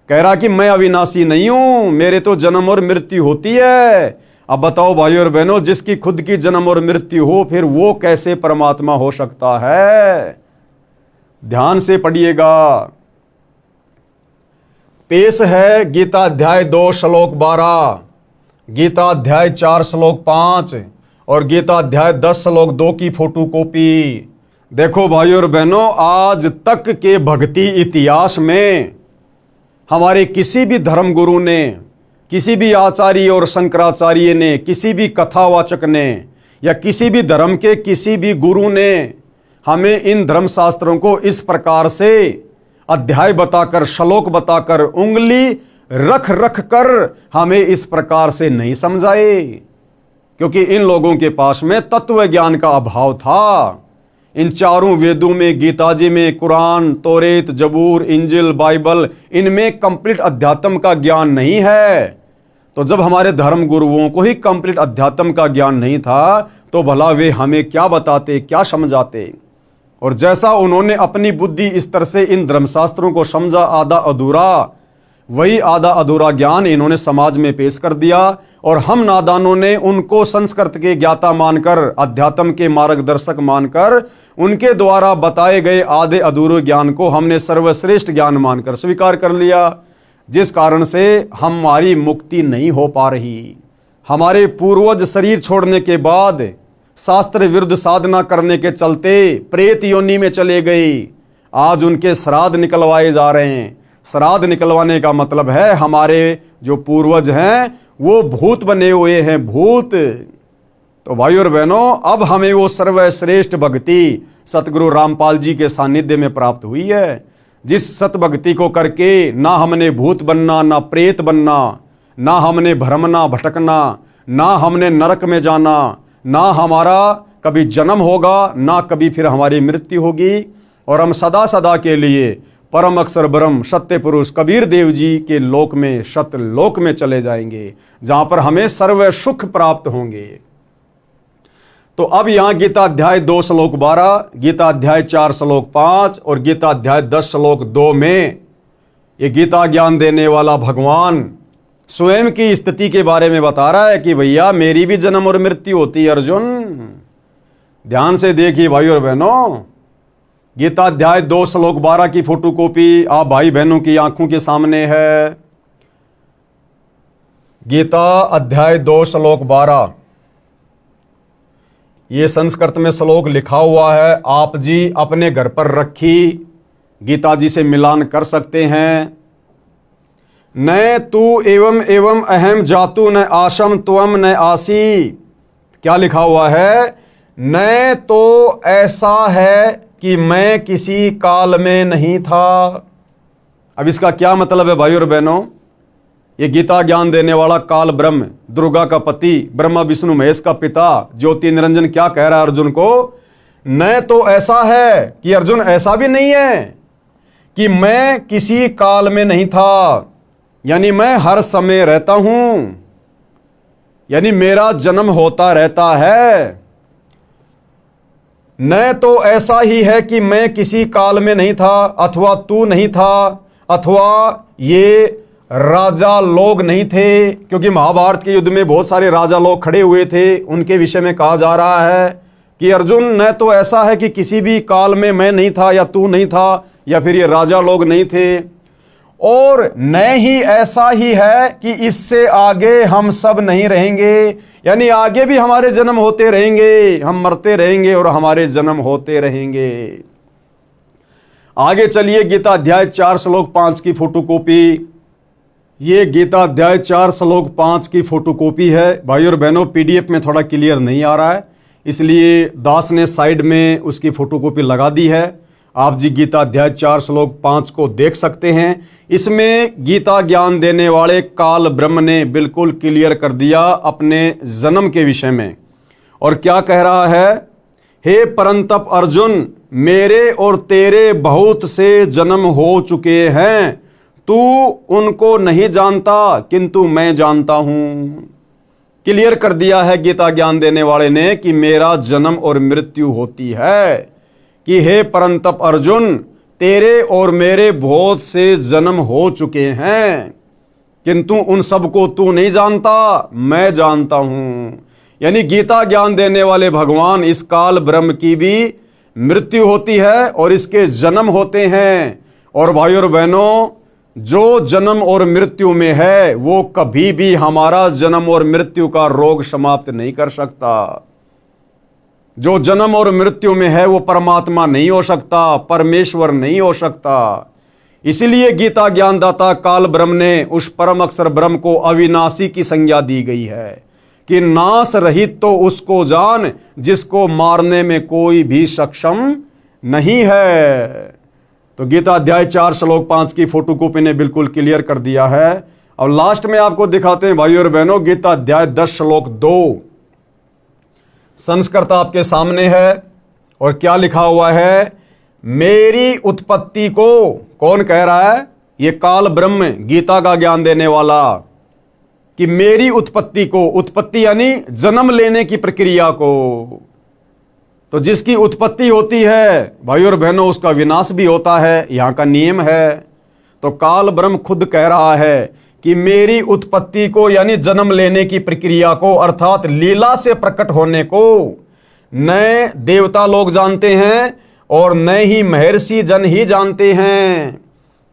कह रहा कि मैं अविनाशी नहीं हूं, मेरे तो जन्म और मृत्यु होती है। अब बताओ भाई और बहनों, जिसकी खुद की जन्म और मृत्यु हो, फिर वो कैसे परमात्मा हो सकता है? ध्यान से पढ़िएगा। पेश है गीता अध्याय 2 श्लोक 12, गीता अध्याय 4 श्लोक 5 और गीता अध्याय 10 श्लोक 2 की फोटोकॉपी। देखो भाई और बहनों, आज तक के भक्ति इतिहास में हमारे किसी भी धर्म गुरु ने, किसी भी आचार्य और शंकराचार्य ने, किसी भी कथावाचक ने या किसी भी धर्म के किसी भी गुरु ने हमें इन धर्म शास्त्रों को इस प्रकार से अध्याय बताकर, श्लोक बताकर, उंगली रख रख कर हमें इस प्रकार से नहीं समझाए, क्योंकि इन लोगों के पास में तत्व ज्ञान का अभाव था। इन चारों वेदों में, गीता जी में, कुरान, तौरेत, जबूर, इंजिल, बाइबल, इनमें कंप्लीट अध्यात्म का ज्ञान नहीं है। तो जब हमारे धर्म गुरुओं को ही कंप्लीट अध्यात्म का ज्ञान नहीं था, तो भला वे हमें क्या बताते, क्या समझाते? और जैसा उन्होंने अपनी बुद्धि स्तर से इन धर्मशास्त्रों को समझा आधा अधूरा, वही आधा अधूरा ज्ञान इन्होंने समाज में पेश कर दिया। और हम नादानों ने उनको संस्कृत के ज्ञाता मानकर, अध्यात्म के मार्गदर्शक मानकर, उनके द्वारा बताए गए आधे अधूरे ज्ञान को हमने सर्वश्रेष्ठ ज्ञान मानकर स्वीकार कर लिया, जिस कारण से हमारी मुक्ति नहीं हो पा रही। हमारे पूर्वज शरीर छोड़ने के बाद शास्त्र विरुद्ध साधना करने के चलते प्रेत योनि में चले गए। आज उनके श्राद्ध निकलवाए जा रहे हैं। श्राद्ध निकलवाने का मतलब है हमारे जो पूर्वज हैं वो भूत बने हुए हैं, भूत। तो भाई और बहनों, अब हमें वो सर्वश्रेष्ठ भक्ति सतगुरु रामपाल जी के सानिध्य में प्राप्त हुई है, जिस सत भक्ति को करके ना हमने भूत बनना, ना प्रेत बनना, ना हमने भ्रमना भटकना, ना हमने नरक में जाना, ना हमारा कभी जन्म होगा, ना कभी फिर हमारी मृत्यु होगी। और हम सदा सदा के लिए परम अक्षर ब्रह्म सत्य पुरुष कबीर देव जी के लोक में, सत्य लोक में चले जाएंगे, जहां पर हमें सर्व सुख प्राप्त होंगे। तो अब यहां गीता अध्याय 2 श्लोक 12, गीता अध्याय 4 श्लोक 5 और गीता अध्याय 10 श्लोक 2 में ये गीता ज्ञान देने वाला भगवान स्वयं की स्थिति के बारे में बता रहा है कि भैया मेरी भी जन्म और मृत्यु होती है अर्जुन। ध्यान से देखिए भाई और बहनों, गीता अध्याय 2 श्लोक 12 की फोटोकॉपी आप भाई बहनों की आंखों के सामने है। गीता अध्याय 2 श्लोक 12, ये संस्कृत में श्लोक लिखा हुआ है, आप जी अपने घर पर रखी गीता जी से मिलान कर सकते हैं। न तू एवं एवं अहम जातु न आशम त्वम न आसी। क्या लिखा हुआ है? न तो ऐसा है कि मैं किसी काल में नहीं था। अब इसका क्या मतलब है भाई और बहनों? ये गीता ज्ञान देने वाला काल ब्रह्म, दुर्गा का पति, ब्रह्मा विष्णु महेश का पिता, ज्योति निरंजन क्या कह रहा है अर्जुन को? न तो ऐसा है कि अर्जुन ऐसा भी नहीं है कि मैं किसी काल में नहीं था, यानी मैं हर समय रहता हूं, यानी मेरा जन्म होता रहता है। न तो ऐसा ही है कि मैं किसी काल में नहीं था, अथवा तू नहीं था, अथवा ये राजा लोग नहीं थे, क्योंकि महाभारत के युद्ध में बहुत सारे राजा लोग खड़े हुए थे, उनके विषय में कहा जा रहा है कि अर्जुन न तो ऐसा है कि किसी भी काल में मैं नहीं था या तू नहीं था या फिर ये राजा लोग नहीं थे, और न ही ऐसा ही है कि इससे आगे हम सब नहीं रहेंगे, यानी आगे भी हमारे जन्म होते रहेंगे, हम मरते रहेंगे और हमारे जन्म होते रहेंगे। आगे चलिए गीता अध्याय 4 श्लोक 5 की फोटोकॉपी। ये गीता अध्याय 4 श्लोक 5 की फोटोकॉपी है भाई और बहनों। पीडीएफ में थोड़ा क्लियर नहीं आ रहा है, इसलिए दास ने साइड में उसकी फोटोकॉपी लगा दी है। आप जी गीता अध्याय 4 श्लोक 5 को देख सकते हैं। इसमें गीता ज्ञान देने वाले काल ब्रह्म ने बिल्कुल क्लियर कर दिया अपने जन्म के विषय में। और क्या कह रहा है? हे परंतप अर्जुन, मेरे और तेरे बहुत से जन्म हो चुके हैं, तू उनको नहीं जानता किंतु मैं जानता हूं। क्लियर कर दिया है गीता ज्ञान देने वाले ने कि मेरा जन्म और मृत्यु होती है, कि हे परंतप अर्जुन, तेरे और मेरे बहुत से जन्म हो चुके हैं, किंतु उन सबको तू नहीं जानता, मैं जानता हूं। यानी गीता ज्ञान देने वाले भगवान इस काल ब्रह्म की भी मृत्यु होती है और इसके जन्म होते हैं। और भाइयों और बहनों, जो जन्म और मृत्यु में है वो कभी भी हमारा जन्म और मृत्यु का रोग समाप्त नहीं कर सकता। जो जन्म और मृत्यु में है वो परमात्मा नहीं हो सकता, परमेश्वर नहीं हो सकता। इसीलिए गीता ज्ञानदाता काल ब्रह्म ने उस परम अक्षर ब्रह्म को अविनाशी की संज्ञा दी गई है कि नाश रहित तो उसको जान जिसको मारने में कोई भी सक्षम नहीं है। तो गीता अध्याय 4 श्लोक 5 की फोटोकॉपी ने बिल्कुल क्लियर कर दिया है। अब लास्ट में आपको दिखाते हैं भाइयों और बहनों, गीता अध्याय 10 श्लोक 2 संस्कृत आपके सामने है और क्या लिखा हुआ है, मेरी उत्पत्ति को कौन कह रहा है, ये काल ब्रह्म गीता का ज्ञान देने वाला, कि मेरी उत्पत्ति को, उत्पत्ति यानी जन्म लेने की प्रक्रिया को, तो जिसकी उत्पत्ति होती है भाइयों और बहनों उसका विनाश भी होता है, यहां का नियम है। तो काल ब्रह्म खुद कह रहा है कि मेरी उत्पत्ति को यानी जन्म लेने की प्रक्रिया को, अर्थात लीला से प्रकट होने को न देवता लोग जानते हैं और न ही महर्षि जन ही जानते हैं,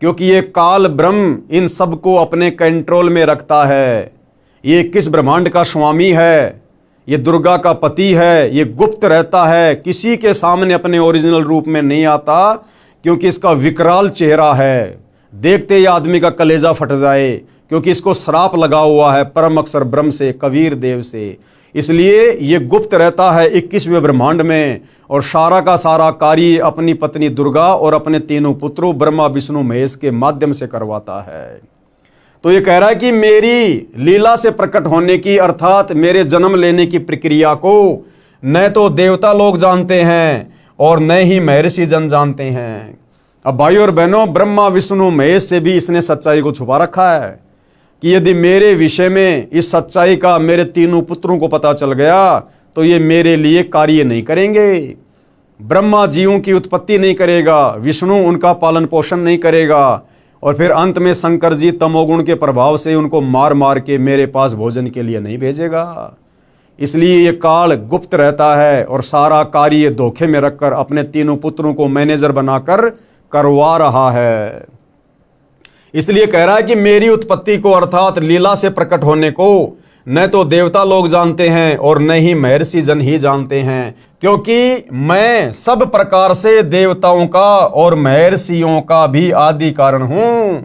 क्योंकि ये काल ब्रह्म इन सबको अपने कंट्रोल में रखता है। ये किस ब्रह्मांड का स्वामी है, ये दुर्गा का पति है, ये गुप्त रहता है, किसी के सामने अपने ओरिजिनल रूप में नहीं आता, क्योंकि इसका विकराल चेहरा है, देखते ही आदमी का कलेजा फट जाए, क्योंकि इसको श्राप लगा हुआ है परम अक्षर ब्रह्म से, कबीर देव से। इसलिए ये गुप्त रहता है 21वें ब्रह्मांड में और सारा का सारा कार्य अपनी पत्नी दुर्गा और अपने तीनों पुत्रों ब्रह्मा विष्णु महेश के माध्यम से करवाता है। तो ये कह रहा है कि मेरी लीला से प्रकट होने की, अर्थात मेरे जन्म लेने की प्रक्रिया को न तो देवता लोग जानते हैं और न ही महर्षि जन जानते हैं। अब भाइयों और बहनों, ब्रह्मा विष्णु महेश से भी इसने सच्चाई को छुपा रखा है कि यदि मेरे विषय में इस सच्चाई का मेरे तीनों पुत्रों को पता चल गया तो ये मेरे लिए कार्य नहीं करेंगे। ब्रह्मा जीवों की उत्पत्ति नहीं करेगा, विष्णु उनका पालन पोषण नहीं करेगा और फिर अंत में शंकर जी तमोगुण के प्रभाव से उनको मार मार के मेरे पास भोजन के लिए नहीं भेजेगा। इसलिए ये काल गुप्त रहता है और सारा कार्य धोखे में रखकर अपने तीनों पुत्रों को मैनेजर बनाकर करवा रहा है। इसलिए कह रहा है कि मेरी उत्पत्ति को, अर्थात लीला से प्रकट होने को न तो देवता लोग जानते हैं और न ही महर्षि जन ही जानते हैं, क्योंकि मैं सब प्रकार से देवताओं का और महर्षियों का भी आदि कारण हूं।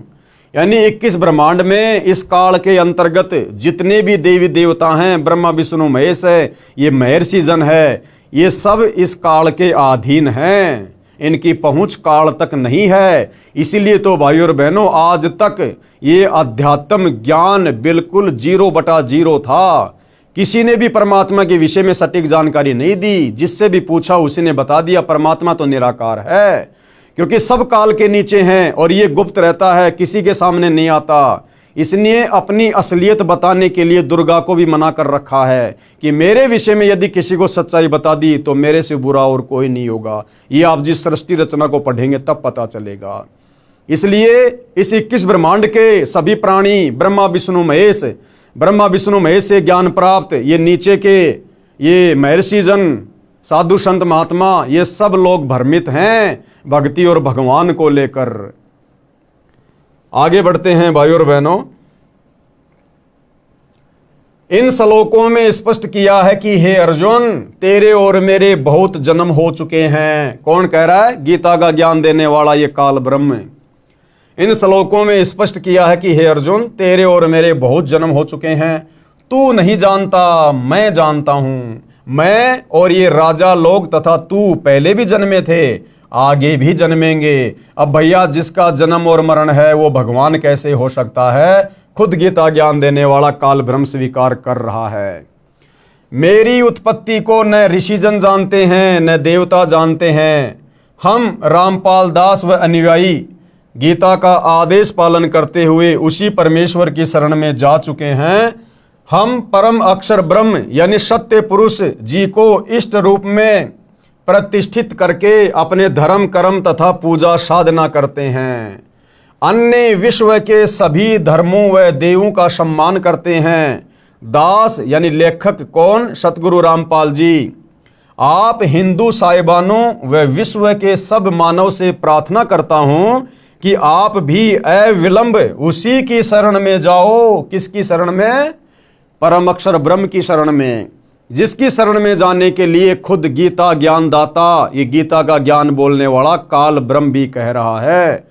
यानी 21 ब्रह्मांड में इस काल के अंतर्गत जितने भी देवी देवता हैं, ब्रह्मा विष्णु महेश है, ये महर्षि जन है, ये सब इस काल के अधीन हैं, इनकी पहुंच काल तक नहीं है। इसीलिए तो भाइयों और बहनों, आज तक ये अध्यात्म ज्ञान बिल्कुल 0/0 था। किसी ने भी परमात्मा के विषय में सटीक जानकारी नहीं दी, जिससे भी पूछा उसी ने बता दिया परमात्मा तो निराकार है, क्योंकि सब काल के नीचे हैं और ये गुप्त रहता है, किसी के सामने नहीं आता। इसलिए अपनी असलियत बताने के लिए दुर्गा को भी मना कर रखा है कि मेरे विषय में यदि किसी को सच्चाई बता दी तो मेरे से बुरा और कोई नहीं होगा। ये आप जिस सृष्टि रचना को पढ़ेंगे तब पता चलेगा। इसलिए इस 21 ब्रह्मांड के सभी प्राणी ब्रह्मा विष्णु महेश से ज्ञान प्राप्त, ये नीचे के ये महर्षि जन, साधु संत महात्मा, ये सब लोग भ्रमित हैं भक्ति और भगवान को लेकर। आगे बढ़ते हैं भाइयों और बहनों, इन श्लोकों में स्पष्ट किया है कि हे अर्जुन, तेरे और मेरे बहुत जन्म हो चुके हैं। कौन कह रहा है? गीता का ज्ञान देने वाला ये काल ब्रह्म। इन श्लोकों में स्पष्ट किया है कि हे अर्जुन, तेरे और मेरे बहुत जन्म हो चुके हैं, तू नहीं जानता, मैं जानता हूं। मैं और ये राजा लोग तथा तू पहले भी जन्मे थे, आगे भी जन्मेंगे। अब भैया जिसका जन्म और मरण है वो भगवान कैसे हो सकता है? खुद गीता ज्ञान देने वाला काल ब्रह्म स्वीकार कर रहा है। मेरी उत्पत्ति को न ऋषिजन जानते हैं न देवता जानते हैं। हम रामपाल दास व अनुयायी गीता का आदेश पालन करते हुए उसी परमेश्वर की शरण में जा चुके हैं। हम परम अक्षर ब्रह्म यानी सत्य पुरुष जी को इष्ट रूप में प्रतिष्ठित करके अपने धर्म कर्म तथा पूजा साधना करते हैं। अन्य विश्व के सभी धर्मों व देवों का सम्मान करते हैं। दास यानी लेखक कौन? सतगुरु रामपाल जी। आप हिंदू साहिबानों व विश्व के सब मानव से प्रार्थना करता हूं कि आप भी अविलंब उसी की शरण में जाओ। किसकी शरण में? परम अक्षर ब्रह्म की शरण में, जिसकी शरण में जाने के लिए खुद गीता ज्ञानदाता, ये गीता का ज्ञान बोलने वाला काल ब्रह्म भी कह रहा है।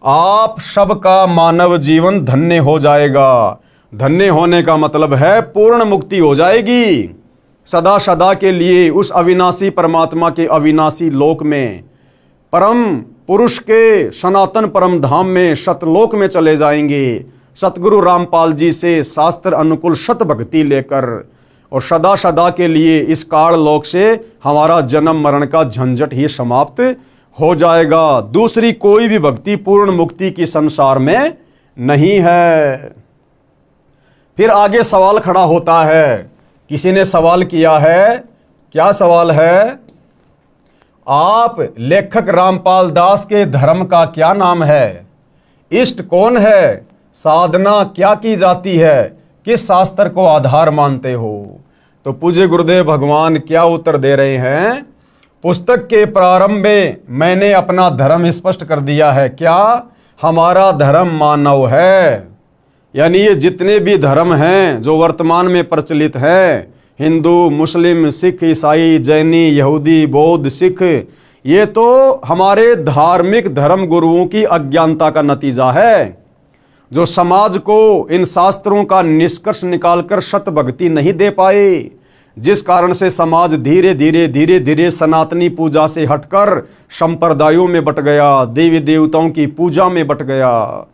आप सबका मानव जीवन धन्य हो जाएगा। धन्य होने का मतलब है पूर्ण मुक्ति हो जाएगी सदा सदा के लिए उस अविनाशी परमात्मा के अविनाशी लोक में, परम पुरुष के सनातन परम धाम में, सतलोक में चले जाएंगे सतगुरु रामपाल जी से शास्त्र अनुकूल सत भक्ति लेकर, और सदा सदा के लिए इस काल लोक से हमारा जन्म मरण का झंझट ही समाप्त हो जाएगा। दूसरी कोई भी भक्ति पूर्ण मुक्ति की संसार में नहीं है। फिर आगे सवाल खड़ा होता है, किसी ने सवाल किया है, क्या सवाल है? आप लेखक रामपाल दास के धर्म का क्या नाम है? इष्ट कौन है? साधना क्या की जाती है? किस शास्त्र को आधार मानते हो? तो पूज्य गुरुदेव भगवान क्या उत्तर दे रहे हैं? पुस्तक के प्रारंभ में मैंने अपना धर्म स्पष्ट कर दिया है। क्या? हमारा धर्म मानव है। यानी ये जितने भी धर्म हैं जो वर्तमान में प्रचलित हैं, हिंदू, मुस्लिम, सिख, ईसाई, जैनी, यहूदी, बौद्ध, सिख, ये तो हमारे धार्मिक धर्म गुरुओं की अज्ञानता का नतीजा है, जो समाज को इन शास्त्रों का निष्कर्ष निकालकर सत भक्ति नहीं दे पाए, जिस कारण से समाज धीरे धीरे सनातनी पूजा से हटकर संप्रदायों में बट गया, देवी देवताओं की पूजा में बट गया।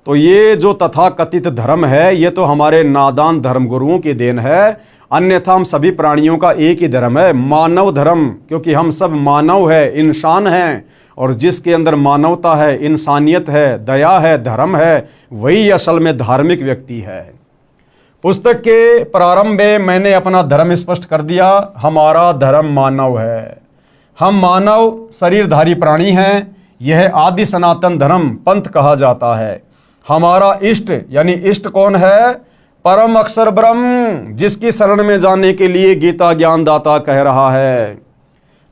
तो ये जो तथाकथित धर्म है, ये तो हमारे नादान धर्म गुरुओं की देन है। अन्यथा हम सभी प्राणियों का एक ही धर्म है, मानव धर्म, क्योंकि हम सब मानव है, इंसान हैं, और जिसके अंदर मानवता है, इंसानियत है, दया है, धर्म है, वही असल में धार्मिक व्यक्ति है। पुस्तक के प्रारंभ में मैंने अपना धर्म स्पष्ट कर दिया, हमारा धर्म मानव है। हम मानव शरीरधारी प्राणी हैं। यह आदि सनातन धर्म पंथ कहा जाता है। हमारा इष्ट यानी इष्ट कौन है? परम अक्षर ब्रह्म, जिसकी शरण में जाने के लिए गीता ज्ञानदाता कह रहा है।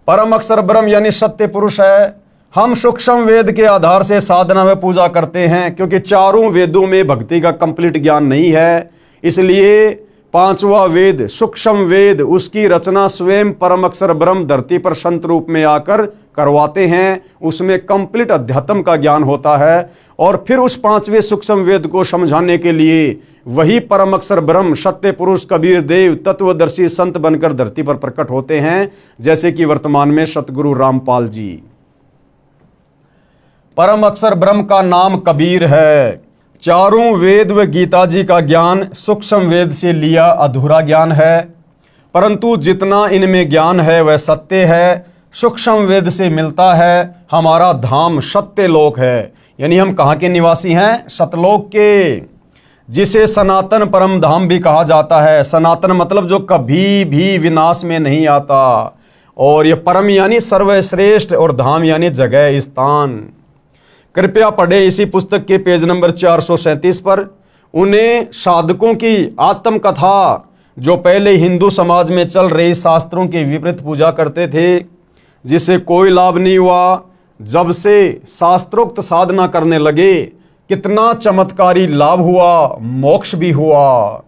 परम अक्षर ब्रह्म यानी सत्य पुरुष है। हम सूक्ष्म वेद के आधार से साधना में पूजा करते हैं, क्योंकि चारों वेदों में भक्ति का कंप्लीट ज्ञान नहीं है, इसलिए पांचवा वेद सूक्ष्म वेद, उसकी रचना स्वयं परम अक्षर ब्रह्म धरती पर संत रूप में आकर करवाते हैं। उसमें कंप्लीट अध्यात्म का ज्ञान होता है, और फिर उस पांचवें सूक्ष्म वेद को समझाने के लिए वही परम अक्षर ब्रह्म सत्य पुरुष कबीर देव तत्वदर्शी संत बनकर धरती पर प्रकट होते हैं, जैसे कि वर्तमान में सतगुरु रामपाल जी। परम अक्षर ब्रह्म का नाम कबीर है। चारों वेद व गीता जी का ज्ञान सूक्ष्म वेद से लिया अधूरा ज्ञान है, परंतु जितना इनमें ज्ञान है वह सत्य है, सूक्ष्म वेद से मिलता है। हमारा धाम सत्य लोक है, यानी हम कहाँ के निवासी हैं? सतलोक के, जिसे सनातन परम धाम भी कहा जाता है। सनातन मतलब जो कभी भी विनाश में नहीं आता, और ये परम यानी सर्वश्रेष्ठ, और धाम यानी जगह, स्थान। कृपया पढ़े इसी पुस्तक के पेज नंबर 437 पर उन्हें साधकों की आत्मकथा, जो पहले हिंदू समाज में चल रही शास्त्रों की विपरीत पूजा करते थे, जिससे कोई लाभ नहीं हुआ। जब से शास्त्रोक्त साधना करने लगे, कितना चमत्कारी लाभ हुआ, मोक्ष भी हुआ।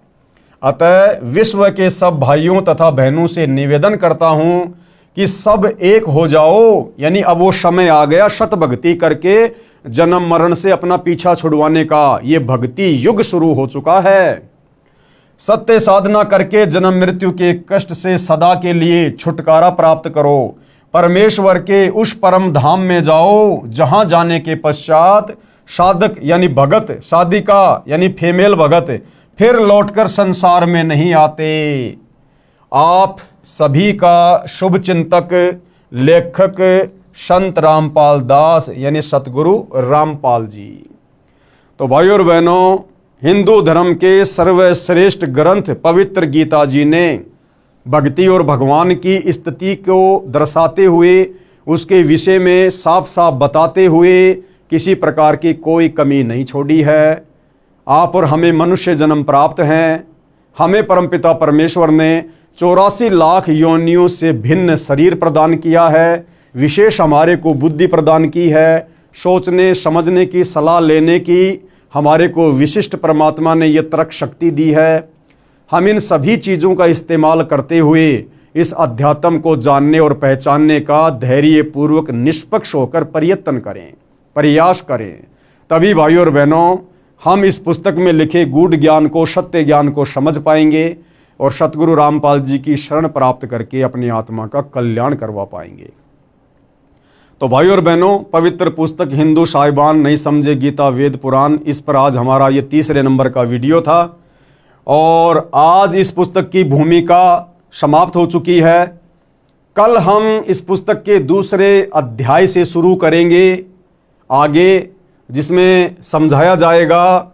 अतः विश्व के सब भाइयों तथा बहनों से निवेदन करता हूं कि सब एक हो जाओ, यानी अब वो समय आ गया सत भक्ति करके जन्म मरण से अपना पीछा छुड़वाने का। ये भक्ति युग शुरू हो चुका है। सत्य साधना करके जन्म मृत्यु के कष्ट से सदा के लिए छुटकारा प्राप्त करो। परमेश्वर के उस परम धाम में जाओ, जहां जाने के पश्चात साधक यानी भगत, साधिका यानी फीमेल भगत फिर लौटकर संसार में नहीं आते। आप सभी का शुभ चिंतक, लेखक संत रामपाल दास यानी सतगुरु रामपाल जी। तो भाइयों और बहनों, हिंदू धर्म के सर्वश्रेष्ठ ग्रंथ पवित्र गीता जी ने भक्ति और भगवान की स्थिति को दर्शाते हुए उसके विषय में साफ साफ बताते हुए किसी प्रकार की कोई कमी नहीं छोड़ी है। आप और हमें मनुष्य जन्म प्राप्त हैं। हमें परमपिता परमेश्वर ने 84 लाख योनियों से भिन्न शरीर प्रदान किया है। विशेष हमारे को बुद्धि प्रदान की है, सोचने समझने की सलाह लेने की हमारे को विशिष्ट परमात्मा ने यह तर्क शक्ति दी है। हम इन सभी चीज़ों का इस्तेमाल करते हुए इस अध्यात्म को जानने और पहचानने का धैर्यपूर्वक निष्पक्ष होकर प्रयत्न करें, प्रयास करें। तभी भाइयों और बहनों हम इस पुस्तक में लिखे गूढ़ ज्ञान को, सत्य ज्ञान को समझ पाएंगे और सतगुरु रामपाल जी की शरण प्राप्त करके अपनी आत्मा का कल्याण करवा पाएंगे। तो भाइयों और बहनों, पवित्र पुस्तक हिंदू साहिबान नहीं समझे गीता वेद पुराण, इस पर आज हमारा ये 3रे नंबर का वीडियो था और आज इस पुस्तक की भूमिका समाप्त हो चुकी है। कल हम इस पुस्तक के 2 अध्याय से शुरू करेंगे आगे, जिसमें समझाया जाएगा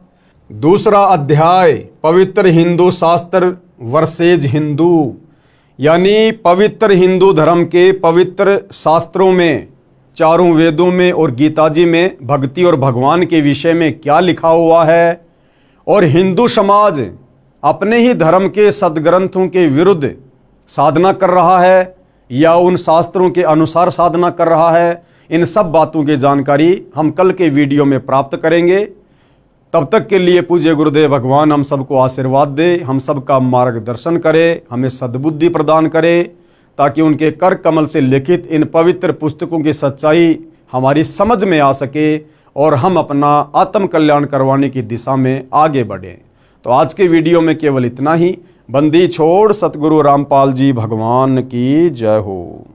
2 अध्याय पवित्र हिंदू शास्त्र वर्सेज हिंदू, यानी पवित्र हिंदू धर्म के पवित्र शास्त्रों में, 4 वेदों में और गीता जी में भक्ति और भगवान के विषय में क्या लिखा हुआ है और हिंदू समाज अपने ही धर्म के सदग्रंथों के विरुद्ध साधना कर रहा है या उन शास्त्रों के अनुसार साधना कर रहा है। इन सब बातों की जानकारी हम कल के वीडियो में प्राप्त करेंगे। तब तक के लिए पूज्य गुरुदेव भगवान हम सबको आशीर्वाद दे, हम सबका मार्गदर्शन करे, हमें सद्बुद्धि प्रदान करे, ताकि उनके कर कमल से लिखित इन पवित्र पुस्तकों की सच्चाई हमारी समझ में आ सके और हम अपना आत्म कल्याण करवाने की दिशा में आगे बढ़ें। तो आज के वीडियो में केवल इतना ही। बंदी छोड़ सतगुरु रामपाल जी भगवान की जय हो।